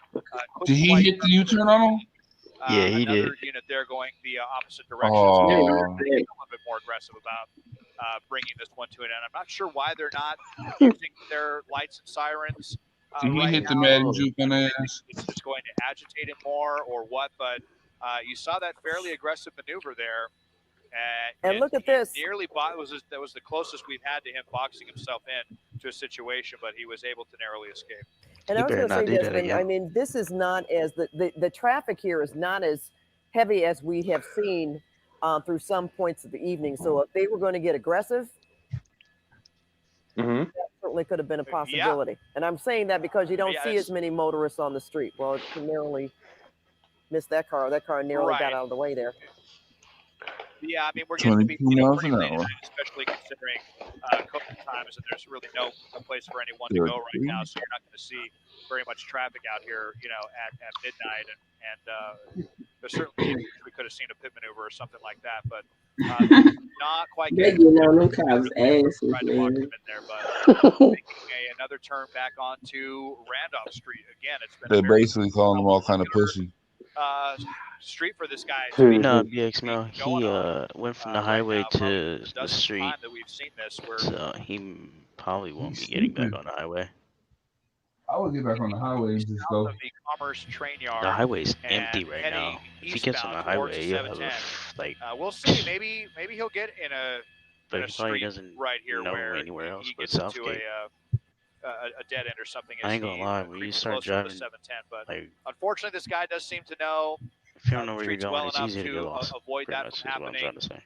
Did he quite hit the U-turn on him? Yeah, he another did. unit there going the opposite direction. Oh. So they're a little bit more aggressive about bringing this one to an end. I'm not sure why they're not using their lights and sirens. Did he right hit the now. Madden juke on the ass? It's just going to agitate him more or what, but you saw that fairly aggressive maneuver there. And look at he this. Nearly that was the closest we've had to him boxing himself in to a situation, but he was able to narrowly escape. And He I was better going to not say, do that Desmond, again. I mean, this is not as the traffic here is not as heavy as we have seen through some points of the evening. So if they were going to get aggressive, Mm-hmm. that certainly could have been a possibility. And I'm saying that because you don't Yeah, see it's- as many motorists on the street. Well, it narrowly missed that car. That car narrowly Right. got out of the way there. Yeah, I mean, we're getting to be 22 miles pretty an late at hour. night, especially considering COVID times, and there's really no place for anyone to go right now, so you're not going to see very much traffic out here, at midnight, and there's certainly we could have seen a pit maneuver or something like that, but not quite They getting getting on them cops' asses, tried to box man. him in there, but making another turn back onto Randolph Street again. It's been They're a very basically calling him all kind of pussy. street for this guy. to be No, BX Mel, he going on, went from the right highway now, probably to the the dozenth street, time that we've seen this, where so he probably won't be getting back on the highway. I would get back on the highway and just go. the Commerce Train Yard. The highway's and empty right heading now. If he gets on the eastbound towards highway, the you'll have 710. like, We'll see. Maybe he'll get in a but he probably street doesn't right here know where anywhere else he but gets into Southgate. a dead end or something. I as ain't gonna he lie, when you creeps start closer to the driving, 710, but like, unfortunately, this guy does seem to know if you don't know where you're streets going, well it's enough easy to to get lost. avoid Pretty that much from is what I'm happening. trying to say.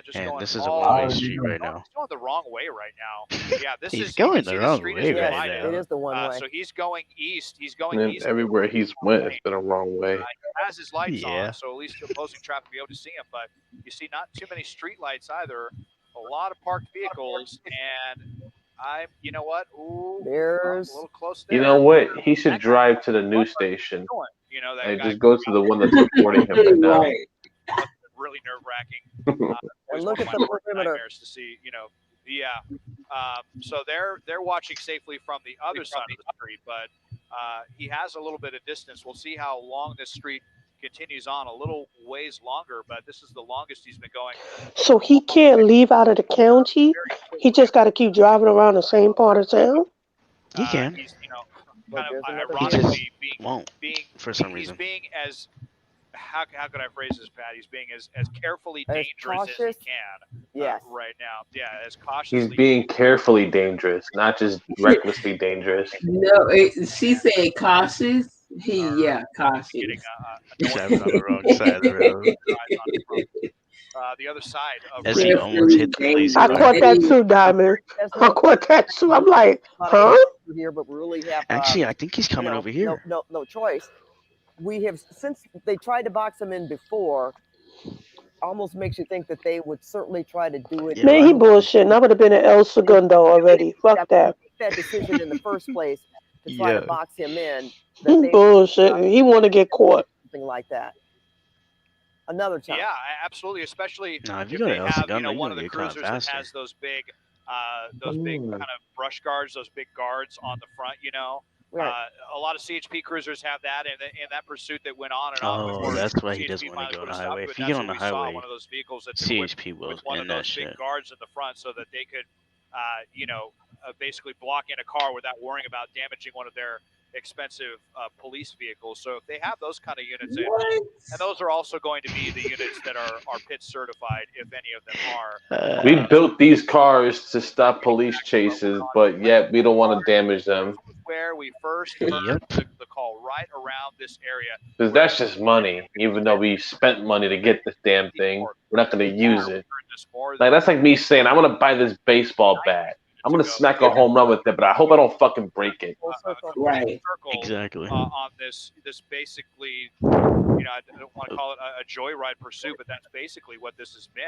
Just And going this is a all one-way street right now. He's going the wrong way right now. Yeah, this He's is you going can the see wrong street way is right divided. now. It is the one way. So he's going east. He's going And east. everywhere he's went, it's been a wrong way. He has his lights Yeah. on, so at least the opposing traffic will be able to see him. But you see not too many street lights either. A lot of parked vehicles, and you know what? Ooh, There's a little close there. You know what? He should drive to the news station. You know, that Like, guy just go to the one that's reporting him right now. Right. Really nerve-wracking. And look at the perimeter. To see, you know, yeah. So they're watching safely from the other side of the street, but he has a little bit of distance. We'll see how long this street continues on. A little ways longer, but this is the longest he's been going. So he can't leave out of the county. He just got to keep driving around the same part of town. He can. He's, you know, kind of He just ironically won't for some reason. He's being as how could I phrase this, Pat? He's being as carefully As dangerous as cautious? he can. Yes. Right now, yeah, as cautiously. He's being carefully dangerous, not just recklessly dangerous. No, she said cautious. Yeah, cautious. He's driving on the wrong side of the road. The other side of As he almost hit the police. I caught that too, Diamond. I caught that too. I'm like, huh? Here, but we really have Actually, I think he's coming over here. No choice. We have, since they tried to box him in before, almost makes you think that they would certainly try to do it. Man, he bullshitting. I would have been in El Segundo already. Fuck that. That decision in the first place to try to box him in. He bullshitting. He want to get caught. Something like that. Another time. Yeah, absolutely. Especially Nah, if you if go to they El have, Segundo, one you're of the gonna get cruisers caught that faster. has those big kind of brush guards, those big guards on the front. You know, Right. A lot of CHP cruisers have that, and in that pursuit that went on and on. Oh, before that's why he CHP doesn't want to go on finally the put a stop highway. to If it. you get That's on the what we saw, highway, one of those vehicles that's equipped CHP will with one of end that those big shit. guards in the front, so that they could, basically block in a car without worrying about damaging one of their expensive police vehicles. So if they have those kind of units in, and those are also going to be the units that are PIT certified, if any of them are. We built these cars to stop police chases, but yet we don't want to damage them. Where we first heard the call, right around this area. Because that's just money. Even though we spent money to get this damn thing, we're not going to use it. Like, that's like me saying, I want to buy this baseball bat. I'm going to smack a home run with it, but I hope I don't fucking break it. Right. Exactly. On this basically, I don't want to call it a joyride pursuit, but that's basically what this has been.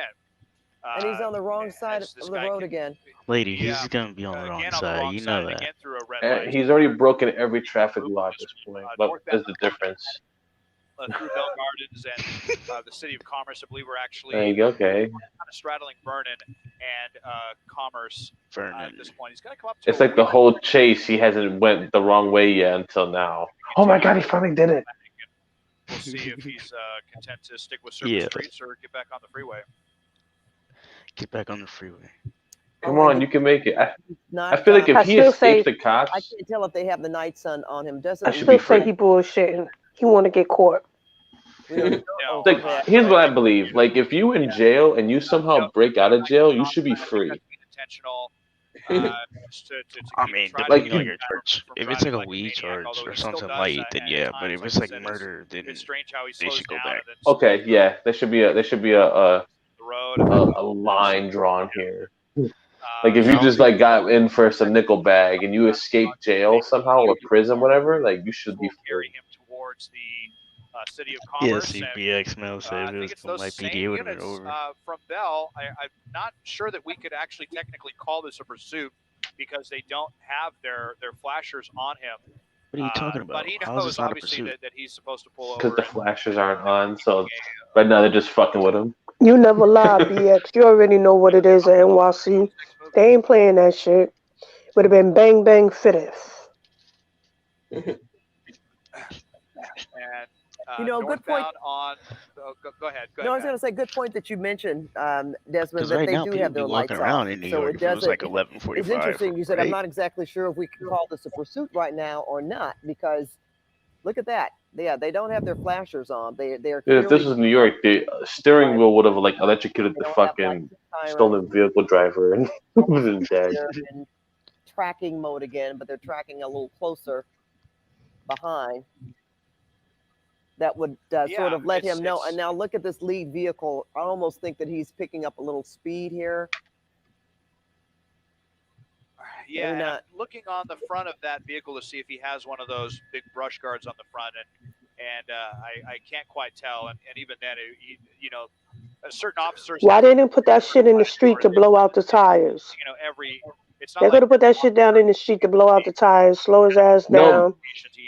And he's on the wrong side of the road again. Lady, he's gonna be on the wrong side. You know that. He's already broken every traffic law at this point. But there's the difference. Through Bell Gardens and the city of Commerce, I believe we're actually There you go, okay. kind of straddling Vernon and Commerce at this point. He's got to come up to It's like the whole chase, he hasn't went the wrong way yet until now. Oh my god, he finally did it. We'll see if he's content to stick with certain Yeah. streets or get back on the freeway. Get back on the freeway. Come on, you can make it. I feel like I if he still escapes say- the cops, I can't tell if they have the night sun on him. Doesn't I should still be say free. he bullshitting. He want to get caught. like, here's what I believe. Like, if you in jail and you somehow break out of jail, you should be free. Intentional. I mean, Like, depending on your charge. If it's like a weed charge or something light, then yeah. But if it's like murder, then they should go back. Okay, yeah, there should be a line drawn here. Like, if you just like got in for some nickel bag and you escaped jail somehow or prison, whatever, like you should be free. Towards the city of Yeah, Commerce. CBX mail save is from my PD would have been over. From Bell, I'm not sure that we could actually technically call this a pursuit because they don't have their flashers on him. What are you talking about? But he How is knows this not a obviously pursuit? that he's supposed to pull Because over. the flashers aren't on, so right now they're just fucking with him. You never lie, BX. You already know what it is at NYC. They ain't playing that shit. Would have been bang bang fitteth. And good point. On, go ahead. No, I was going to say, good point that you mentioned, Desmond, Because that right they now do people have be their lights walking around off. in New So York. it It was like doesn't. 11:45. It's interesting. You said, I'm right? not exactly sure if we can call this a pursuit right now or not, because look at that. Yeah, they don't have their flashers on. They're Dude, if this clearly- was New York, the steering wheel would have like electrocuted the fucking stolen vehicle driver and was in dead. they're in tracking mode again, but they're tracking a little closer behind. that would Yeah, sort of let it's- him know. it's- And now look at this lead vehicle. I almost think that he's picking up a little speed here. Yeah, and I'm not- looking on the front of that vehicle to see if he has one of those big brush guards on the front, and I can't quite tell. And even then, you know, certain officers. Why they didn't put that shit in the street to blow out the tires? You know, it's They not could have put that shit down in the street to blow out the tires, slow his ass No, down.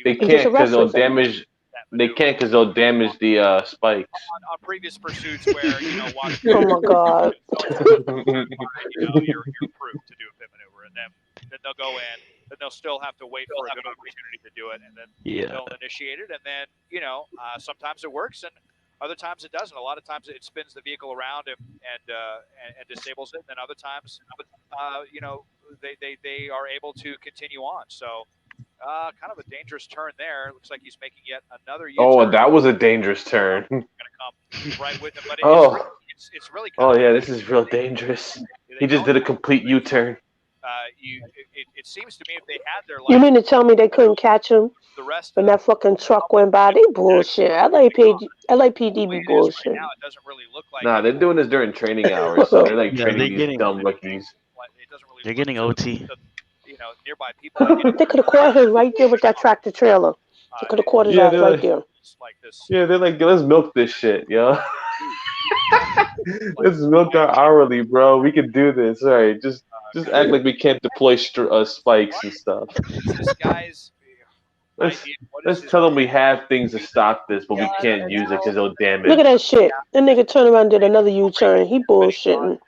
they and just can't because arrest they'll him. damage. They can't because they'll damage the spikes. on previous pursuits where you know, watch. Oh my god. You know, you're approved to do a pit maneuver, and then they'll go in, then they'll still have to wait for a good opportunity to do it, and then they'll initiate it, and then you know, sometimes it works, and other times it doesn't. A lot of times it spins the vehicle around and disables it, and then other times, you know, they are able to continue on. So. Kind of a dangerous turn there. Looks like he's making yet another U-turn. Oh, that was a dangerous turn. Gonna come right with him, but Oh. it's really Oh yeah, this is real dangerous. He just did a complete U-turn. it seems to me if they had their You mean to tell me they couldn't catch him the rest when that fucking truck went by? They bullshit. LAPD be bullshit. now, it doesn't really look like Nah, they're doing this during training hours, so they're like Yeah, training they're these getting- dumb rookies. They're getting OT. you know nearby people. They could have caught him right there with that tractor trailer. They could have caught his ass they're right like- there. Yeah, they're like, let's milk this shit, yo. Let's milk our hourly, bro. We can do this. All right, just act like we can't deploy spikes and stuff. This guy's Let's tell them we have things to stop this, but we can't use it because it'll damage. Look at that shit. That nigga turned around and did another U-turn. He bullshitting.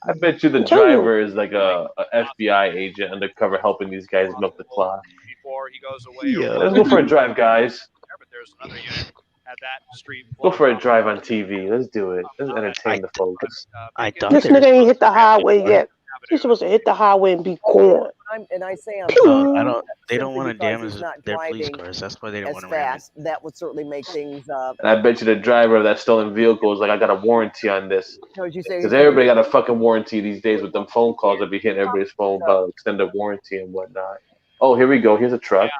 I bet you the I'm telling you. driver is like a FBI agent undercover helping these guys milk the clock. before he goes away. Yeah, let's go for a drive, guys. But there's another unit at that street. Go for a drive on TV. Let's do it. Let's entertain the folks. I thought This nigga ain't hit the highway yet. He's supposed to hit the highway and be gone. I say I'm I don't. They don't simply want to because damage he's not their police driving cars. That's why they don't as want to ram it. fast. That would certainly make things. And I bet you the driver of that stolen vehicle is like, I got a warranty on this. As you say, Because everybody got a fucking warranty these days with them phone calls that be hitting everybody's phone about extended warranty and whatnot. Oh, here we go. Here's a truck.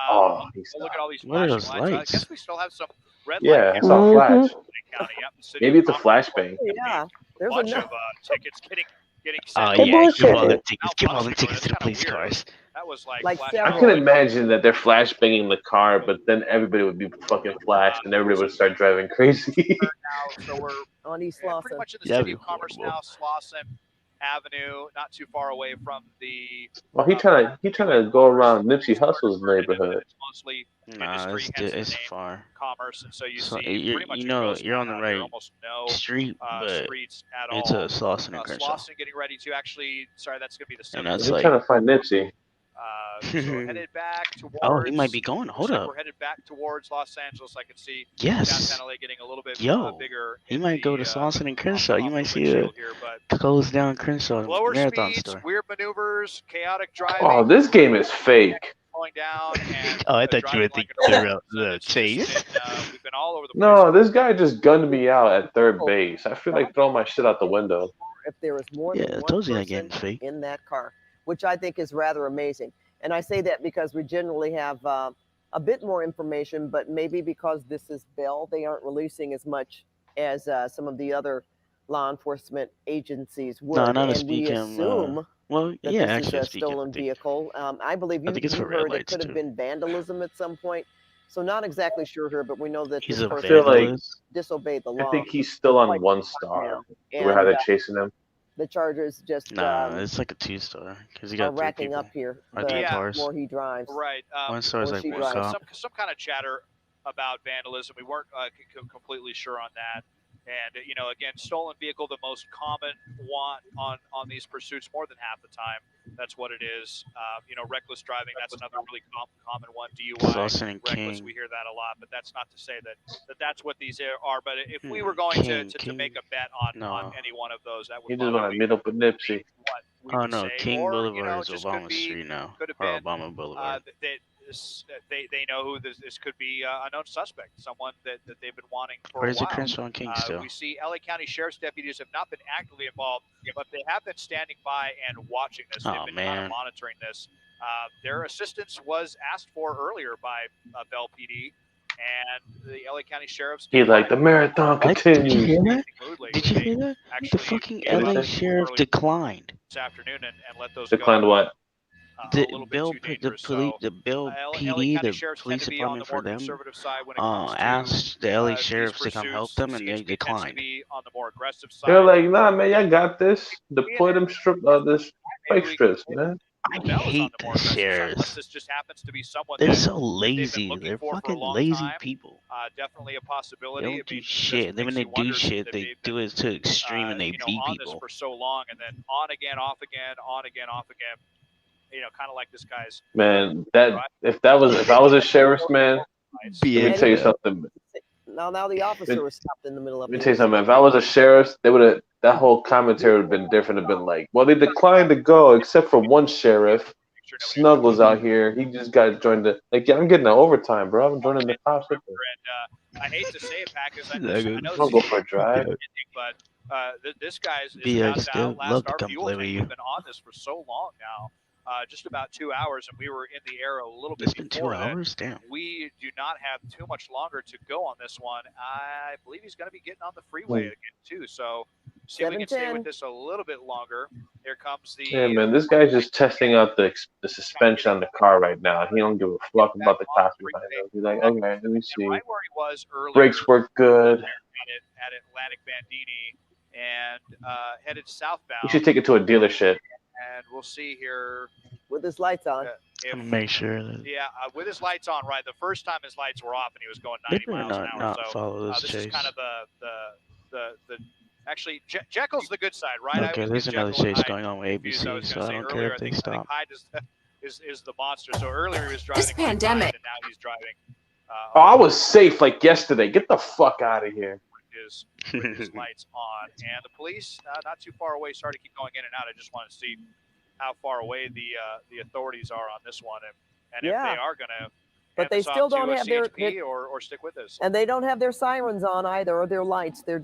Oh, he's Look at all these What are flashing those lights. I lights? guess we still have some red yeah, light I saw a flash. County. Yep, the city Maybe of it's a flashbang. Yeah, there's bunch enough. of tickets getting Oh sent. yeah, give all the tickets. Give all the tickets to the police cars. That was like, Like flashing. I can imagine that they're flashbanging the car, but then everybody would be fucking flashed and everybody would start driving crazy. So we're on East pretty Lawson. much in the That'd city be of Commerce now, Slauson Avenue, not too far away from the. Well, he trying to go around Nipsey Hussle's neighborhood. It's mostly Nah, it's far. commerce, and so you So see you pretty much you know ghost you're on the town out here, right almost no street, but streets at it's all. a Slauson and Crenshaw. Slauson getting ready to actually. Sorry, that's going to be the And center. that's He's like, trying to find Nipsey. So headed back towards. oh, he might be going. Hold looks like up. We're headed back towards Los Angeles. I can see Yes. downtown LA getting a little bit Yo, bigger. he might go to Slauson and Crenshaw. You might see a closed down Crenshaw Lower marathon speeds, store. weird maneuvers, chaotic driving. Oh, this game is fake. Slowing down and Oh, I thought you were thinking the chase. we've been all over the No, this guy just gunned me out at third base. I feel like throwing my shit out the window. If there was more Yeah, than I one told you that person game's fake. in that car, which I think is rather amazing. And I say that because we generally have a bit more information, but maybe because this is Bell, they aren't releasing as much as some of the other law enforcement agencies would. No, not and to we speak assume well, that yeah, this is actually, a speaking, stolen vehicle. I believe you, think it's you for red heard it lights, could have too. been vandalism at some point. So not exactly sure here, but we know that He's this a person feel like- vandalist. disobeyed the law. I think he's still on one star. And, Where how they're chasing him. the Chargers just Nah, it's like a 2-star because he are got three racking people. up here. Or The three cars. more he drives. Right. One star is or like she one drives. cop. Some kind of chatter about vandalism. We weren't completely sure on that. And you know, again, stolen vehicle, the most common one on these pursuits, more than half the time. That's what it is. You know, reckless driving. That's another really common one. DUI, Slauson and reckless. King. We hear that a lot, but that's not to say that's what these are. But if we were going to King. make a bet on No. any one of those, that would He just probably want be to meet up with Nipsey. what we Oh would no, say. King Or, Boulevard you know, is just could Obama be- Street now, could have or been, Obama Boulevard. they know who this could be a known suspect, someone that they've been wanting for Where's a the while. Crenshaw and King still? We see LA County Sheriff's deputies have not been actively involved, but they have been standing by and watching this. They've Oh, been kind man. of monitoring this. Their assistance was asked for earlier by Bell PD. And the LA County Sheriff's He like the marathon Did you hear continues. that? Did you hear that? The fucking LA sheriff declined. this afternoon and let those Declined go. what? The Bill, the Bill PD, the police department for them, asked the LA sheriffs to come help them, and they declined. They're like, nah, man, y'all got this. Deploy them this spike strips, man. I hate the sheriffs. This just happens to be someone They're that so they've been lazy. looking They're for a fucking long lazy time. people. Definitely a They possibility. don't do shit. Then when they do shit, they do it to extreme and they beat on this people. for so long, and then on again, off again, on again, off again. You know, kind of like this guy's. Man, if I was a sheriff's man, let me tell you something. Now the officer was stopped in the middle of Let me tell you something. If I was a sheriff, that whole commentary would have been different. Have been like, well, they declined to go except for one sheriff. Snuggles out here. He just got joined yeah, I'm getting an overtime, bro. I'm joining the cops. And I hate to say it, Pat, because I know I'll go for a drive. but this guy's BX, about to they'd outlast love to our come fuel play tank. with We've you. been on this for so long now, just about 2 hours, and we were in the air a little bit It's been 2 before that. hours? Damn. We do not have too much longer to go on this one. I believe he's going to be getting on the freeway again, too. So see if we can stay with 7:10. this a little bit longer. Here comes the Yeah, man, this guy's just testing out the suspension on the car right now. He don't give a fuck about the cops behind him. He's like, okay, let me see. right where he was earlier. Brakes work good. At Atlantic Bandini and headed southbound. You should take it to a dealership. And we'll see here. with his lights on. If, Make sure that yeah, with his lights on, right? The first time his lights were off and he was going they 90 better miles an hour. not So follow this this chase. is kind of the actually Jekyll's the good side, right? Okay, there's another chase going on with ABC, so I don't care if they stop. Hyde is the monster. So earlier he was driving. This pandemic. And now he's driving. Oh, I was safe like yesterday. Get the fuck out of here. With his lights on, and the police not too far away. Sorry to keep going in and out. I just want to see how far away the authorities are on this one, and if Yeah. they are going to. But they still don't have their or stick with us. and they don't have their sirens on either or their lights. They're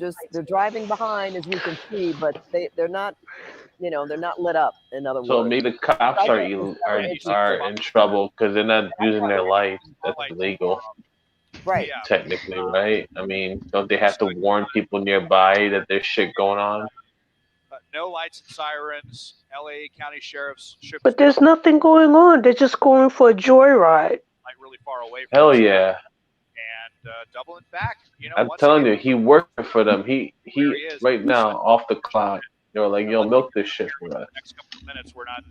driving behind, as we can see, but they're not, they're not lit up. In other So words, maybe the cops are in trouble because they're not using their lights. That's illegal. Right. Technically, right? I mean, don't they have to warn people nearby that there's shit going on? No lights and sirens. LA County Sheriff's ship But there's nothing going on. They're just going for a joyride. like really far away from Hell us. yeah. And doubling back. I'm telling you, he working for them. He right now off the clock. They were like, yo, milk this shit for us. Next couple of minutes, we're not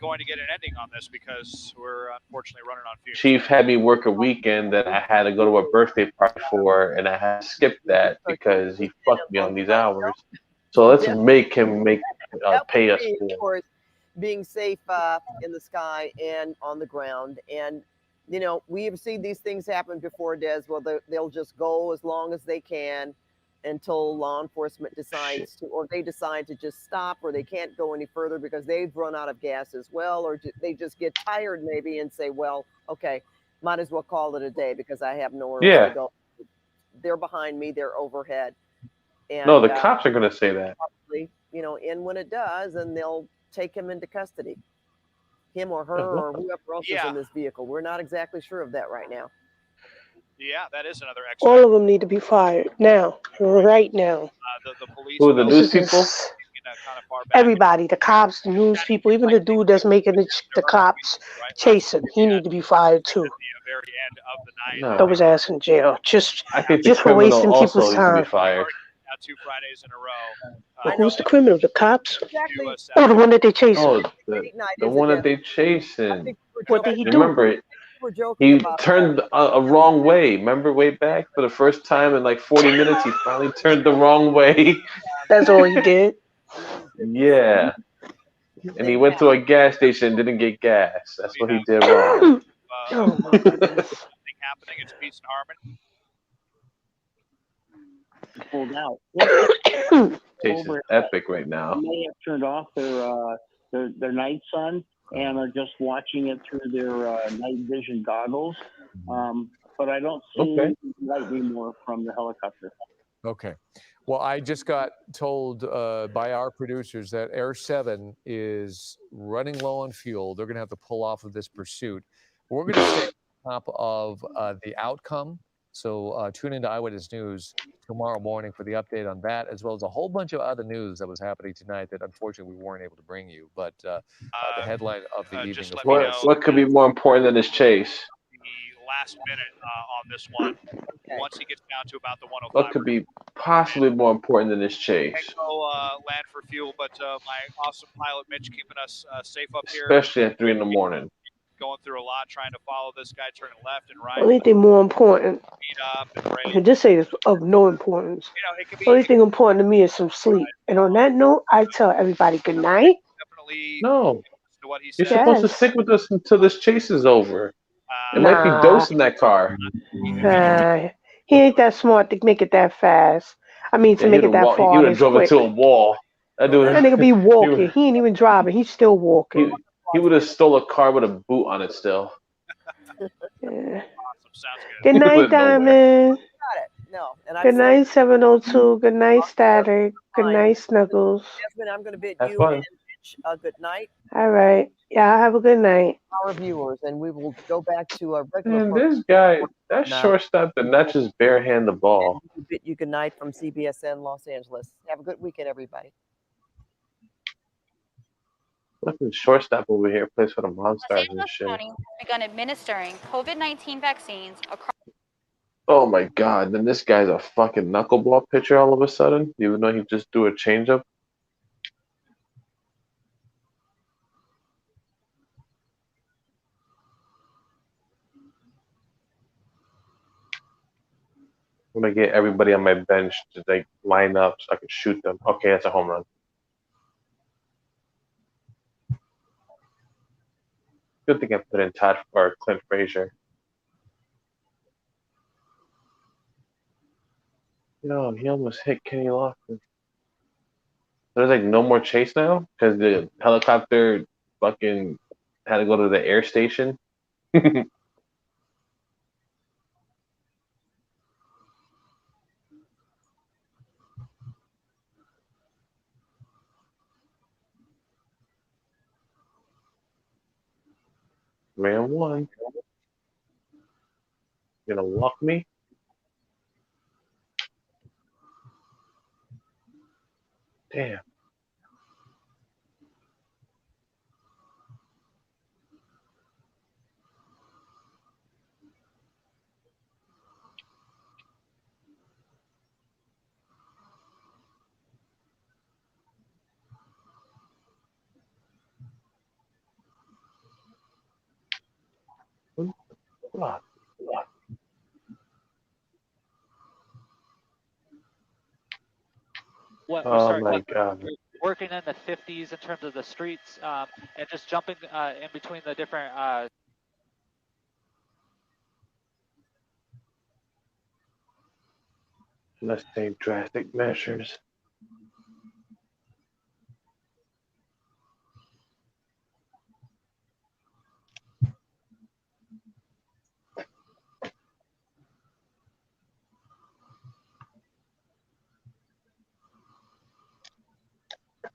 going to get an ending on this because we're unfortunately running on fumes. Chief had me work a weekend that I had to go to a birthday party for, and I had to skip that because he fucked me on these hours. So let's make him pay us Of for it. course, being safe in the sky and on the ground. And, we have seen these things happen before, Des. Well, they'll just go as long as they can until law enforcement decides to, or they decide to just stop, or they can't go any further because they've run out of gas as well, or they just get tired maybe and say, well, okay, might as well call it a day because I have nowhere else to go. They're behind me, they're overhead. And, No, the cops are going to say that. probably, and when it does, and they'll take him into custody, him or her or whoever else is in this vehicle. We're not exactly sure of that right now. Yeah, that is another excellent. All of them need to be fired now, right now. The police. Who, the news This is people? Everybody, the cops, the news people, even the dude that's making the cops chasing, he need to be fired too. No. Throw his ass in jail, just I think the for criminal wasting also people's needs to be time. fired. Now 2 Fridays in a row. But who's the criminal? The cops? Exactly. Oh, the one that they chasing. Oh, the one that they chasing. What did he do? Remember, he turned a wrong way. Remember way back for the first time in like 40 minutes, he finally turned the wrong way. That's all he did. Yeah. And he went to a gas station and didn't get gas. That's what he did wrong. Oh my goodness. Something happening. It's peace and harmony. Pulled out. Chase is epic right now. They may have turned off their night sun and are just watching it through their night vision goggles. But I don't see light anymore from the helicopter. Okay. Well, I just got told by our producers that Air 7 is running low on fuel. They're going to have to pull off of this pursuit. We're going to stay top of the outcome. So tune into Eyewitness News tomorrow morning for the update on that, as well as a whole bunch of other news that was happening tonight that unfortunately we weren't able to bring you. But the headline of the evening. What could be more important than this chase? The last minute on this one. Once he gets down to about the 105. What could be possibly more important than this chase? Can't go land for fuel, but my awesome pilot Mitch keeping us safe up here. Especially at 3 in the morning. Going through a lot, trying to follow this guy turning left and right. Only thing more important. Speed up and brake. You just say it's of no importance. You know, it could be. Only thing important to me is some sleep. And on that note, I tell everybody good night. Definitely. No. To what he You're said. supposed to stick with us until this chase is over. It might be dose in that car. He ain't that smart to make it that fast. I mean, to make it that far. He would have drove into a wall. That nigga be walking. He ain't even driving. He's still walking. He would have stole a car with a boot on it still. Yeah. Good night, Diamond. No. And Good night, 702. Good night, Static. Good night, Snuggles. Jasmine, I'm going to bid Have you fun. and Mitch a good night. All right. Yeah, have a good night. Our viewers, and we will go back to our regular. Man, this guy, that shortstop did not just barehand the ball. Bid you good night from CBSN Los Angeles. Have a good weekend, everybody. Look at the shortstop over here, plays for the Monstars and shit. County has begun administering COVID-19 vaccines across. Oh my God! Then this guy's a fucking knuckleball pitcher all of a sudden, even though he just threw a changeup. I'm gonna get everybody on my bench to like line up so I can shoot them. Okay, that's a home run. Good thing I put in Todd or Clint Frazier. No, he almost hit Kenny Lofton. There's like no more chase now because the helicopter fucking had to go to the air station. Man one. You gonna walk me? Damn. What? What, Oh my God. we're working in the 50s in terms of the streets and just jumping in between the different. Let's take drastic measures.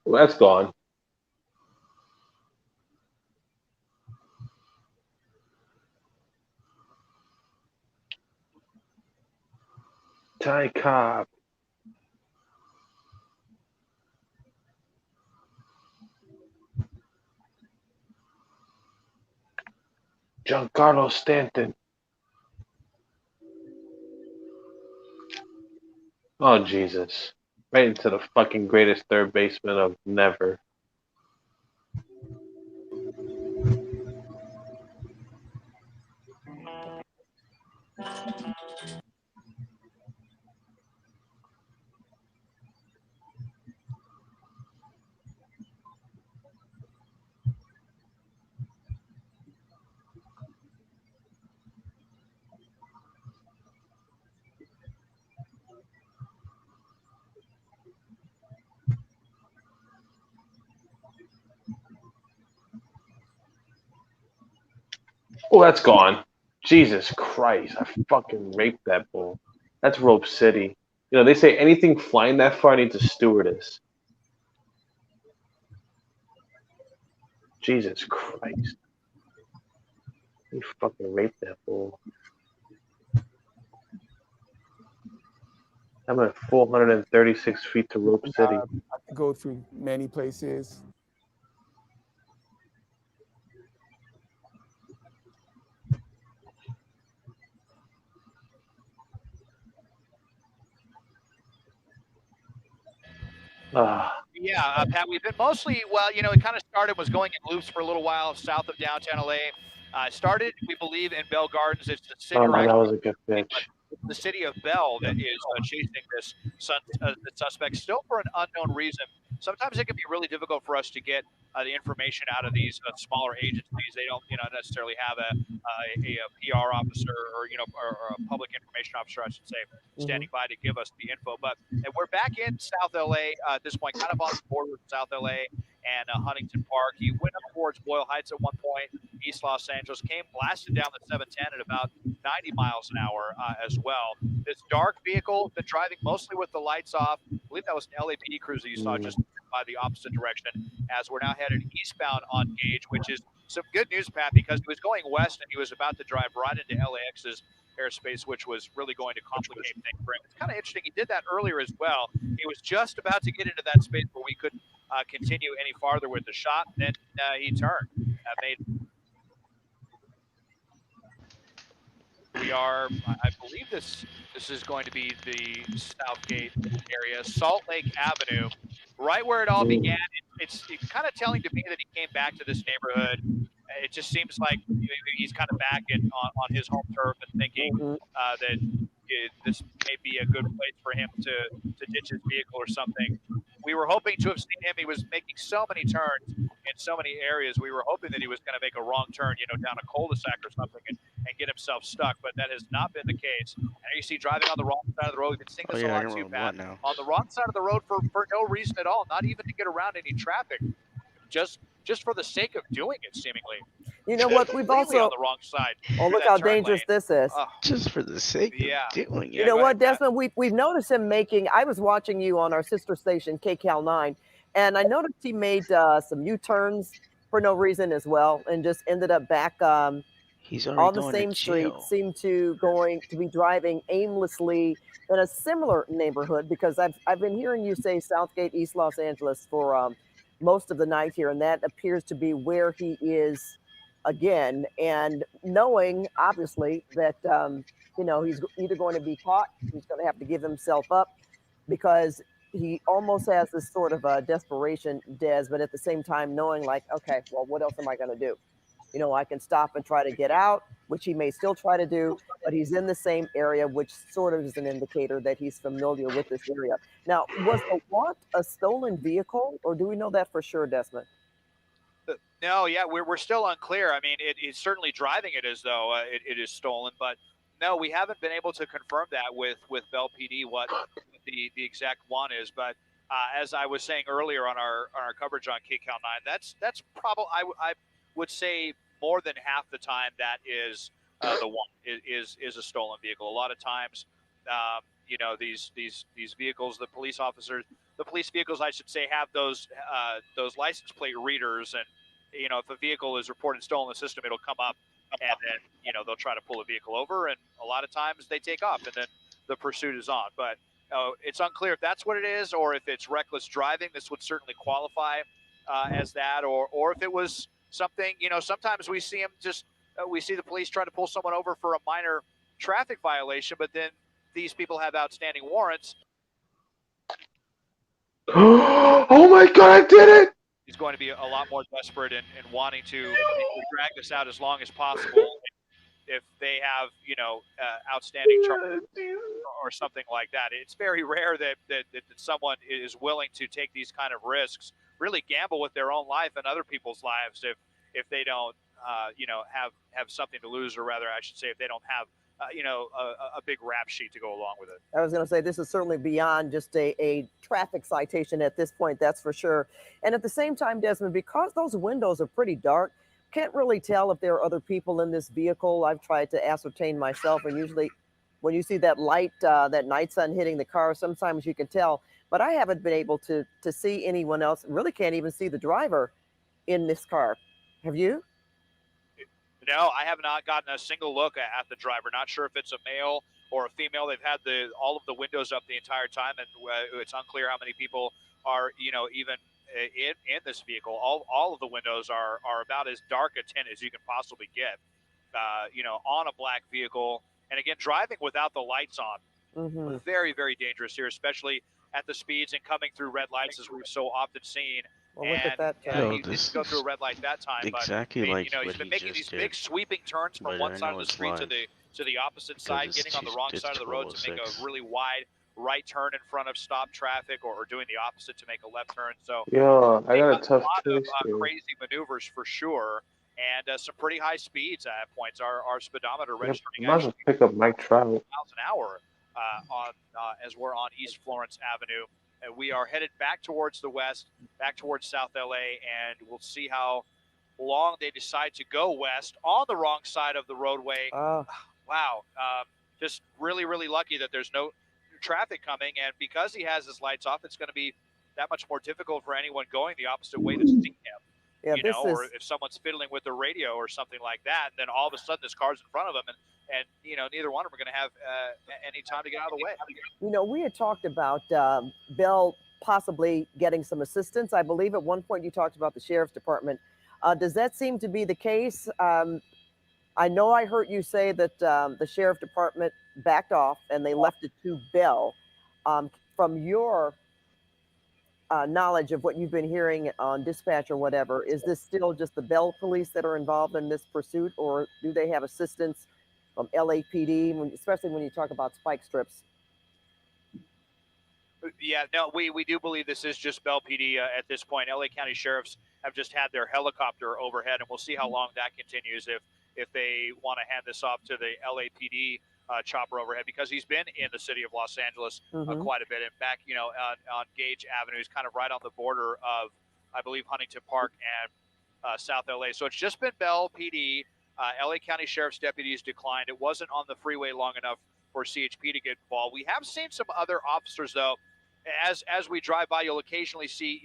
Well, that's gone. Ty Cobb. Giancarlo Stanton. Oh, Jesus. Right into the fucking greatest third baseman of never. Oh, that's gone. Jesus Christ. I fucking raped that ball. That's Rope City. You know, they say anything flying that far needs a stewardess. Jesus Christ. He fucking raped that fool. I'm at 436 feet to Rope City. I could go through many places. Yeah, Pat, we've been mostly, well, you know, it kind of started, was going in loops for a little while south of downtown LA. Started, we believe, in Bell Gardens. It's the city, Oh, right? that was a good pitch. The city of Bell that is chasing this the suspect, still for an unknown reason. Sometimes it can be really difficult for us to get the information out of these smaller agencies. They don't, you know, necessarily have a PR officer or, you know, or a public information officer, I should say, standing by to give us the info. But we're back in South LA at this point, kind of on the border with South LA and Huntington Park. He went up towards Boyle Heights at one point, East Los Angeles, came blasted down the 710 at about 90 miles an hour as well. This dark vehicle, been driving mostly with the lights off. I believe that was an LAPD cruiser you saw just by the opposite direction, as we're now headed eastbound on Gage, which is some good news, Pat, because he was going west and he was about to drive right into LAX's airspace, which was really going to complicate things for him. It's kind of interesting. He did that earlier as well. He was just about to get into that space where we couldn't continue any farther with the shot. Then he turned. We are, I believe this is going to be the Southgate area, Salt Lake Avenue, right where it all began. It's kind of telling to me that he came back to this neighborhood. It just seems like he's kind of back on his home turf and thinking that this may be a good place for him to ditch his vehicle or something. We were hoping to have seen him. He was making so many turns in so many areas. We were hoping that he was going to make a wrong turn, you know, down a cul-de-sac or something and get himself stuck, but that has not been the case. And you see driving on the wrong side of the road. We've been seeing this a lot too, Pat. On the wrong side of the road for no reason at all, not even to get around any traffic, just for the sake of doing it, seemingly. You know what? We've also on the wrong side. Oh, look how dangerous this is. Just for the sake of doing it. You know what, Desmond? We've noticed him making. I was watching you on our sister station, KCAL 9, and I noticed he made some U-turns for no reason as well, and just ended up back He's on already the going same to street. jail. Seemed to be driving aimlessly in a similar neighborhood, because I've been hearing you say Southgate, East Los Angeles for most of the night here, and that appears to be where he is again. And knowing obviously that you know, he's either going to be caught, he's going to have to give himself up, because he almost has this sort of a desperation, Des, but at the same time knowing, like, okay, well, what else am I going to do? You know, I can stop and try to get out, which he may still try to do, but he's in the same area, which sort of is an indicator that he's familiar with this area. Now, was the want a stolen vehicle, or do we know that for sure, Desmond? No, yeah, we're still unclear. I mean, it's certainly driving it as though it is stolen, but no, we haven't been able to confirm that with Bell PD what the exact one is. But as I was saying earlier on our coverage on KCAL 9, that's probably I would say more than half the time that is the one is a stolen vehicle. A lot of times, you know, these vehicles, the police vehicles, I should say, have those license plate readers, and you know, if a vehicle is reported stolen in the system, it'll come up, and then, you know, they'll try to pull a vehicle over, and a lot of times they take off, and then the pursuit is on. But it's unclear if that's what it is, or if it's reckless driving. This would certainly qualify as that, or if it was something, you know, sometimes we see them we see the police try to pull someone over for a minor traffic violation, but then these people have outstanding warrants. Oh my God, I did it! He's going to be a lot more desperate in wanting to drag this out as long as possible. If they have, you know, outstanding charges or something like that. It's very rare that someone is willing to take these kind of risks, really gamble with their own life and other people's lives if they don't, you know, have something to lose, or rather, I should say, if they don't have, you know, a big rap sheet to go along with it. I was going to say, this is certainly beyond just a traffic citation at this point, that's for sure. And at the same time, Desmond, because those windows are pretty dark, can't really tell if there are other people in this vehicle. I've tried to ascertain myself, and usually when you see that light, that night sun hitting the car, sometimes you can tell, but I haven't been able to see anyone else. Really can't even see the driver in this car. Have you? No, I have not gotten a single look at the driver. Not sure if it's a male or a female. They've had all of the windows up the entire time, and it's unclear how many people are, even in this vehicle. All of the windows are about as dark a tint as you can possibly get, on a black vehicle. And again, driving without the lights on, very, very dangerous here, especially at the speeds and coming through red lights as we've so often seen. Well, look at that. You didn't go through a red light that time, exactly, but like he's been making these big sweeping turns from one side of the street to the opposite side, getting on the wrong side of the road to make a really wide right turn in front of stop traffic, or doing the opposite to make a left turn. So I got a tough lot of case here. crazy maneuvers for sure, and some pretty high speeds at points. Our speedometer Yep, registering I might as well pick up Mike Trout. miles an hour as we're on East Florence Avenue. We are headed back towards the west, back towards South LA, and we'll see how long they decide to go west on the wrong side of the roadway. Wow. Just really, really lucky that there's no traffic coming, and because he has his lights off, it's going to be that much more difficult for anyone going the opposite way to see him. Yeah, Or if someone's fiddling with the radio or something like that, and then all of a sudden this car's in front of them, and neither one of them are going to have any time to get out of the way. We had talked about Bell possibly getting some assistance. I believe at one point you talked about the sheriff's department. Does that seem to be the case? I know I heard you say that the sheriff department backed off and they left it to Bell. From your knowledge of what you've been hearing on dispatch or whatever, is this still just the Bell police that are involved in this pursuit, or do they have assistance from LAPD, especially when you talk about spike strips? Yeah, no, we do believe this is just Bell PD at this point. LA County sheriffs have just had their helicopter overhead, and we'll see how long that continues if they want to hand this off to the LAPD chopper overhead, because he's been in the city of Los Angeles quite a bit, and back on Gage Avenue, he's kind of right on the border of, I believe, Huntington Park and South LA. So it's just been Bell PD. LA County Sheriff's deputies declined. It wasn't on the freeway long enough for CHP to get involved. We have seen some other officers, though. As we drive by, you'll occasionally see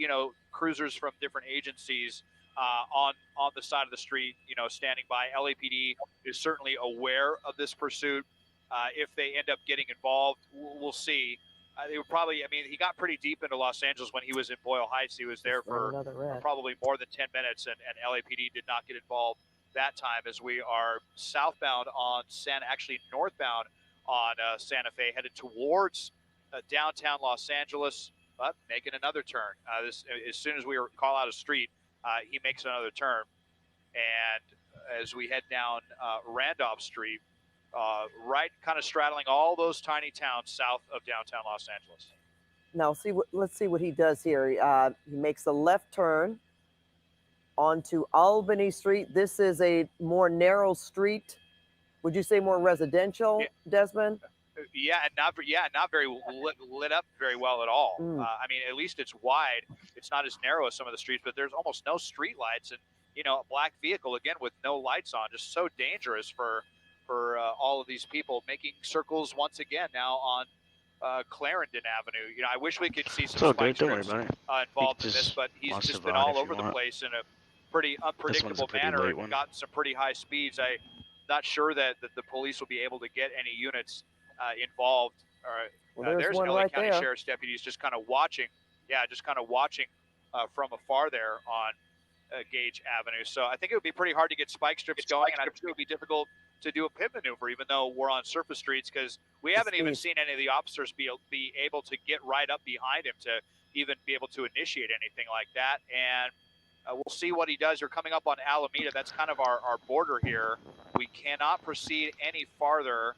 cruisers from different agencies on the side of the street, standing by. LAPD is certainly aware of this pursuit. If they end up getting involved, we'll see. They were probably, he got pretty deep into Los Angeles when he was in Boyle Heights. He was there for probably more than 10 minutes, and LAPD did not get involved that time, as we are southbound on northbound on Santa Fe, headed towards downtown Los Angeles, but making another turn. As soon as we call out a street, he makes another turn. And as we head down Randolph Street, right kind of straddling all those tiny towns south of downtown Los Angeles. Now, let's see what he does here. He makes a left turn onto Albany Street. This is a more narrow street. Would you say more residential, Desmond? Yeah, and not very lit up very well at all. At least it's wide. It's not as narrow as some of the streets, but there's almost no street lights, and a black vehicle again with no lights on, just so dangerous for all of these people making circles once again now on Clarendon Avenue. I wish we could see some spike strips involved in this, but he's just been all over the place in a pretty unpredictable manner and gotten some pretty high speeds. I'm not sure that the police will be able to get any units involved. There's LA right County there. Sheriff's deputies just kind of watching. From afar there on Gage Avenue. So I think it would be pretty hard to get spike strips going, and I think it would be difficult to do a pit maneuver, even though we're on surface streets, because we haven't even seen any of the officers be able to get right up behind him to even be able to initiate anything like that. And we'll see what he does. You're coming up on Alameda. That's kind of our border here. We cannot proceed any farther.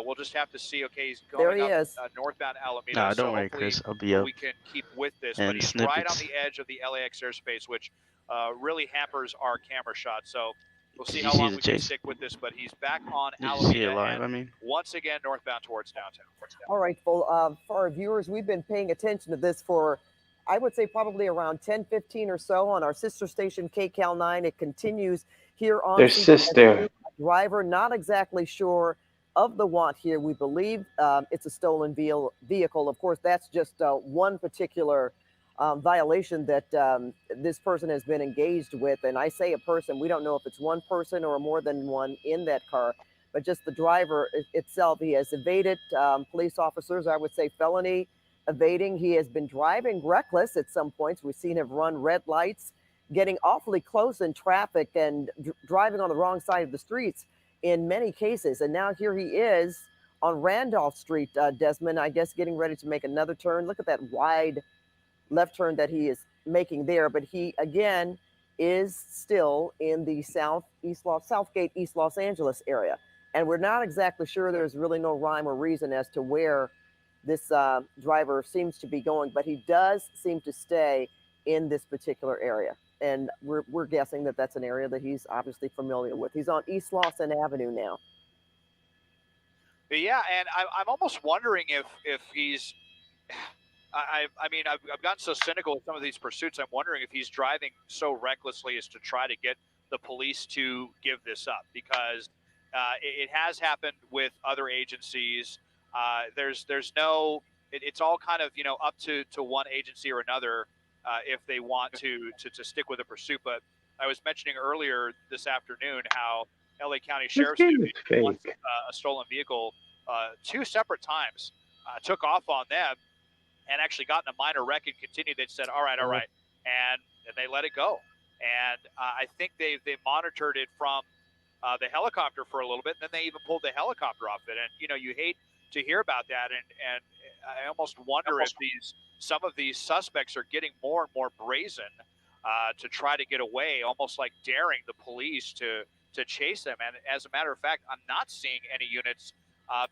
We'll just have to see. Okay, he's going up northbound Alameda. Nah, don't so worry, Chris. I'll be up. We can keep with this, And but he's snippets. right on the edge of the LAX airspace, which really hampers our camera shot. So we'll see Did how you see long the we can chase? stick with this. But he's back on Did you Alameda. see it live? and once again, northbound towards downtown. All right, well, for our viewers, we've been paying attention to this for, I would say, probably around 10-15 or so on our sister station, KCAL 9. It continues here on Their CBS. sister. Driver, not exactly sure of the want here. We believe it's a stolen vehicle. Of course, that's just one particular violation that this person has been engaged with. And I say a person, we don't know if it's one person or more than one in that car, but just the driver itself. He has evaded police officers, I would say felony evading. He has been driving reckless at some points. We've seen him run red lights, getting awfully close in traffic and driving on the wrong side of the streets in many cases. And now here he is on Randolph Street, Desmond, I guess getting ready to make another turn. Look at that wide left turn that he is making there. But he, again, is still in the Southgate, East Los Angeles area. And we're not exactly sure. There's really no rhyme or reason as to where this driver seems to be going, but he does seem to stay in this particular area. And we're guessing that that's an area that he's obviously familiar with. He's on East Lawson Avenue now. Yeah, and I'm almost wondering if he's. I mean, I've gotten so cynical with some of these pursuits. I'm wondering if he's driving so recklessly as to try to get the police to give this up, because it has happened with other agencies. There's no. It's all kind of up to one agency or another. If they want to stick with a pursuit. But I was mentioning earlier this afternoon how LA County Sheriff's Division once a stolen vehicle 2 separate times, took off on them and actually got in a minor wreck and continued. They said, all right. And they let it go. And I think they monitored it from the helicopter for a little bit. And then they even pulled the helicopter off it. And, you hate to hear about that. And I almost wonder if some of these suspects are getting more and more brazen to try to get away, almost like daring the police to chase them. And as a matter of fact, I'm not seeing any units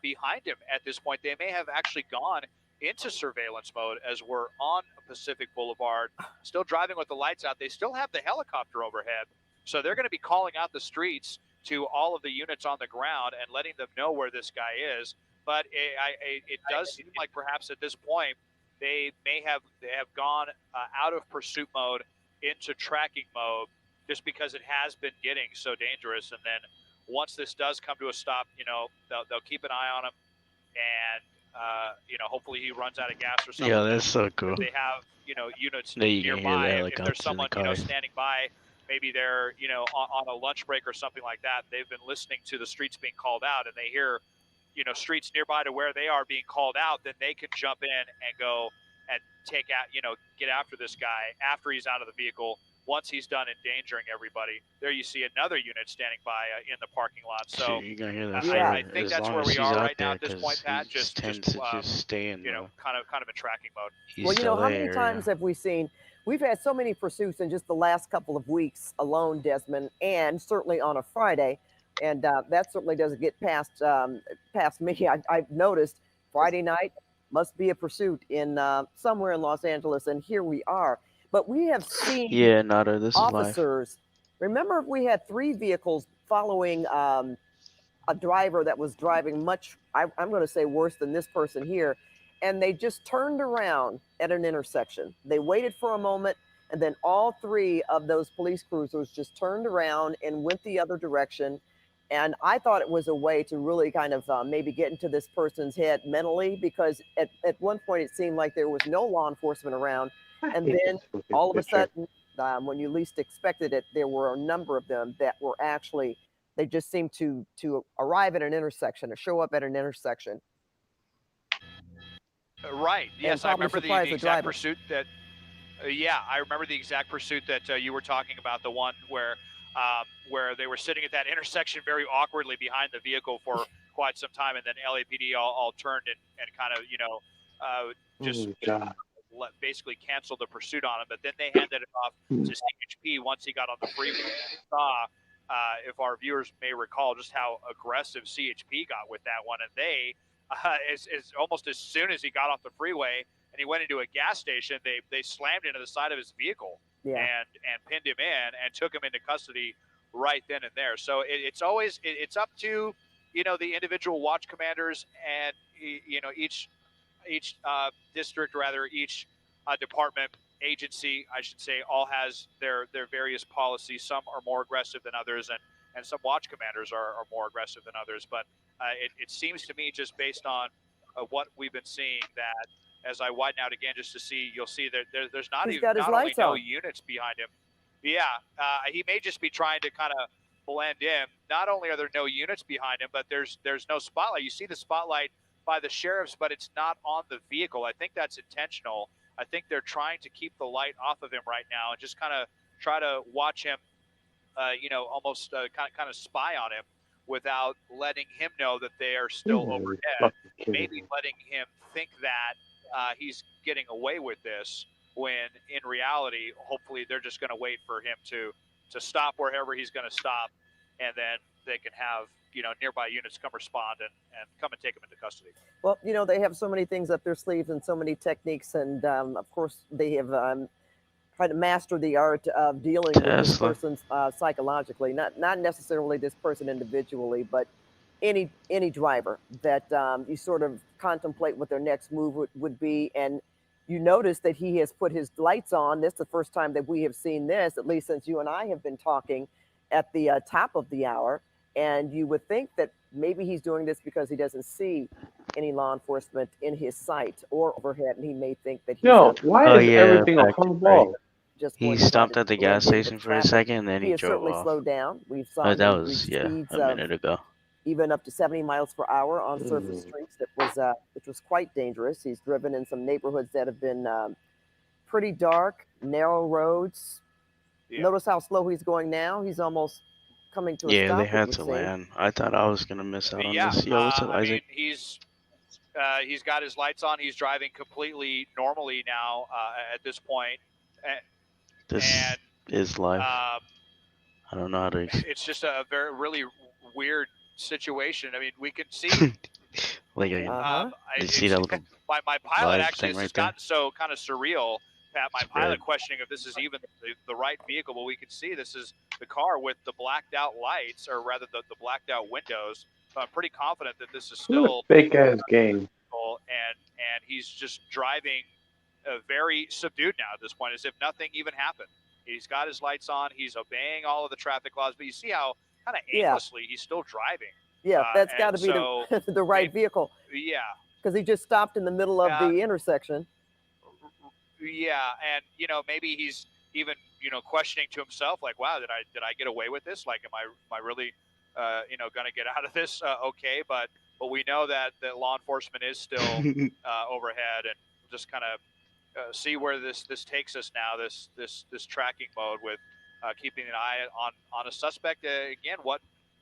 behind him at this point. They may have actually gone into surveillance mode as we're on Pacific Boulevard, still driving with the lights out. They still have the helicopter overhead. So they're going to be calling out the streets to all of the units on the ground and letting them know where this guy is. But it does seem like perhaps at this point, they have gone out of pursuit mode into tracking mode, just because it has been getting so dangerous. And then once this does come to a stop, they'll keep an eye on him, and hopefully he runs out of gas or something. Yeah, that's so cool. They have units There you can hear nearby. the If helicopters there's in someone the car. standing by, maybe they're on a lunch break or something like that. They've been listening to the streets being called out, and they hear streets nearby to where they are being called out. Then they can jump in and go and take out, get after this guy after he's out of the vehicle. Once he's done endangering everybody, there you see another unit standing by in the parking lot. So You're gonna hear that I for think as that's long where as we he's are out right now there, at this 'cause point, Pat. he Just tends to just stay in kind of in tracking mode. He's Well, how many times have we seen? We've had so many pursuits in just the last couple of weeks alone, Desmond, and certainly on a Friday, and that certainly doesn't get past me. I've noticed Friday night must be a pursuit in somewhere in Los Angeles, and here we are. But we have seen Yeah, Nada, this is live. officers. Remember, we had 3 vehicles following a driver that was driving much, I'm going to say worse than this person here. And they just turned around at an intersection. They waited for a moment, and then all 3 of those police cruisers just turned around and went the other direction. And I thought it was a way to really kind of maybe get into this person's head mentally, because at one point it seemed like there was no law enforcement around. And then all of a sudden, when you least expected it, there were a number of them that were actually, they just seemed to arrive at an intersection or show up at an intersection. Right. Yes, I probably remember the surprise the exact driver. pursuit that. I remember the exact pursuit that you were talking about. The one where they were sitting at that intersection very awkwardly behind the vehicle for quite some time, and then LAPD all turned and kind of just basically canceled the pursuit on him. But then they handed it off to CHP once he got on the freeway. We saw, if our viewers may recall, just how aggressive CHP got with that one, and they. Is almost as soon as he got off the freeway and he went into a gas station, they slammed into the side of his vehicle and pinned him in and took him into custody right then and there. So it's always up to the individual watch commanders, and each district, rather each department, agency, I should say, all has their various policies. Some are more aggressive than others, and some watch commanders are more aggressive than others. But it seems to me, just based on what we've been seeing, that as I widen out again just to see, you'll see that there's not He's even got his not only lights no on. units behind him. Yeah, he may just be trying to kind of blend in. Not only are there no units behind him, but there's no spotlight. You see the spotlight by the sheriffs, but it's not on the vehicle. I think that's intentional. I think they're trying to keep the light off of him right now and just kind of try to watch him, almost kind of spy on him without letting him know that they are still overhead. Maybe letting him think that he's getting away with this, when in reality, hopefully they're just going to wait for him to stop wherever he's going to stop, and then they can have nearby units come respond and come and take him into custody. Well, they have so many things up their sleeves and so many techniques, and of course they have tried to master the art of dealing with this person psychologically, not necessarily this person individually, but any driver that you sort of contemplate what their next move would be. And you notice that he has put his lights on. This is the first time that we have seen this, at least since you and I have been talking at the top of the hour. And you would think that maybe he's doing this because he doesn't see any law enforcement in his sight or overhead, and he may think that he's why is everything a whole ball? He stopped at the gas station for a second, and then he has drove certainly off. slowed down. We've saw That him was reach speeds a minute ago. even up to 70 miles per hour on surface streets. Which was quite dangerous. He's driven in some neighborhoods that have been pretty dark, narrow roads. Yeah. Notice how slow he's going now. He's almost coming to a Yeah, stop. they it had would to seem. land. I thought I was gonna miss out on Yeah, this. Yo, what's up, I mean, Isaac? he's got his lights on. He's driving completely normally now at this point. This is life. I don't know how to. It's just a really weird situation. I mean, we can see. Like, you see that little my pilot live actually thing has right there? gotten so kind of surreal. Pat, my It's pilot red. questioning if this is even the right vehicle, but we can see this is the car with the blacked out lights, or rather the blacked out windows. So I'm pretty confident that this is still Fake ass game. and he's just driving very subdued now at this point, as if nothing even happened. He's got his lights on. He's obeying all of the traffic laws, but you see how kind of aimlessly he's still driving. Yeah, that's got to be so the right vehicle, Yeah, because he just stopped in the middle of the intersection. yeah, and maybe he's even questioning to himself, like, wow, did I get away with this? Like, am I really going to get out of this okay? But we know that law enforcement is still overhead, and just kind of see where this takes us now. This tracking mode with keeping an eye on a suspect. Again,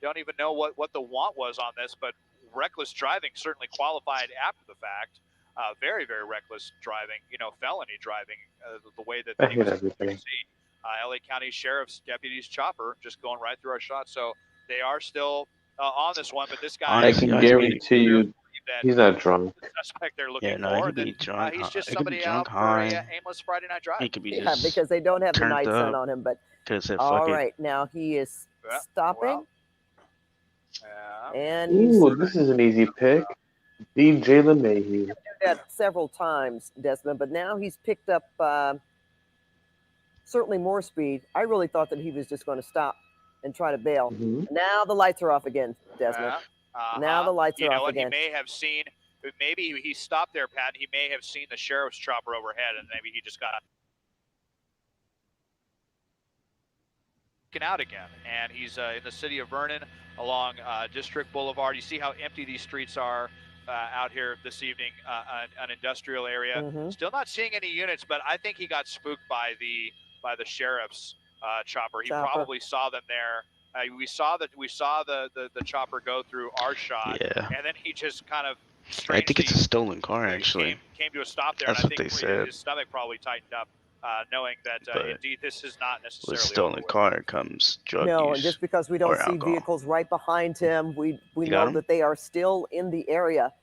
don't even know what the want was on this, but reckless driving certainly qualified after the fact. Very, very reckless driving, felony driving, the way that I he hate was everything. LA County Sheriff's deputies chopper just going right through our shot. So they are still on this one, but this guy, I can guarantee you, he's not drunk. the suspect they're looking Yeah, no, for, he and could be then drunk. he's just He could be somebody drunk, out for a high. aimless Friday night drive. He could be Yeah, just because they don't have the turned night sun up. on him. But Could said, all fuck it. right, now he is Yeah, stopping, well, and he's Ooh, this is an easy pick. DJ LeMahieu. did that several times, Desmond. But now he's picked up certainly more speed. I really thought that he was just going to stop and try to bail. Now the lights are off again, Desmond. Now the lights you are know off what? again. He may have seen. Maybe he stopped there, Pat. And he may have seen the sheriff's chopper overhead, and maybe he just got out again. And he's in the city of Vernon along District Boulevard. You see how empty these streets are out here this evening, an industrial area. Still not seeing any units, but I think he got spooked by the sheriff's chopper. He probably saw them there. We saw the chopper go through our shot, Yeah. and then he just kind of I think it's a stolen car, actually. came to a stop there. That's and I what think they said. his stomach probably tightened up, knowing that But indeed this is not With necessarily a stolen car comes drug No, use and just because we don't or see alcohol. vehicles right behind him, we You got know him? that they are still in the area.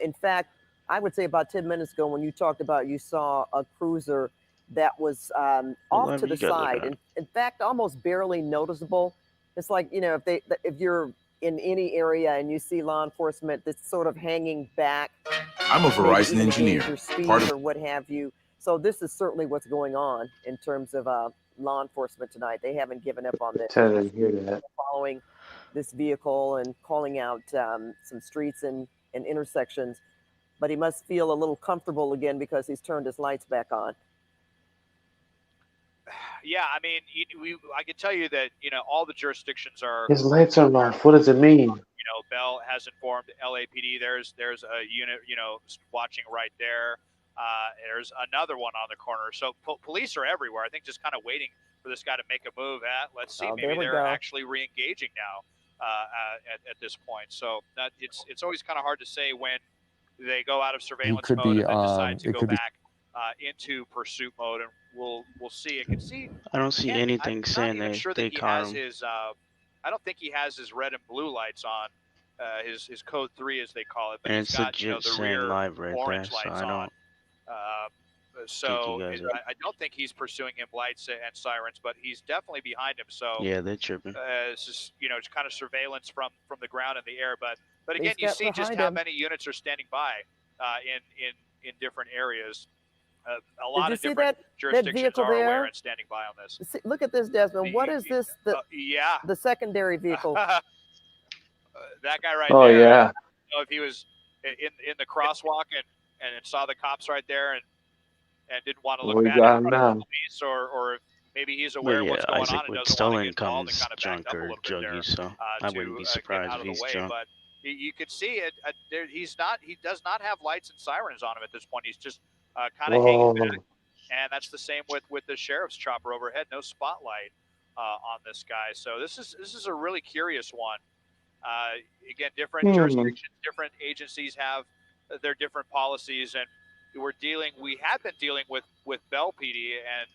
In fact, I would say about 10 minutes ago when you talked about you saw a cruiser that was off What to you the guys looking side, at? and in fact, almost barely noticeable. It's like, if you're in any area and you see law enforcement that's sort of hanging back. I'm a maybe Verizon even engineer. danger speed Part of or what have you. So this is certainly what's going on in terms of law enforcement tonight. They haven't given up on this. Pretend I didn't hear that. Following this vehicle and calling out some streets and intersections. but he must feel a little comfortable again because he's turned his lights back on. Yeah, I mean, I can tell you that all the jurisdictions are. His lights are off. What does it mean? Bell has informed LAPD. There's a unit watching right there. There's another one on the corner. So police are everywhere. I think just kind of waiting for this guy to make a move. Let's see, maybe they're actually re-engaging now at this point. So it's always kind of hard to say when they go out of surveillance mode and then decide to go back into pursuit mode, and we'll see. I don't see anything saying they caught him. I don't think he has his red and blue lights on, his code 3 as they call it. But And he's it's got legit the saying rear live right there, orange so lights I on. don't. So you guys are- I don't think he's pursuing him lights and sirens, but he's definitely behind him. So Yeah, they're tripping. it's just it's kind of surveillance from the ground and the air. But again, He's you got see just behind how him. many units are standing by in different areas. A Did lot you of see different that jurisdictions vehicle are aware there? and standing by on this. See, look at this, Desmond. What is this? Yeah. The secondary vehicle. That guy right Oh, there. yeah. If he was in the crosswalk and saw the cops right there and didn't want to look We bad got in him front of the now. police, or maybe he's Well, aware of yeah, what's going Isaac on and with doesn't want to stolen get involved and comes kind of backed drunk up a or little bit there druggy, so I wouldn't be get surprised out if of the he's way. drunk. But you could see it. He does not have lights and sirens on him at this point. He's just kind of hanging back. And that's the same with the sheriff's chopper overhead. No spotlight on this guy. So this is a really curious one. Again, different jurisdictions, different agencies have their different policies, and we have been dealing with Bell PD, and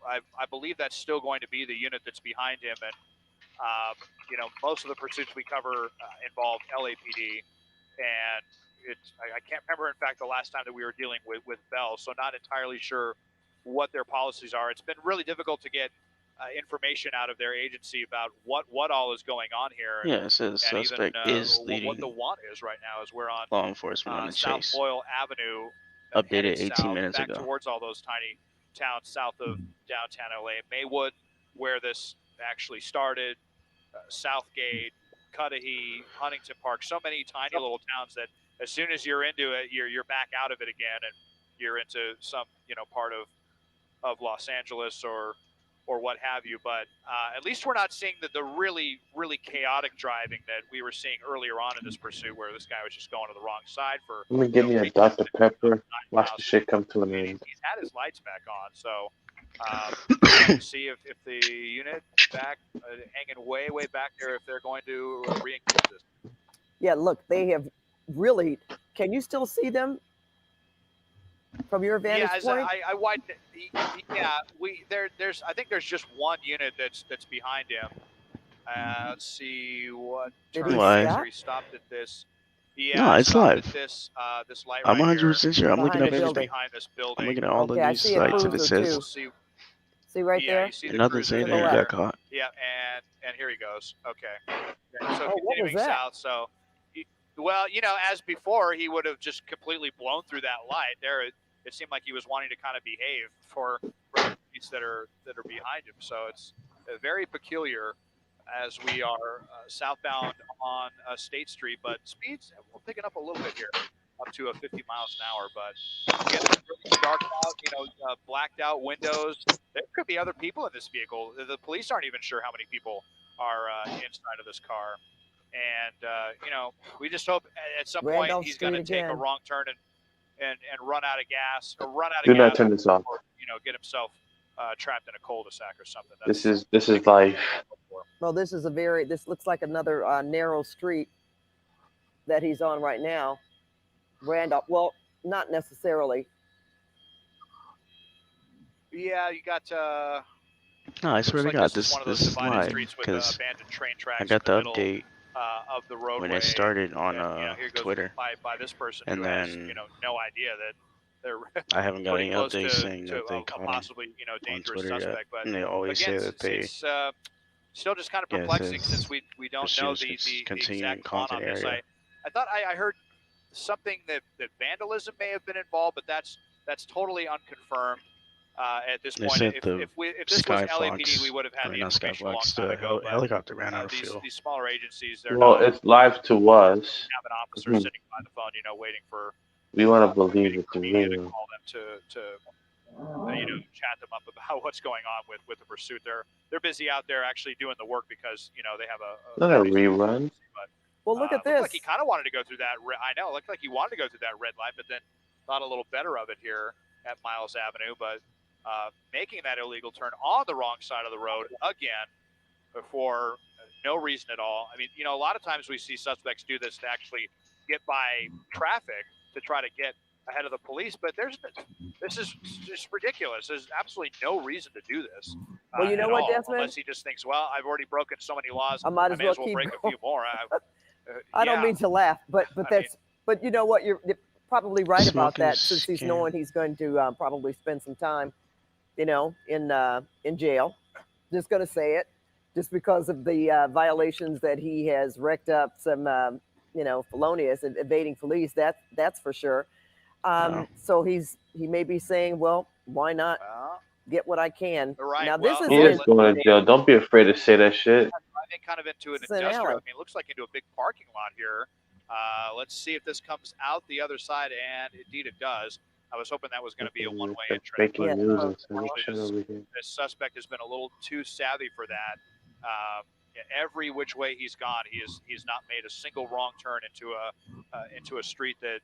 I believe that's still going to be the unit that's behind him. And most of the pursuits we cover involve LAPD, and I can't remember, in fact, the last time that we were dealing with Bell, so not entirely sure what their policies are. It's been really difficult to get information out of their agency about what all is going on here. Yeah, it says and suspect even, is what leading the want is right now, as we're on law enforcement on the South chase. Boyle Avenue, Updated headed 18 south, minutes back ago. towards all those tiny towns south of downtown LA. Maywood, where this actually started, Southgate, Cudahy, Huntington Park, so many tiny little towns that as soon as you're into it, you're back out of it again, and you're into some part of Los Angeles or what have you. But at least we're not seeing the really, really chaotic driving that we were seeing earlier on in this pursuit, where this guy was just going to the wrong side for. Let me give me a Dr. Pepper. Watch the shit come to an end. He's had his lights back on, so see if the unit back hanging way back there, if they're going to re-engage this. Yeah, look, they have really. Can you still see them from your vantage point? I widened it. There's I think there's just one unit that's behind him. Let's see what Did turn he he stop? stopped at this. Yeah, No, it's stopped live. at this light I'm right 100% sure. I'm looking Behind up the everything. building. behind this building. I'm looking at all the Okay, I news see a sites, and it cruiser, says too. See right yeah, there? you see the nothing cruiser saying to that the he got left. caught. Yeah, and here he goes. Okay. Yeah, so Oh, what was continuing that? south. So, well, as before, he would have just completely blown through that light. There, it seemed like he was wanting to kind of behave for the streets that are behind him. So it's very peculiar as we are southbound on State Street, but speeds we're picking up a little bit here, up to 50 miles an hour. But again, it's really dark out, blacked out windows. There could be other people in this vehicle. The police aren't even sure how many people are inside of this car. And we just hope at some Randolph point he's going to Street take a again. wrong turn and run out of gas, or run out Do of not gas, turn this off. or get himself trapped in a cul-de-sac or something. This is life. Well, this looks like another narrow street that he's on right now. Randolph, well, not necessarily. Yeah, you got. No, I swear to looks like God, this is one of those this is divided live streets with because abandoned train tracks I got in the middle, update of the roadway. when it started on And, here goes Twitter, by this person and who has then no idea that they're I haven't got pretty any close updates to saying that they a caught him possibly on dangerous Twitter yet. suspect. But And they always again, say that they it's still just kind of yeah, it perplexing says since we don't know pursuits the continuing exact con on content this. area. I thought I heard something that vandalism may have been involved, but that's totally unconfirmed at this They point. said If the this was LAPD, Skyfox, we would have had or the not information a long Skyfox, time the ago. But helicopter ran out of these fuel. smaller agencies, they're Well, not it's live to us. have an officer Mhm. sitting by the phone, waiting for We want to believe it's media to real. call them to chat them up about what's going on with the pursuit. They're busy out there actually doing the work because they have Not a rerun. But well, look at looked this. like he kind of wanted to go through that. I know, it looked like he wanted to go through that red light, but then thought a little better of it here at Miles Avenue. But making that illegal turn on the wrong side of the road again for no reason at all. I mean, a lot of times we see suspects do this to actually get by traffic to try to get ahead of the police, but this is just ridiculous. There's absolutely no reason to do this. Well, you know what, Desmond? Unless he just thinks, well, I've already broken so many laws, I might as well break a few more. I don't mean to laugh, but but you know what? You're probably right about Smoking that, since he's knowing he's going to probably spend some time, in jail. Just going to say it, just because of the violations that he has racked up, some felonious and evading police. That's for sure. So he may be saying, well, why not get what I can? Right. Now this He is going to jail. Don't be afraid to say that shit. Driving kind of into an It's an industrial. alley. I mean, it looks like into a big parking lot here. Let's see if this comes out the other side, and indeed it does. I was hoping that was going to be a one-way entrance. Breaking But news and unfortunately, over here. this suspect has been a little too savvy for that. Every which way he's gone, he's not made a single wrong turn into a street that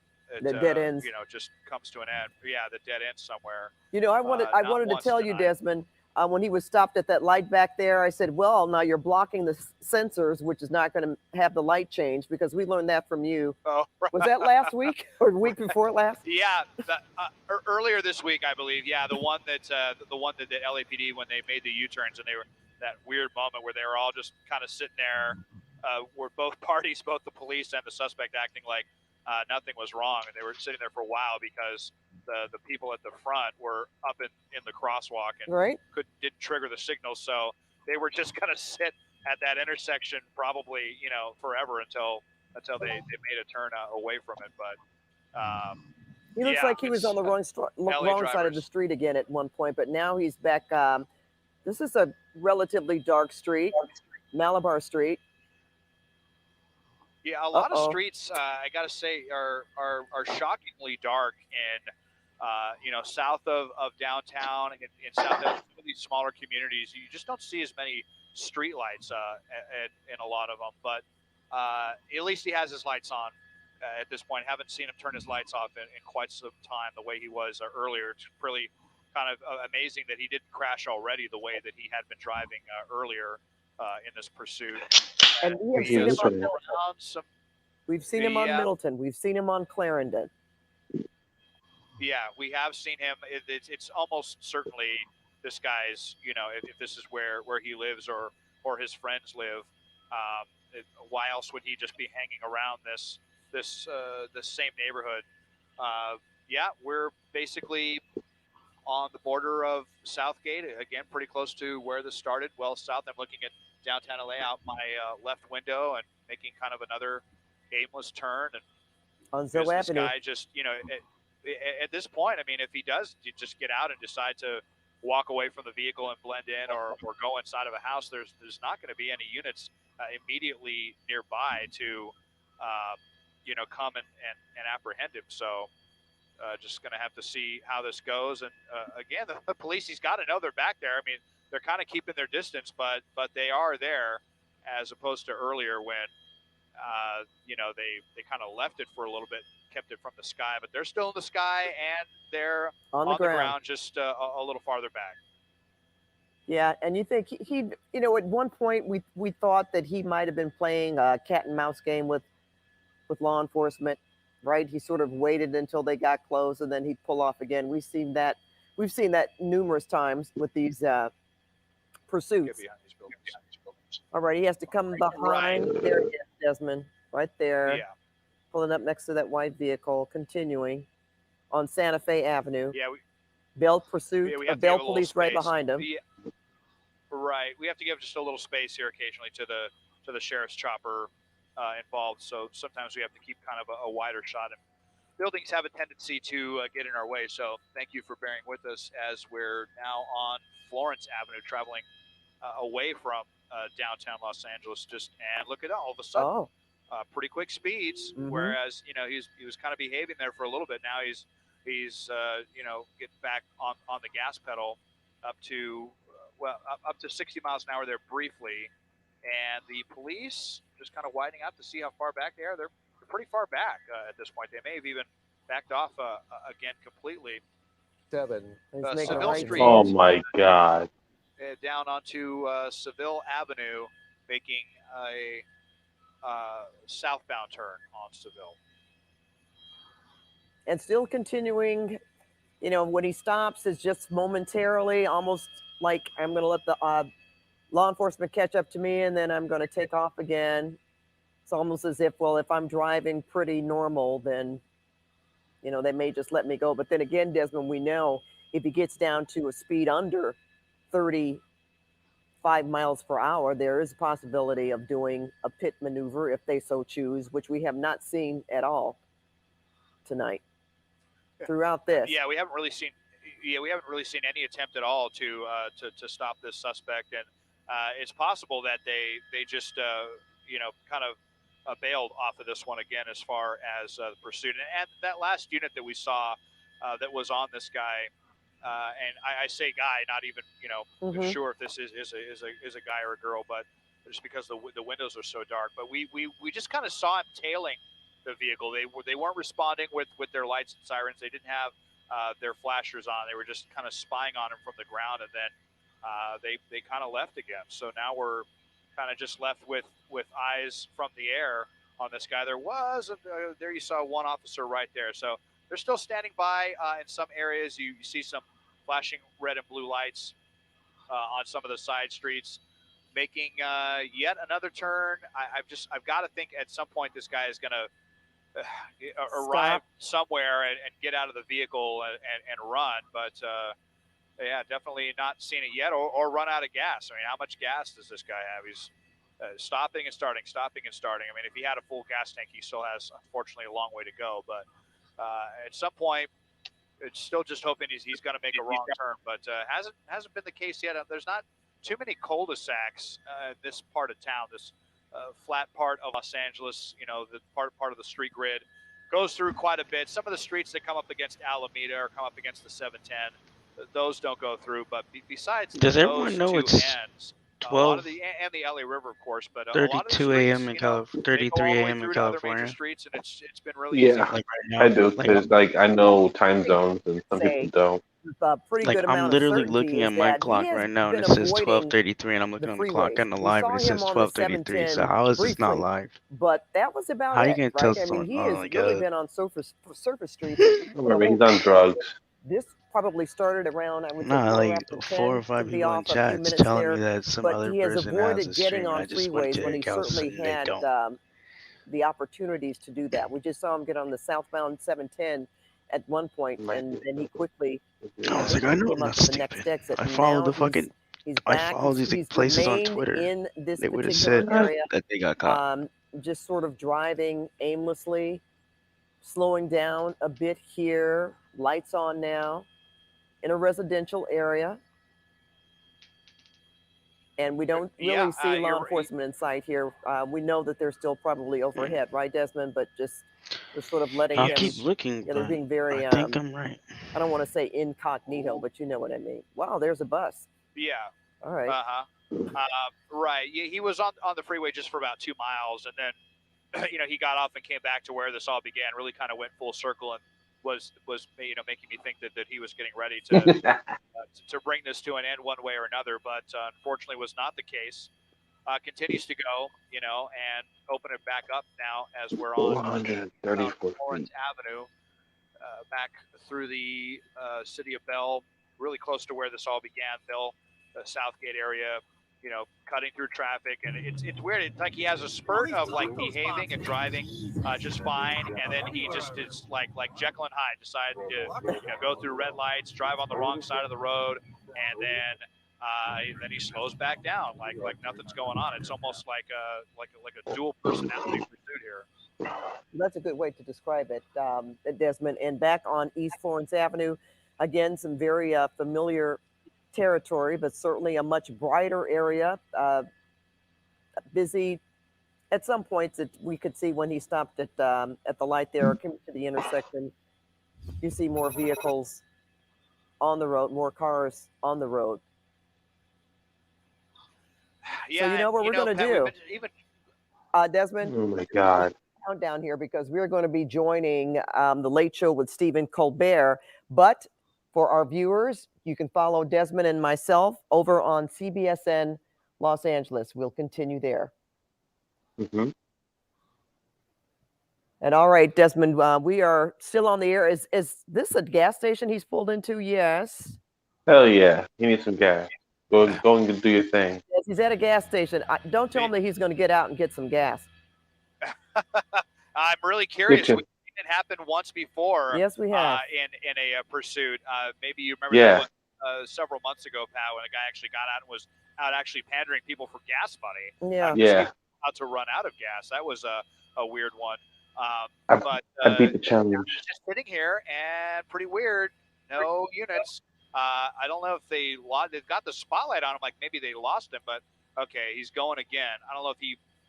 dead ends. just comes to an end. Yeah, the dead end somewhere. I wanted to once tell you, Desmond, when he was stopped at that light back there, I said, well, now you're blocking the sensors, which is not going to have the light change, because we learned that from you. Oh, right. Was that last week or the week before last? Yeah, earlier this week, I believe. Yeah, the one that LAPD, when they made the U-turns, and they were that weird moment where they were all just kind of sitting there, where both parties, both the police and the suspect, acting like nothing was wrong, and they were sitting there for a while because the people at the front were up in the crosswalk and didn't trigger the signal, so they were just going to sit at that intersection probably forever until they made a turn away from it. But He looks like he was on the wrong side of the street again at one point, but now he's back. This is a relatively dark street, Malabar Street. Yeah, a lot of streets, I gotta say, are shockingly dark in south of downtown, in south of some of these smaller communities. You just don't see as many street lights in a lot of them. But at least he has his lights on at this point. Haven't seen him turn his lights off in quite some time, the way he was earlier. It's really kind of amazing that he didn't crash already the way that he had been driving earlier in this pursuit. And we have seen him on Middleton. We've seen him on Middleton. We've seen him on Clarendon. Yeah, we have seen him. It's almost certainly this guy's, if this is where he lives or his friends live. Why else would he just be hanging around this same neighborhood? Yeah, we're basically on the border of Southgate, again, pretty close to where this started, well south. I'm looking at downtown LA out my left window and making kind of another aimless turn. And on Zoe Avenue. This guy just, at this point, I mean, if he does just get out and decide to walk away from the vehicle and blend in or go inside of a house, there's not going to be any units immediately nearby to, come and apprehend him. So just going to have to see how this goes. And again, the police, he's got to know they're back there. I mean, they're kind of keeping their distance, but they are there, as opposed to earlier when, they kind of left it for a little bit, kept it from the sky, but they're still in the sky and they're on the ground just a little farther back. Yeah, and you think he at one point we thought that he might have been playing a cat and mouse game with law enforcement, right? He sort of waited until they got close and then he'd pull off again. We've seen that numerous times with these pursuits. All right, he has to come behind. Right. There he is, Desmond, right there. Yeah. Pulling up next to that white vehicle, continuing on Santa Fe Avenue. Yeah. Bell pursuit, we have to Bell give a little police right space. behind him. Right. We have to give just a little space here occasionally to the sheriff's chopper involved. So sometimes we have to keep kind of a wider shot. And buildings have a tendency to get in our way. So thank you for bearing with us as we're now on Florence Avenue, traveling away from downtown Los Angeles. And look at all of a sudden, pretty quick speeds. Whereas he was kind of behaving there for a little bit. Now he's getting back on the gas pedal up to up to 60 miles an hour there briefly, and the police just kind of widening out to see how far back they are. They're pretty far back at this point. They may have even backed off again completely. He's making a Seville right Street. Oh my God. Down onto Seville Avenue, making a southbound turn on Seville. And still continuing, when he stops is just momentarily, almost like I'm going to let the law enforcement catch up to me and then I'm going to take off again. It's almost as if, well, if I'm driving pretty normal, then, they may just let me go. But then again, Desmond, we know if he gets down to a speed under 35 miles per hour, there is a possibility of doing a pit maneuver if they so choose, which we have not seen at all tonight throughout this. Yeah, we haven't really seen any attempt at all to stop this suspect, and it's possible that they just kind of bailed off of this one again as far as the pursuit. And that last unit that we saw that was on this guy, and I say guy, not even sure if this is a guy or a girl, but just because the windows are so dark. But we just kind of saw him tailing the vehicle. They weren't responding with their lights and sirens. They didn't have their flashers on. They were just kind of spying on him from the ground, and then they kind of left again. So now we're kind of just left with eyes from the air on this guy. There you saw one officer right there. So they're still standing by in some areas. You see some flashing red and blue lights on some of the side streets, making yet another turn. I've got to think at some point this guy is going to arrive somewhere and get out of the vehicle and run. But yeah, definitely not seen it yet, or run out of gas. I mean, how much gas does this guy have? He's stopping and starting. I mean, if he had a full gas tank, he still has, unfortunately, a long way to go. But at some point, it's still just hoping he's going to make a wrong turn. But hasn't been the case yet. There's not too many cul-de-sacs in this part of town. This flat part of Los Angeles, the part of the street grid goes through quite a bit. Some of the streets that come up against Alameda or come up against the 710, those don't go through. But besides, does everyone know it's ends, 12? And the LA River, of course, but 32 a.m. in California, 33 a.m. in California. Streets, and it's been really Yeah, easy. Like right now, I do. Because I know time zones and some people don't. Pretty like good amount I'm of literally certainty looking is at my that clock he has right now, and been it says avoiding 12:33, and I'm looking on the clock freeways. on the We live, saw and it says him on the 12:33. So 710 how is this not briefly, live? but that was about How you it, gonna tell right? I mean, someone? he Oh has my really God. been on surface streets. Remember, he's on drugs. This probably started around, I would say, Nah, quarter like after 4 or 10, 5 could be people in off a few chats minutes telling me there, that some but other he has person has avoided a getting stream. on I just went freeways when he check. All of a certainly sudden they had don't. the opportunities to do that. We just saw him get on the southbound 710 at one point, and then he quickly I was like, I know I'm came up not to the next stupid. exit. I follow Now the fucking. he's I back. follow these He's places on remained Twitter. in this They would have particular said area, that they got caught. just sort of driving aimlessly, slowing down a bit here. Lights on now in a residential area. And we don't really see law enforcement in sight here. We know that they're still probably overhead, right, Desmond? But just we're sort of letting I'll him. keep looking, Yeah, they're but being very. I think I'm right. I don't want to say incognito, but you know what I mean. Wow, there's a bus. Yeah. All right. Right. Yeah, he was on the freeway just for about 2 miles, and then he got off and came back to where this all began. Really kind of went full circle and was making me think that he was getting ready to bring this to an end one way or another, but unfortunately was not the case. Continues to go, and open it back up now as we're on 134 Lawrence Avenue, back through the city of Bell, really close to where this all began, Bell, Southgate area, cutting through traffic. And it's weird. It's like he has a spurt of like behaving and driving just fine, and then he just is like Jekyll and Hyde, decided to go through red lights, drive on the wrong side of the road, and then he slows back down like nothing's going on. It's almost like a dual personality pursuit here. That's a good way to describe it, Desmond. And back on East Florence Avenue, again, some very familiar territory, but certainly a much brighter area, busy at some points we could see when he stopped at the light there or came to the intersection, you see more vehicles on the road, more cars on the road. Yeah, so you know what we're going to Pat, do, even Desmond? Oh my God. Down here because we're going to be joining the Late Show with Stephen Colbert. But for our viewers, you can follow Desmond and myself over on CBSN Los Angeles. We'll continue there. Mm-hmm. And all right, Desmond, we are still on the air. Is this a gas station he's pulled into? Yes. Hell yeah. He needs some gas. Go and do your thing. Yes, he's at a gas station. Don't tell him that he's going to get out and get some gas. I'm really curious. Kitchen. We've seen it happen once before. Yes, we have. In a pursuit. Maybe you remember that one, several months ago, Pat, when a guy actually got out and was out actually pandering people for gas money. Yeah. Out to run out of gas. That was a weird one. I beat the challenge. Just sitting here and pretty weird. No units. I don't know if they've got the spotlight on him. Like maybe they lost him, but okay, he's going again. I don't know if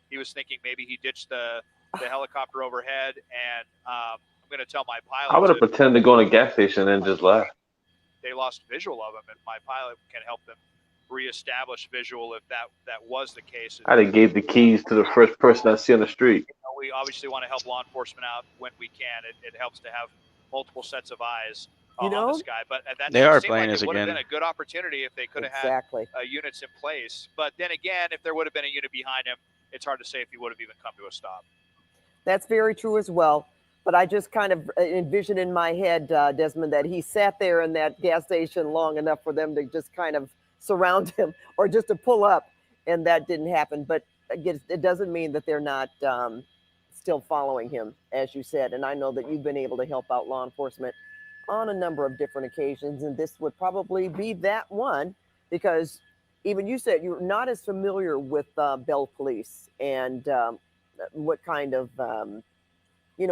he was thinking maybe he ditched the helicopter overhead, and I'm going to tell my pilot. I would have pretended to go in a gas station and just left. They lost visual of him, and my pilot can help them reestablish visual if that was the case. I'd have gave the keys to the first person I see on the street. We obviously want to help law enforcement out when we can. It helps to have multiple sets of eyes on this guy. But that They are seemed playing like us it would have again. been a good opportunity if they could have had units in place. But then again, if there would have been a unit behind him, it's hard to say if he would have even come to a stop. That's very true as well. But I just kind of envision in my head, Desmond, that he sat there in that gas station long enough for them to just kind of surround him or just to pull up, and that didn't happen. But again, it doesn't mean that they're not still following him, as you said. And I know that you've been able to help out law enforcement on a number of different occasions, and this would probably be that one, because even you said you're not as familiar with Bell Police and what kind of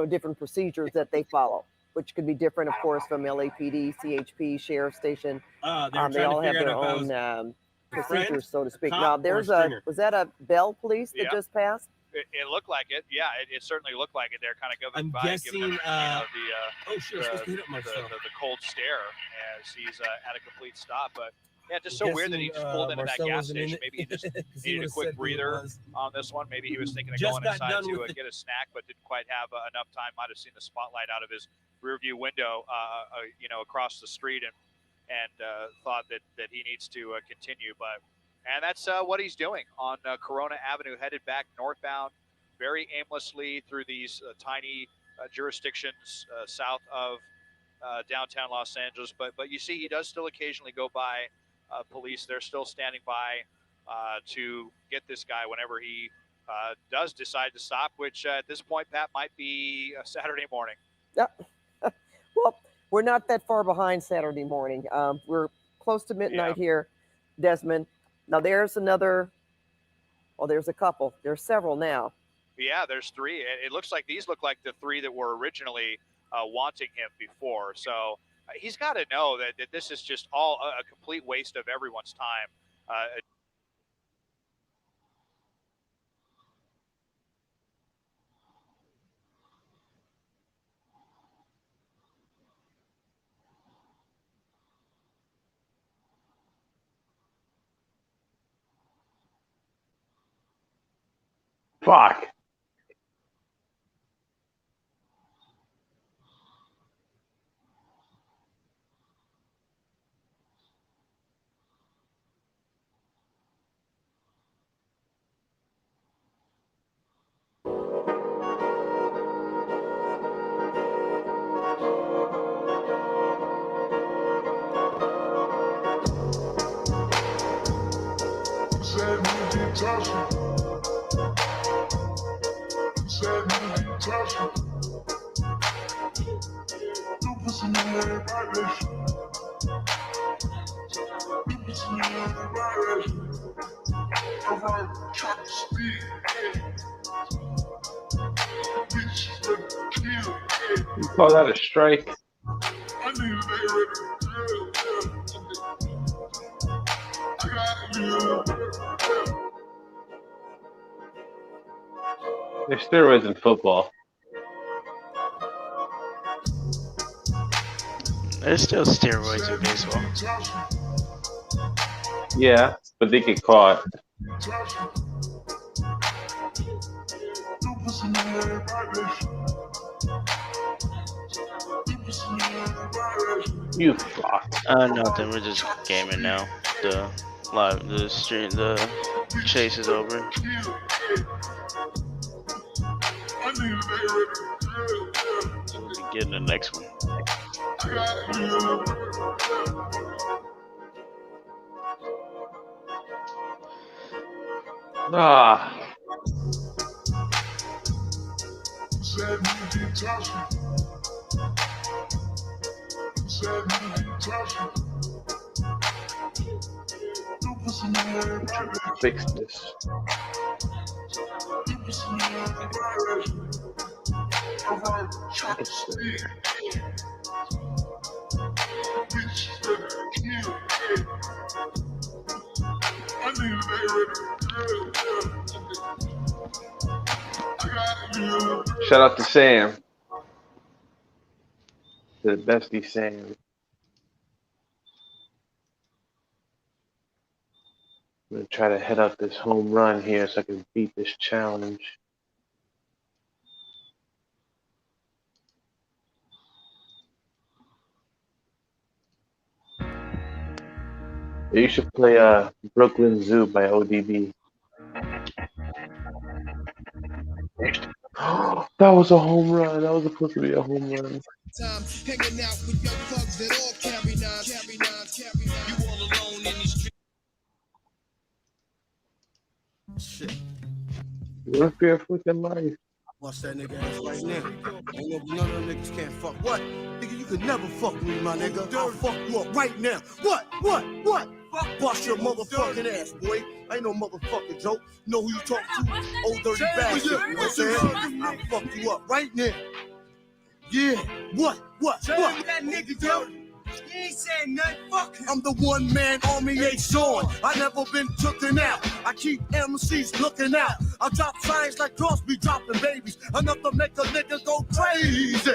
different procedures that they follow, which could be different, of course, from LAPD, CHP, Sheriff Station. They all have their own procedures, so to speak. Now, was that a Bell Police that just passed? It looked like it. Yeah, it certainly looked like it. They're kind of going I'm by, guessing, giving him, the cold stare as he's at a complete stop. But yeah, just so weird that he just pulled into that gas station. Maybe he just needed a quick breather on this one. Maybe he was thinking of going inside to get a snack, but didn't quite have enough time. Might have seen the spotlight out of his rearview window, across the street, and thought that he needs to continue. And that's what he's doing on Corona Avenue, headed back northbound, very aimlessly through these tiny jurisdictions south of downtown Los Angeles. But you see, he does still occasionally go by police. They're still standing by to get this guy whenever he does decide to stop, which at this point, Pat, might be a Saturday morning. Yeah. Well, we're not that far behind Saturday morning. We're close to midnight here, Desmond. Now there's another. Well, there's a couple. There's several now. Yeah, there's three. It looks like these look like the three that were originally wanting him before. So he's got to know that this is just all a complete waste of everyone's time. Fuck. You call that a strike? There's steroids in football. There's still steroids in baseball. Yeah, but they get caught. You fuck. Nothing. We're just gaming now. The chase is over. Get in the next one. Ah. Fix this. Shout out to Sam. The bestie Sam. I'm gonna try to hit up this home run here so I can beat this challenge. You should play Brooklyn Zoo by ODB. That was a home run. That was supposed to be a home run. Hanging out with young thugs that all carry nines. You all alone in these streets. Shit. What if you're fucking life? Watch that nigga ass right now. Ain't no none of them niggas can't fuck. What? Nigga, you could never fuck with me, my nigga. I'll fuck you up right now. What? Bust your motherfucking ass, boy. Ain't no motherfucking joke. You know who you talking to? Old dirty bastard. You know what I'm saying? I'll fuck you up right now. Yeah. What? That nigga dirty. He ain't saying nothing, fuck him. I'm the one man army ain't showing. I never been tooken out. I keep MCs looking out. I drop signs like Crosby dropping babies. Enough to make a nigga go crazy.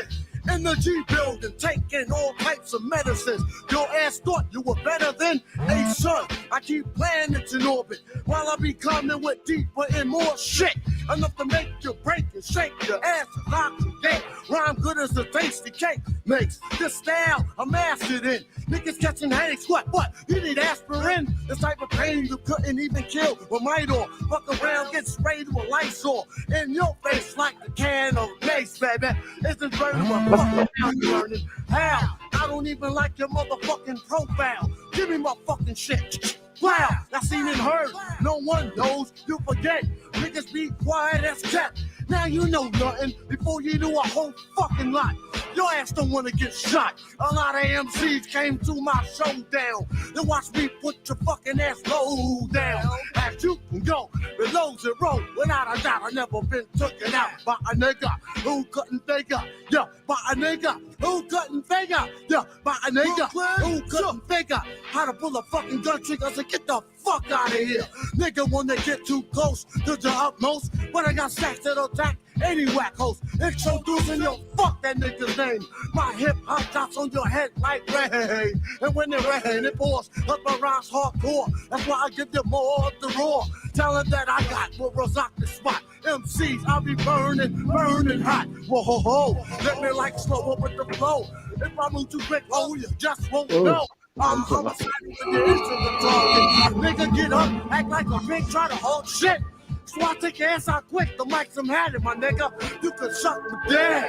In the G building, taking all types of medicines. Your ass thought you were better than a son. I keep planets in orbit while I be coming with deeper and more shit. Enough to make you break and shake your ass and knock you dead. Rhyme good as the tasty cake makes. This style I'm mastered in. Niggas catching headaches, what? You need aspirin? This type of pain you couldn't even kill with might on. Fuck around, get sprayed with Lysol in your face like a can of mace, baby. It's just burning my fucking burning. How? I don't even like your motherfucking profile. Give me my fucking shit. Wow, I seen and heard. No one knows. You forget. Niggas be quiet as kept. Now you know nothing before you do a whole fucking lot. Your ass don't want to get shot. A lot of MCs came to my showdown. Then watch me put your fucking ass low down. As you can go below zero. Without a doubt, I never been taken out by a nigga who couldn't figure. Yeah, by a nigga who couldn't figure. Yeah, by a nigga who couldn't figure how to pull a fucking gun trigger. I said, get the fuck out of here. Nigga wanna get too close to the utmost. But I got stacks that'll attack any whack host. Introducing your fuck that nigga's name. My hip hop drops on your head like rain. And when it rain, it pours up my rhymes hardcore. That's why I give you more of the raw talent that I got will rock the spot. MCs, I'll be burning hot. Whoa ho ho. Let me like slow up with the flow. If I move too quick, oh, you just won't know. I'm homicide when you're into the talking. Nigga, get up, act like a pig, try to hold shit. So I take your ass out quick, the mic some had it, my nigga. You can shut me down.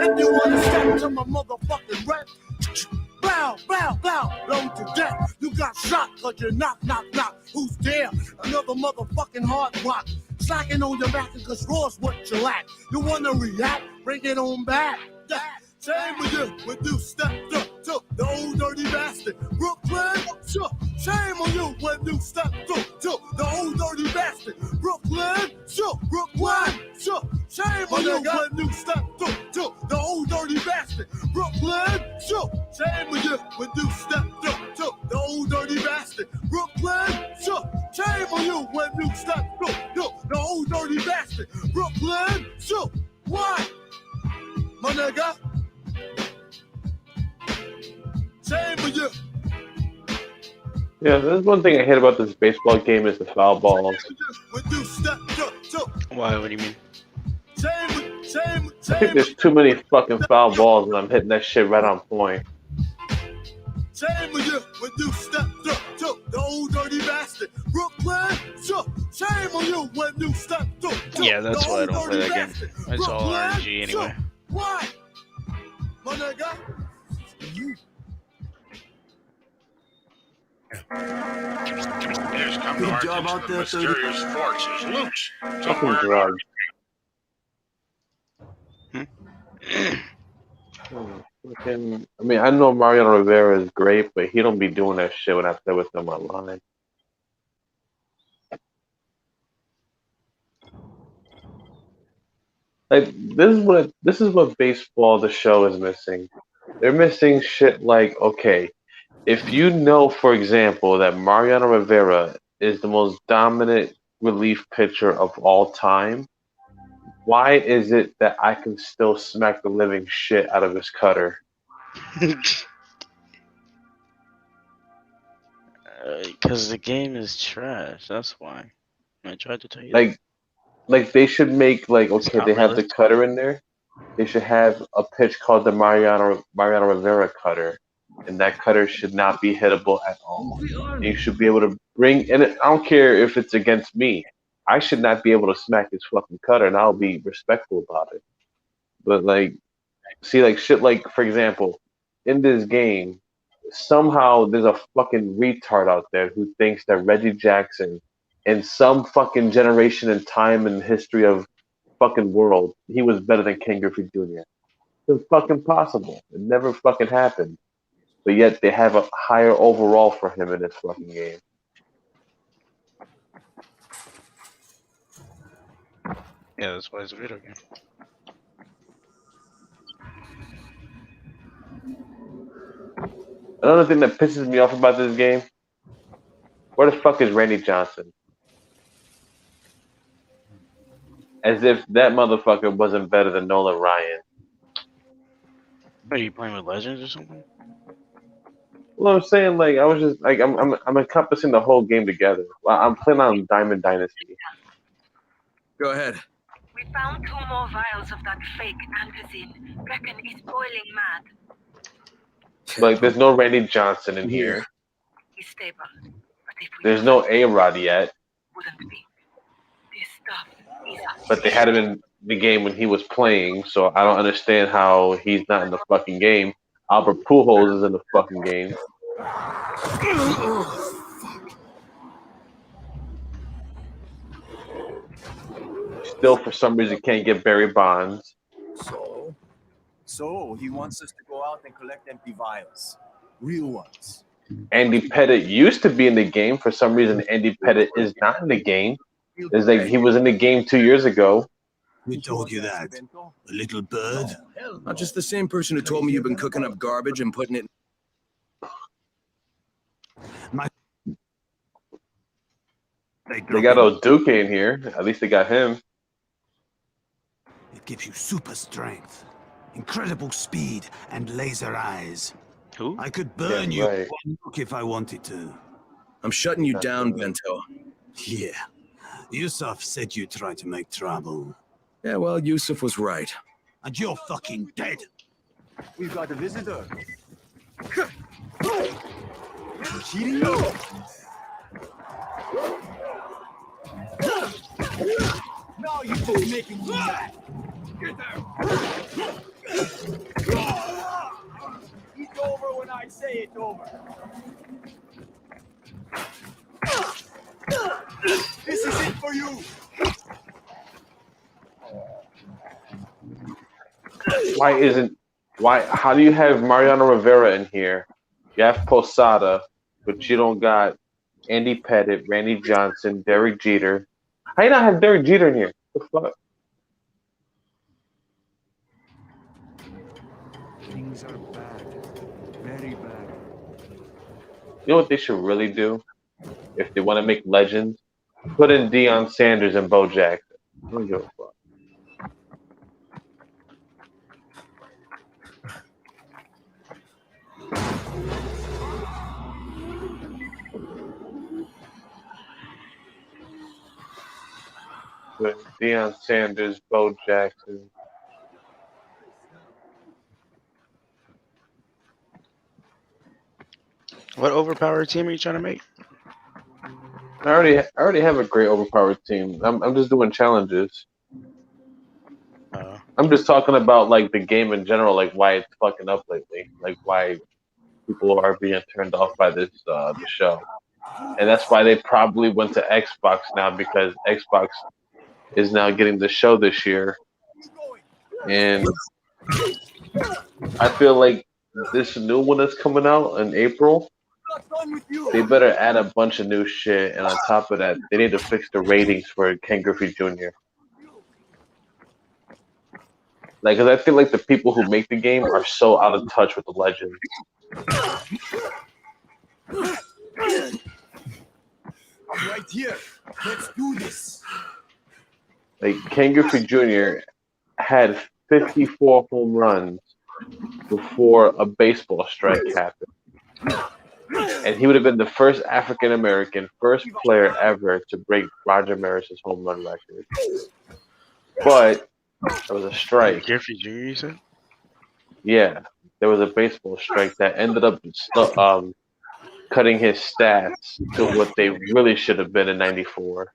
If you wanna step to my motherfucking rep, blow to death. You got shot cause you knock. Who's there? Another motherfucking hard rock. Slacking on your back cause raw's what you lack. You wanna react? Bring it on back. Yeah. Shame with you when you stepped up to the old dirty bastard. Brooklyn, sure. Shame on you when you stepped up to the old dirty bastard. Brooklyn, sure. Shame on you when you stepped up to the old dirty bastard. Brooklyn, sure. Shame on you when you stepped up to the old dirty bastard. Brooklyn, sure. Shame on you when you stepped up to the old dirty bastard. Brooklyn, nigga. Shame for you. Yeah, there's one thing I hate about this baseball game is the foul balls. Why? What do you mean? I think there's too many fucking foul balls and I'm hitting that shit right on point. Shame on you when you stepped up to the old dirty bastard. Brooklyn, shame on you when you stepped up to Yeah, that's the why I old don't play dirty that game. bastard. It's all Brooklyn, RNG anyway. Why? My nigga. Here's come to our attention the mysterious force is loose. Fucking drug. I mean, I know Mariano Rivera is great, but he don't be doing that shit when I play with him online. Like this is what baseball the show is missing. They're missing shit like, okay, if you know, for example, that Mariano Rivera is the most dominant relief pitcher of all time, why is it that I can still smack the living shit out of his cutter? Because the game is trash. That's why. I tried to tell you. Like they should make okay, not they have the realistic. cutter in there. They should have a pitch called the Mariano Rivera cutter, and that cutter should not be hittable at all. You should be able to bring, and I don't care if it's against me. I should not be able to smack his fucking cutter, and I'll be respectful about it. But shit like, for example, in this game, somehow there's a fucking retard out there who thinks that Reggie Jackson, in some fucking generation and time in history of fucking world, he was better than Ken Griffey Jr. It's fucking possible. It never fucking happened. But yet they have a higher overall for him in this fucking game. Yeah, that's why it's a video game. Another thing that pisses me off about this game, where the fuck is Randy Johnson? As if that motherfucker wasn't better than Nolan Ryan. Are you playing with Legends or something? Well, I'm saying, I was just, I'm encompassing the whole game together. I'm playing on Diamond Dynasty. Go ahead. We found 2 more vials of that fake antizin. Reckon he's boiling mad. There's no Randy Johnson in here. He's stable. But if we There's no A-Rod yet. wouldn't be. This stuff is But they had him in the game when he was playing, so I don't understand how he's not in the fucking game. Albert Pujols is in the fucking game. Still, for some reason, can't get Barry Bonds. So he wants us to go out and collect empty vials, real ones. Andy Pettitte used to be in the game. For some reason, Andy Pettitte is not in the game. It's like he was in the game 2 years ago. Who told you that? A little bird? Not just the same person who told me you've been cooking up garbage and putting it. They got O'Duke in here. At least they got him. It gives you super strength, incredible speed, and laser eyes. Who? I could burn Yeah, you right. one look if I wanted to. I'm shutting you down, Bento. Yeah. Yusuf said you tried to make trouble. Yeah, well, Yusuf was right. And you're fucking dead. We've got a visitor. Cheating you? Now you're just making me mad. Get there. It's over when I say it's over. This is it for you. How do you have Mariano Rivera in here? You have Posada, but you don't got Andy Pettitte, Randy Johnson, Derek Jeter. How you not have Derek Jeter in here? What the fuck? Things are bad. Very bad. You know what they should really do? If they want to make legends, put in Deion Sanders and Bo Jackson. I don't give a fuck. good. Deion Sanders, Bo Jackson. What overpowered team are you trying to make? I already have a great overpowered team. I'm just doing challenges. I'm just talking about like the game in general, like why it's fucking up lately, like why people are being turned off by this the show, and that's why they probably went to Xbox now because Xbox is now getting the show this year, and I feel like this new one that's coming out in April, they better add a bunch of new shit, and on top of that, they need to fix the ratings for Ken Griffey Jr. Like, cause I feel like the people who make the game are so out of touch with the legend. I'm right here. Let's do this. Like Ken Griffey Jr. had 54 home runs before a baseball strike happened. And he would have been the first African American, first player ever to break Roger Maris's home run record. But there was a strike. Griffey Jr., you said? Yeah, there was a baseball strike that ended up cutting his stats to what they really should have been in '94.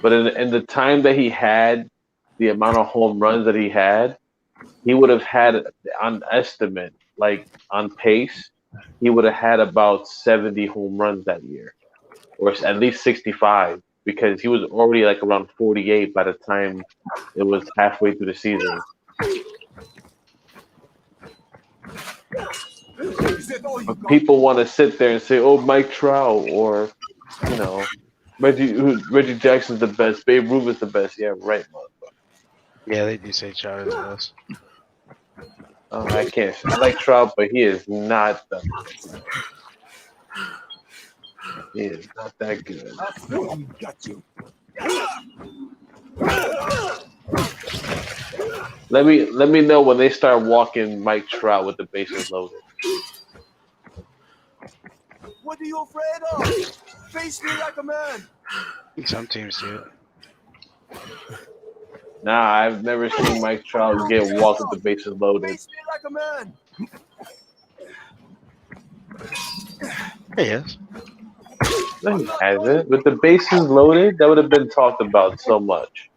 But in the time that he had, the amount of home runs that he would have had, on estimate, like on pace, he would have had about 70 home runs that year, or at least 65. Because he was already like around 48 by the time it was halfway through the season. But people want to sit there and say, "Oh, Mike Trout," or you know, Reggie Jackson's the best, Babe Ruth is the best. Yeah, right, motherfucker. Yeah, they do say Trout is the best. I can't. I like Trout, but he is not the. He is not that good. Got you. Let me know when they start walking Mike Trout with the bases loaded. What are you afraid of? Face me like a man. Some teams do it. Nah, I've never seen Mike Trout get walked with the bases loaded. Face me like a man. Yes. No, he hasn't. With the bases loaded, that would have been talked about so much.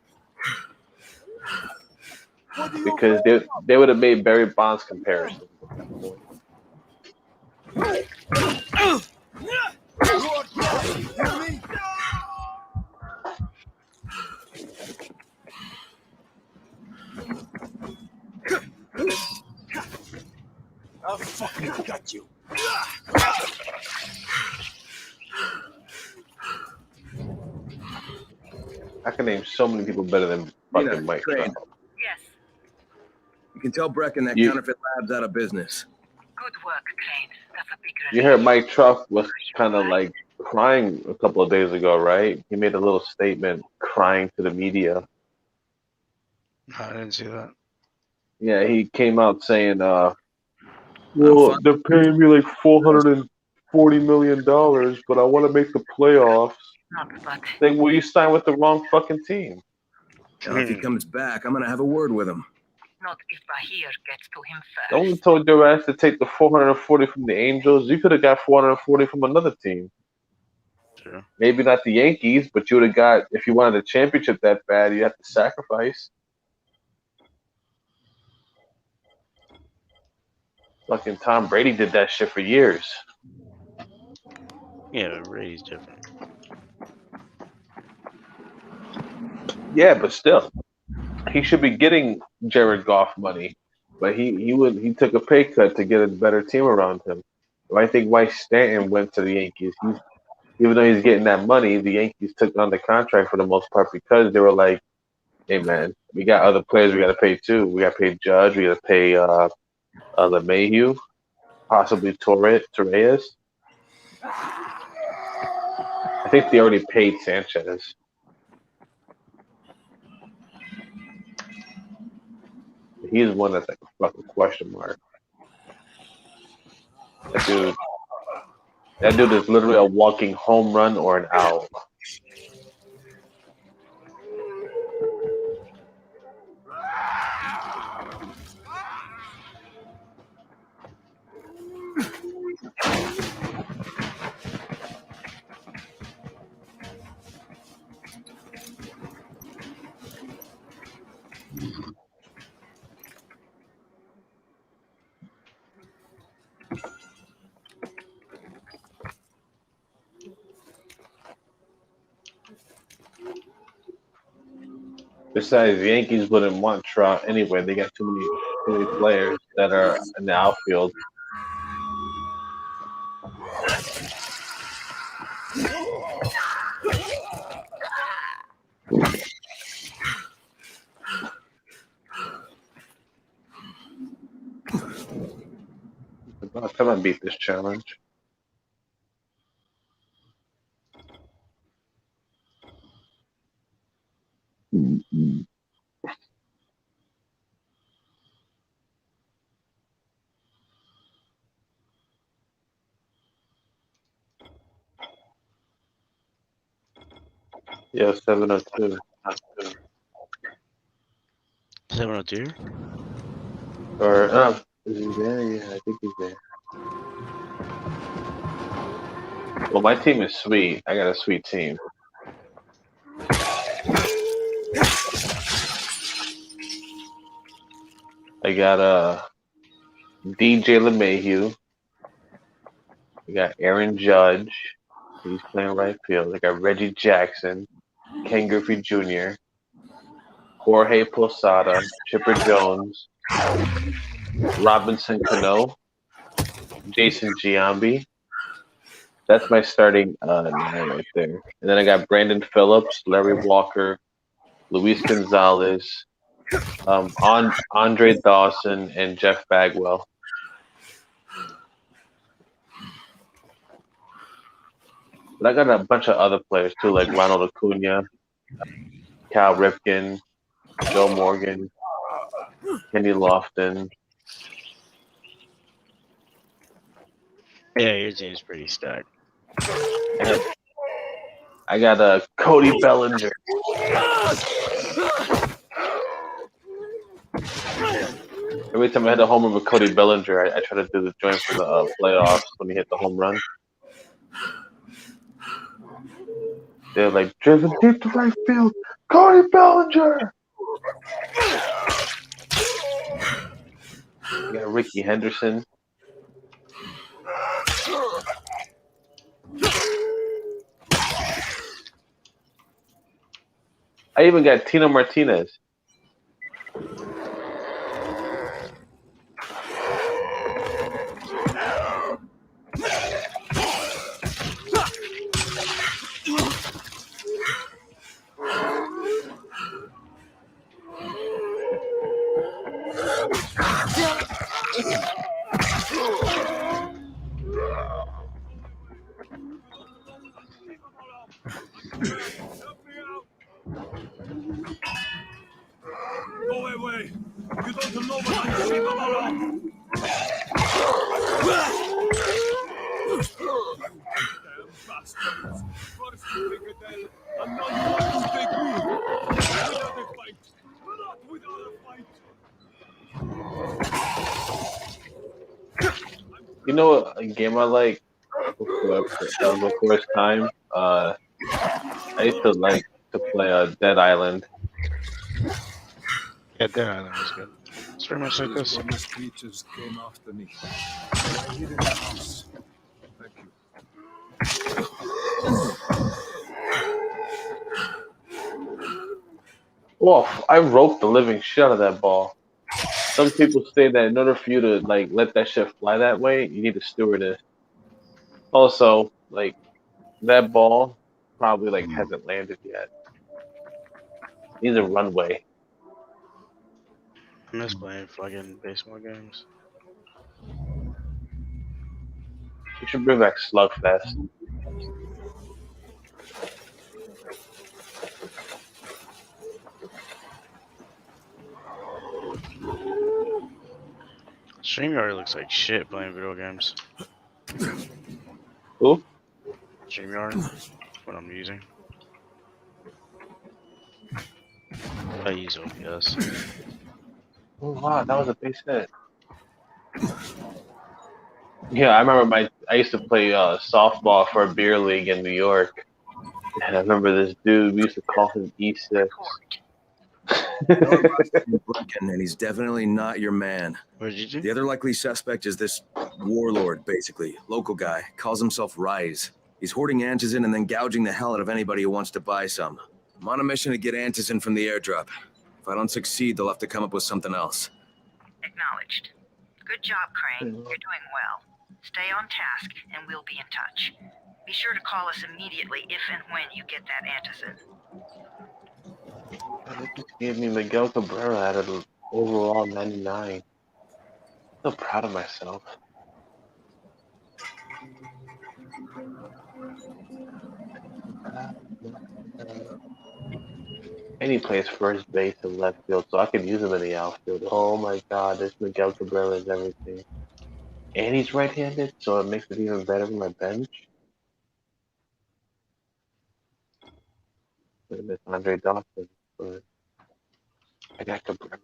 Because they would have made Barry Bonds comparisons. I fucking got you. I can name so many people better than fucking Mike Trout. Yes. You can tell Brecken that counterfeit lab's out of business. Good work, Crane. That's a big You heard Mike Trout was kind of like crying a couple of days ago, right? He made a little statement crying to the media. I didn't see that. Yeah, he came out saying, well, they're paying me like $440 million, but I want to make the playoffs. Like, well, you signed with the wrong fucking team. Now, if he comes back, I'm going to have a word with him. Not if Bahir gets to him first. No one told your ass to take the 440 from the Angels. You could have got 440 from another team. Sure. Maybe not the Yankees, but you would have got, if you wanted a championship that bad, you have to sacrifice. Fucking Tom Brady did that shit for years. Yeah, but Brady's different. Yeah, but still, he should be getting Jared Goff money, but he took a pay cut to get a better team around him. I think Mike Stanton went to the Yankees. Even though he's getting that money, the Yankees took on the contract for the most part because they were like, "Hey man, we got other players we got to pay too. We got to pay Judge. We got to pay LeMahieu, possibly Torres. I think they already paid Sanchez." He's one that's like a fucking question mark. That dude is literally a walking home run or an out. Besides, the Yankees wouldn't want Trout anyway. They got too many players that are in the outfield. Come on, beat this challenge. Yeah, 702. 702? Or, is he there? Yeah, I think he's there. Well, my team is sweet. I got a sweet team. I got DJ LeMahieu. I got Aaron Judge. He's playing right field. I got Reggie Jackson, Ken Griffey Jr., Jorge Posada, Chipper Jones, Robinson Cano, Jason Giambi. That's my starting nine right there. And then I got Brandon Phillips, Larry Walker, Luis Gonzalez, Andre Dawson, and Jeff Bagwell. But I got a bunch of other players too, like Ronald Acuna, Cal Ripken, Joe Morgan, Kenny Lofton. Yeah, your team's pretty stacked. I got Cody Bellinger. Every time I hit a home run with Cody Bellinger, I try to do the joint for the playoffs when he hit the home run. They're like, driven deep to right field, Cody Bellinger! You got Ricky Henderson. I even got Tino Martinez. Go away. You don't know what I'm saying about. Damn bastards. First you take a tell, and now you want to take me. Without a fight. Not without a fight. You know what a game I like for the first time? I used to like to play Dead Island. Yeah, Dead Island was good. It's very much like this. These creatures came after me. I hid in the house. Thank you. Well, I roped the living shit out of that ball. Some people say that in order for you to like let that shit fly that way, you need to steward it. Also, like that ball probably like hasn't landed yet. Needs a runway. I miss playing fucking baseball games. You should bring back Slugfest. StreamYard looks like shit playing video games. Who? StreamYard. What I'm using. I use OBS. Oh wow, that was a base hit. Yeah, I remember I used to play softball for a beer league in New York. And I remember this dude, we used to call him E6. And he's definitely not your man. What did you do? The other likely suspect is this warlord, basically. Local guy. Calls himself Rise. He's hoarding Antizin and then gouging the hell out of anybody who wants to buy some. I'm on a mission to get Anderson from the airdrop. If I don't succeed, they'll have to come up with something else. Acknowledged. Good job, Crane. You're doing well. Stay on task, and we'll be in touch. Be sure to call us immediately if and when you get that Anderson. They just gave me Miguel Cabrera out of the overall 99. So proud of myself. And he plays first base and left field, so I could use him in the outfield. Oh my God, this Miguel Cabrera is everything. And he's right-handed, so it makes it even better for my bench. I miss Andre Dawson, but I got Cabrera.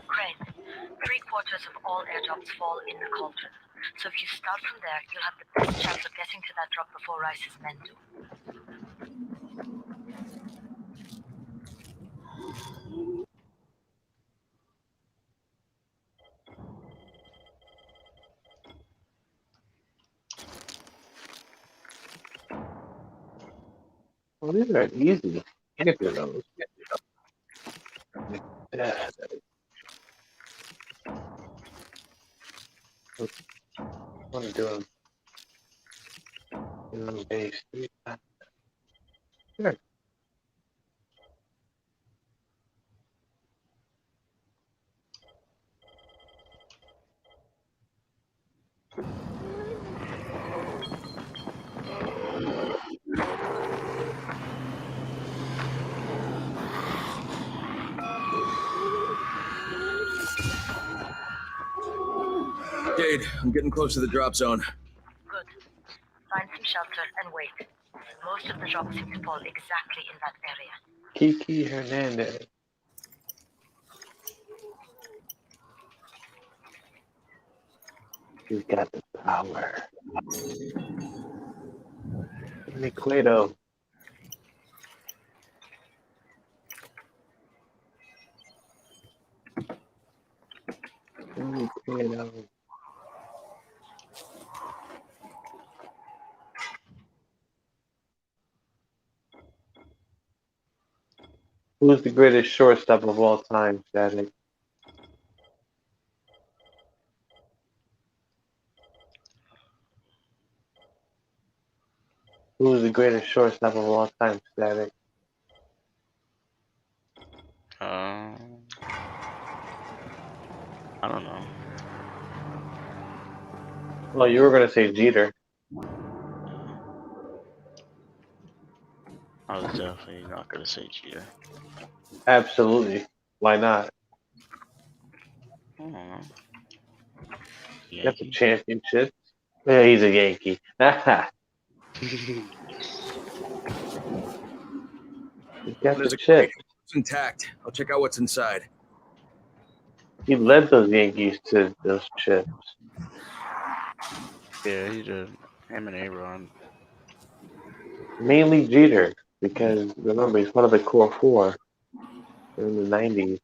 Crane, 3/4 of all airdrops fall in the cauldron. So if you start from there, you'll have the best chance of getting to that drop before Rice's men do. Well, these are easy. Anything of those. Yeah. I want to do them. On base 3 times. Sure. Jade, I'm getting close to the drop zone. Good. Find some shelter and wait. Most of the drops seem to fall exactly in that area. Kiki Hernandez. He's got the power. Nick Cueto. Nick Cueto. Who's the greatest shortstop of all time, Static? Who's the greatest shortstop of all time, Static? I don't know. Well, you were going to say Jeter. I was definitely not gonna say Jeter. Absolutely. Why not? I don't know. That's a championship. Yeah, he's a Yankee. He's got There's the a chip. It's intact. I'll check out what's inside. He led those Yankees to those chips. Yeah, he did. Him and Aaron. Mainly Jeter, because remember, he's one of the core four in the 90s.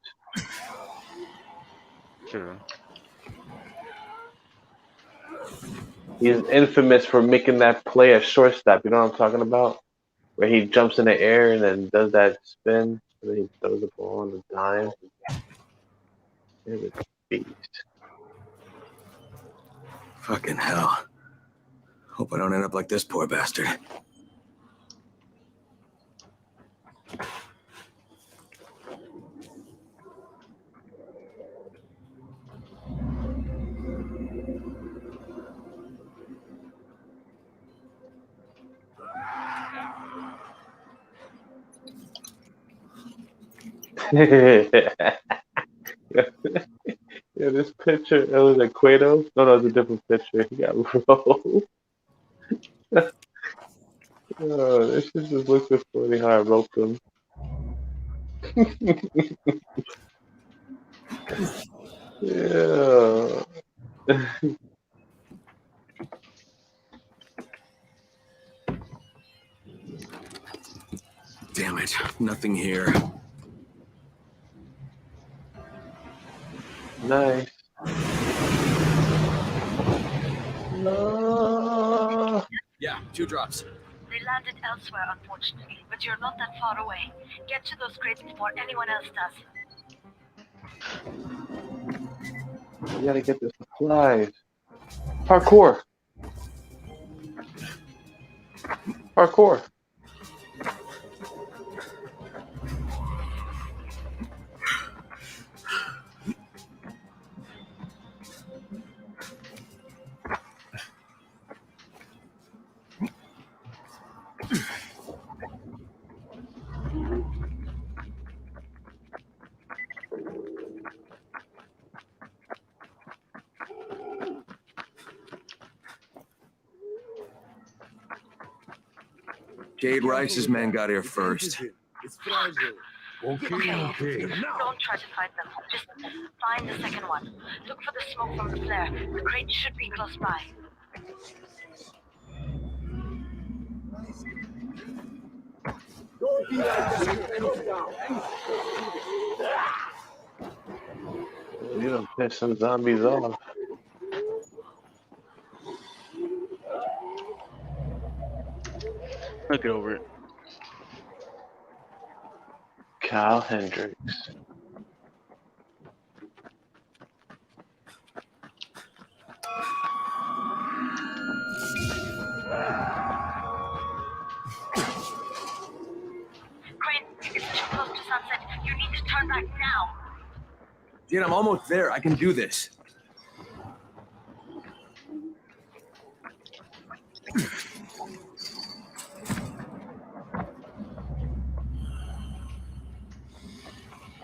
True. He's infamous for making that play at shortstop. You know what I'm talking about? Where he jumps in the air and then does that spin, and then he throws the ball on the dime. He's a beast. Fucking hell. Hope I don't end up like this poor bastard. Yeah, this picture, it was a Cueto. No, it's a different picture. He got rolled. Oh, this shit just looks so funny how I wrote them. Yeah. Damn it, nothing here. Nice. No. Yeah, 2 drops. They landed elsewhere, unfortunately, but you're not that far away. Get to those crates before anyone else does. We gotta get the supplies. Parkour. Parkour. Jade Rice's men got here first. It's fragile. Okay, don't try to fight them. Just find the second one. Look for the smoke from the flare. The crate should be close by. Don't be like You done pissed some zombies off. Look it over it. Kyle Hendricks. Crane, it's too close to sunset. You need to turn back now. Dude, I'm almost there. I can do this.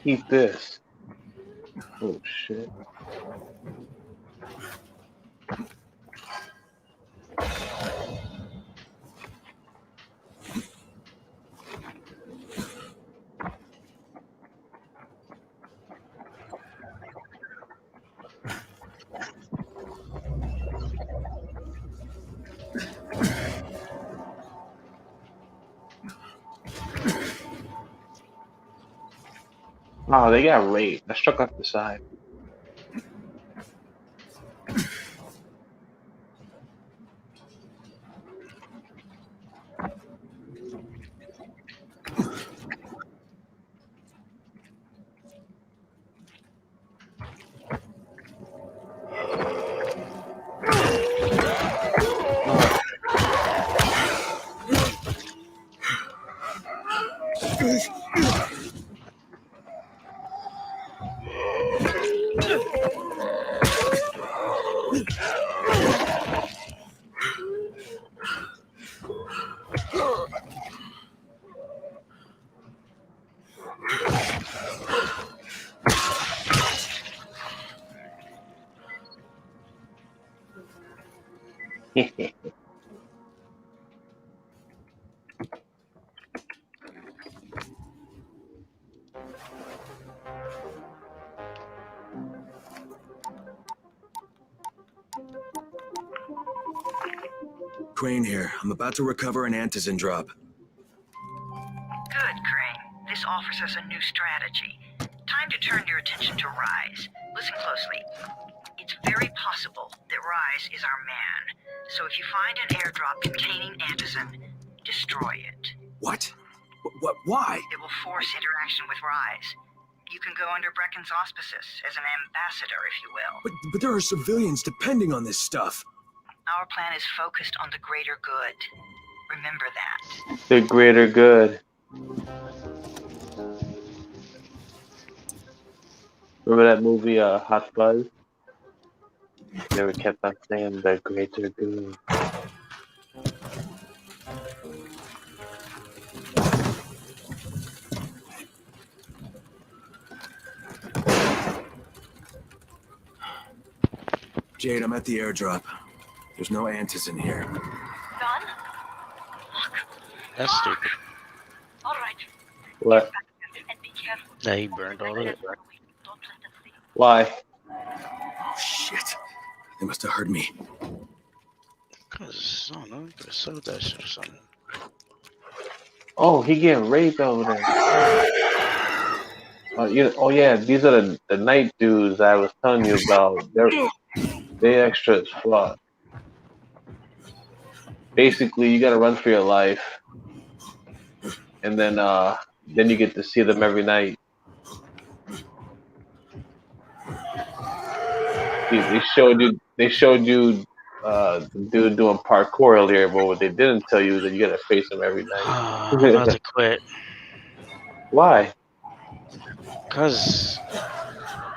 Eat this. Oh shit. Oh, they got raped. I struck off the side. Crane here. I'm about to recover an antizin drop. Good, Crane. This offers us a new strategy. Time to turn your attention to Rise. Listen closely. It's very possible that Rise is our man. So if you find an airdrop containing antizin, destroy it. What? What? Why? It will force interaction with Rise. You can go under Brecken's auspices as an ambassador, if you will. But there are civilians depending on this stuff. Our plan is focused on the greater good. Remember that. The greater good. Remember that movie, Hot Fuzz? Never kept on saying the greater good. Jade, I'm at the airdrop. There's no Antis in here. Done? That's stupid. All right. What? And be careful. That he burned all of it. Why? Oh, shit. They must have heard me. Cause I don't know, you could have sold that shit or something. Oh, he getting raped over there. Oh yeah, these are the night dudes I was telling you about. They extra as fuck. Basically, you gotta run for your life, and then you get to see them every night. They showed you the dude doing parkour earlier, but what they didn't tell you is that you gotta face him every night. I'm about to quit. Why? Cause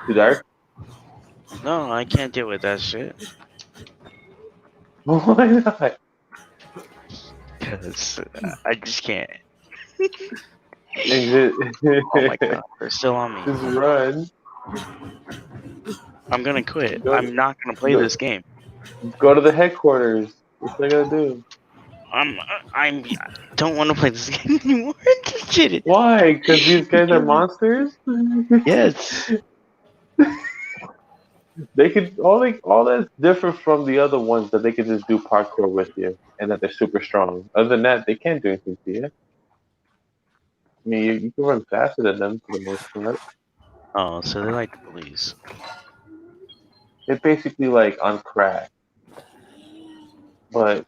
Too dark? no, I can't deal with that shit. Why not? Cause I just can't. Oh my god, they're still on me. Just run. I'm gonna quit. I'm not gonna play this game. Go to the headquarters. What's I gotta do? I don't want to play this game anymore. Just kidding. Why? Because these guys are monsters? Yes. They could all that's different from the other ones that they could just do parkour with you and that they're super strong. Other than that, they can't do anything to you. I mean, you can run faster than them for the most part. Oh, so they're like the police. They're basically like on crack. But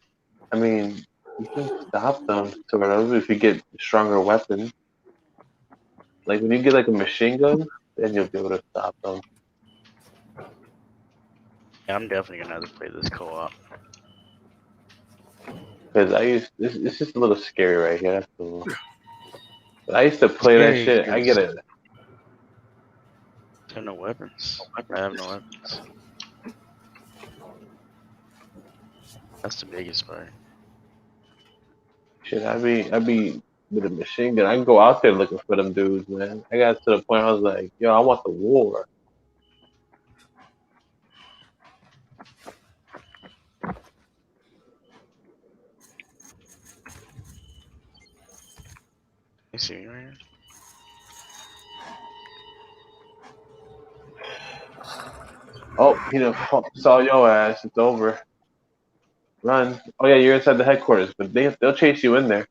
I mean, you can stop them sort of if you get stronger weapons. Like when you get like a machine gun, then you'll be able to stop them. Yeah, I'm definitely gonna have to play this co-op. Because it's just a little scary right here. That's cool. But I used to play that shit. I get it. I have no weapons. I have no weapons. That's the biggest part. Shit, I be with a machine gun. I can go out there looking for them dudes, man. I got to the point I was like, yo, I want the war. You see me right here? Oh, he done saw your ass. It's over. Run. Oh yeah, you're inside the headquarters, but they'll chase you in there.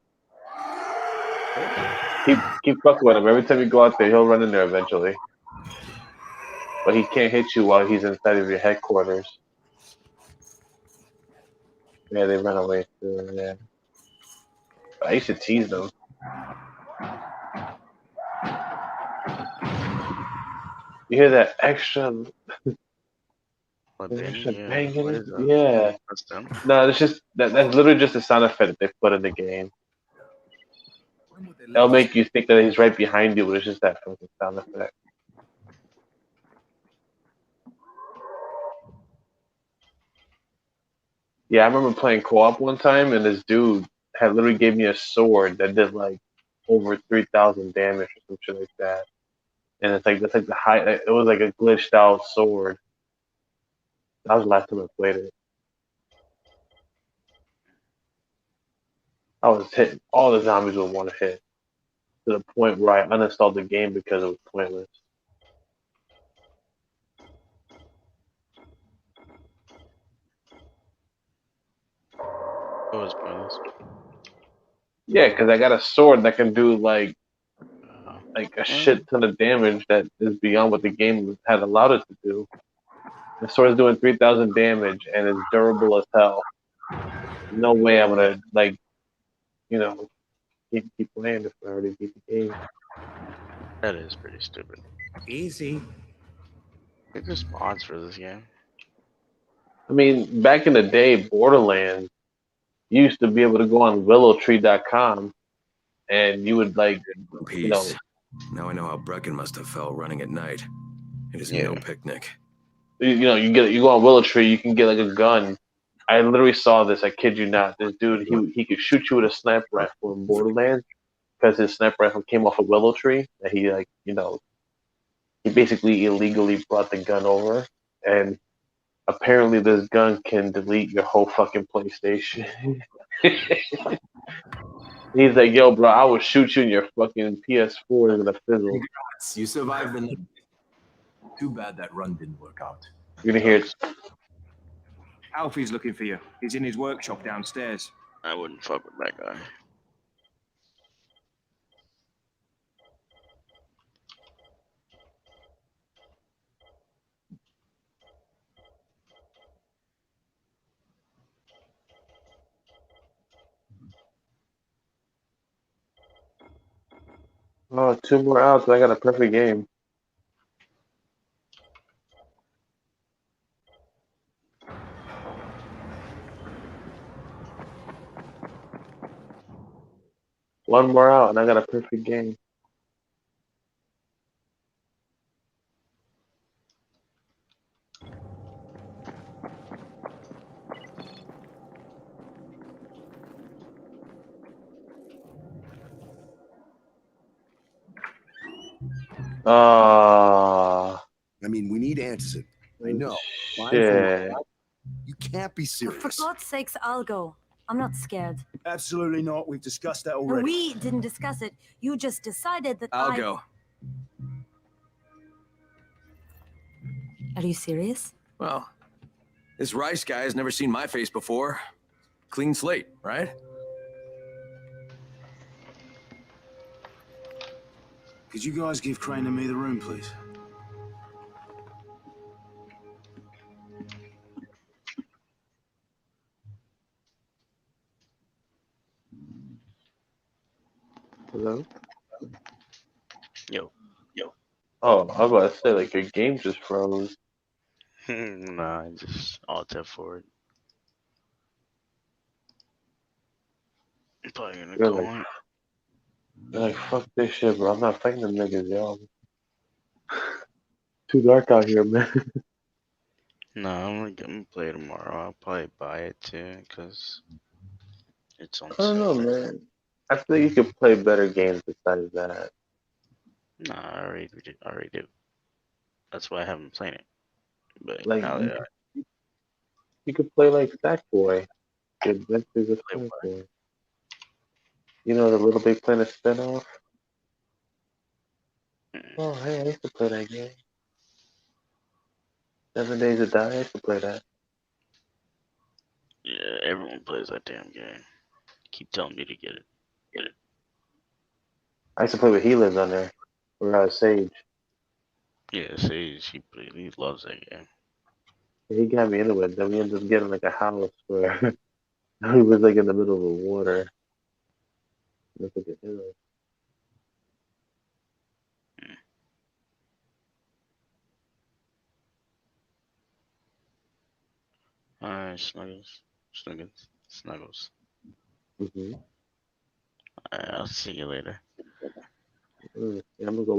Keep fucking with him. Every time you go out there, he'll run in there eventually. But he can't hit you while he's inside of your headquarters. Yeah, they run away too. Yeah. I used to tease them. You hear that extra? Banging? Yeah. No, it's just that's literally just a sound effect that they put in the game. They'll make you think that he's right behind you, but it's just that fucking sound effect. Yeah, I remember playing co-op one time, and this dude had literally gave me a sword that did like over 3,000 damage or some shit like that. And it's like that's like the high. It was like a glitched out sword. That was the last time I played it. I was hitting all the zombies with one hit to the point where I uninstalled the game because it was pointless. It was pointless. Yeah, because I got a sword that can do like a shit ton of damage that is beyond what the game had allowed it to do. The sword is doing 3,000 damage and it's durable as hell. No way I'm gonna keep playing if I already beat the game. That is pretty stupid. Easy. I think there's mods for this game. I mean, back in the day, Borderlands, you used to be able to go on WillowTree.com, and you would like, you know, Peace. Now I know how Brecken must have felt running at night. It is Yeah. no picnic. you know, you go on WillowTree, you can get like a gun. I literally saw this. I kid you not. This dude, he could shoot you with a sniper rifle in Borderlands because his sniper rifle came off a WillowTree. That he like, you know, he basically illegally brought the gun over, and apparently this gun can delete your whole fucking PlayStation. He's like, yo, bro, I will shoot you in your fucking PS4 in a fizzle. You survived the night. Too bad that run didn't work out. You're gonna hear it. Alfie's looking for you. He's in his workshop downstairs. I wouldn't fuck with that guy. Oh, 2 more outs, and I got a perfect game. One more out, and I got a perfect game. I mean, we need Anderson. I know. Shit. You can't be For serious. God's sakes, I'll go. I'm not scared. Absolutely not. We've discussed that And already. we didn't discuss it. You just decided that I'll go. Are you serious? Well, this Rice guy has never seen my face before. Clean slate, right? Could you guys give Crane and me the room, please? Hello? Yo. Oh, I was about to say, like, your game just froze. Nah, I just alt F4. I'm probably gonna You're go like, on. you're like, fuck this shit, bro. I'm not fighting them niggas, yo. Too dark out here, man. Nah, I'm gonna play tomorrow. I'll probably buy it too, cause it's on I don't know, sale. man. I feel like you could play better games besides that. Nah, I already do. That's why I haven't played it. But Like, now that you could play like Sackboy. The Adventures of Sackboy. You know, the Little Big Planet spinoff? Oh, hey, I used to play that game. 7 Days to Die, I used to play that. yeah, everyone plays that damn game. Keep telling me to get it. I used to play with Healing on there. Or Sage. Yeah, see, he loves that game. He got me into it. Then we ended up getting like a house where we was like in the middle of the water. Look at the hill. Alright, Snuggles. Mm-hmm. Alright, I'll see you later. Yeah, I'm gonna go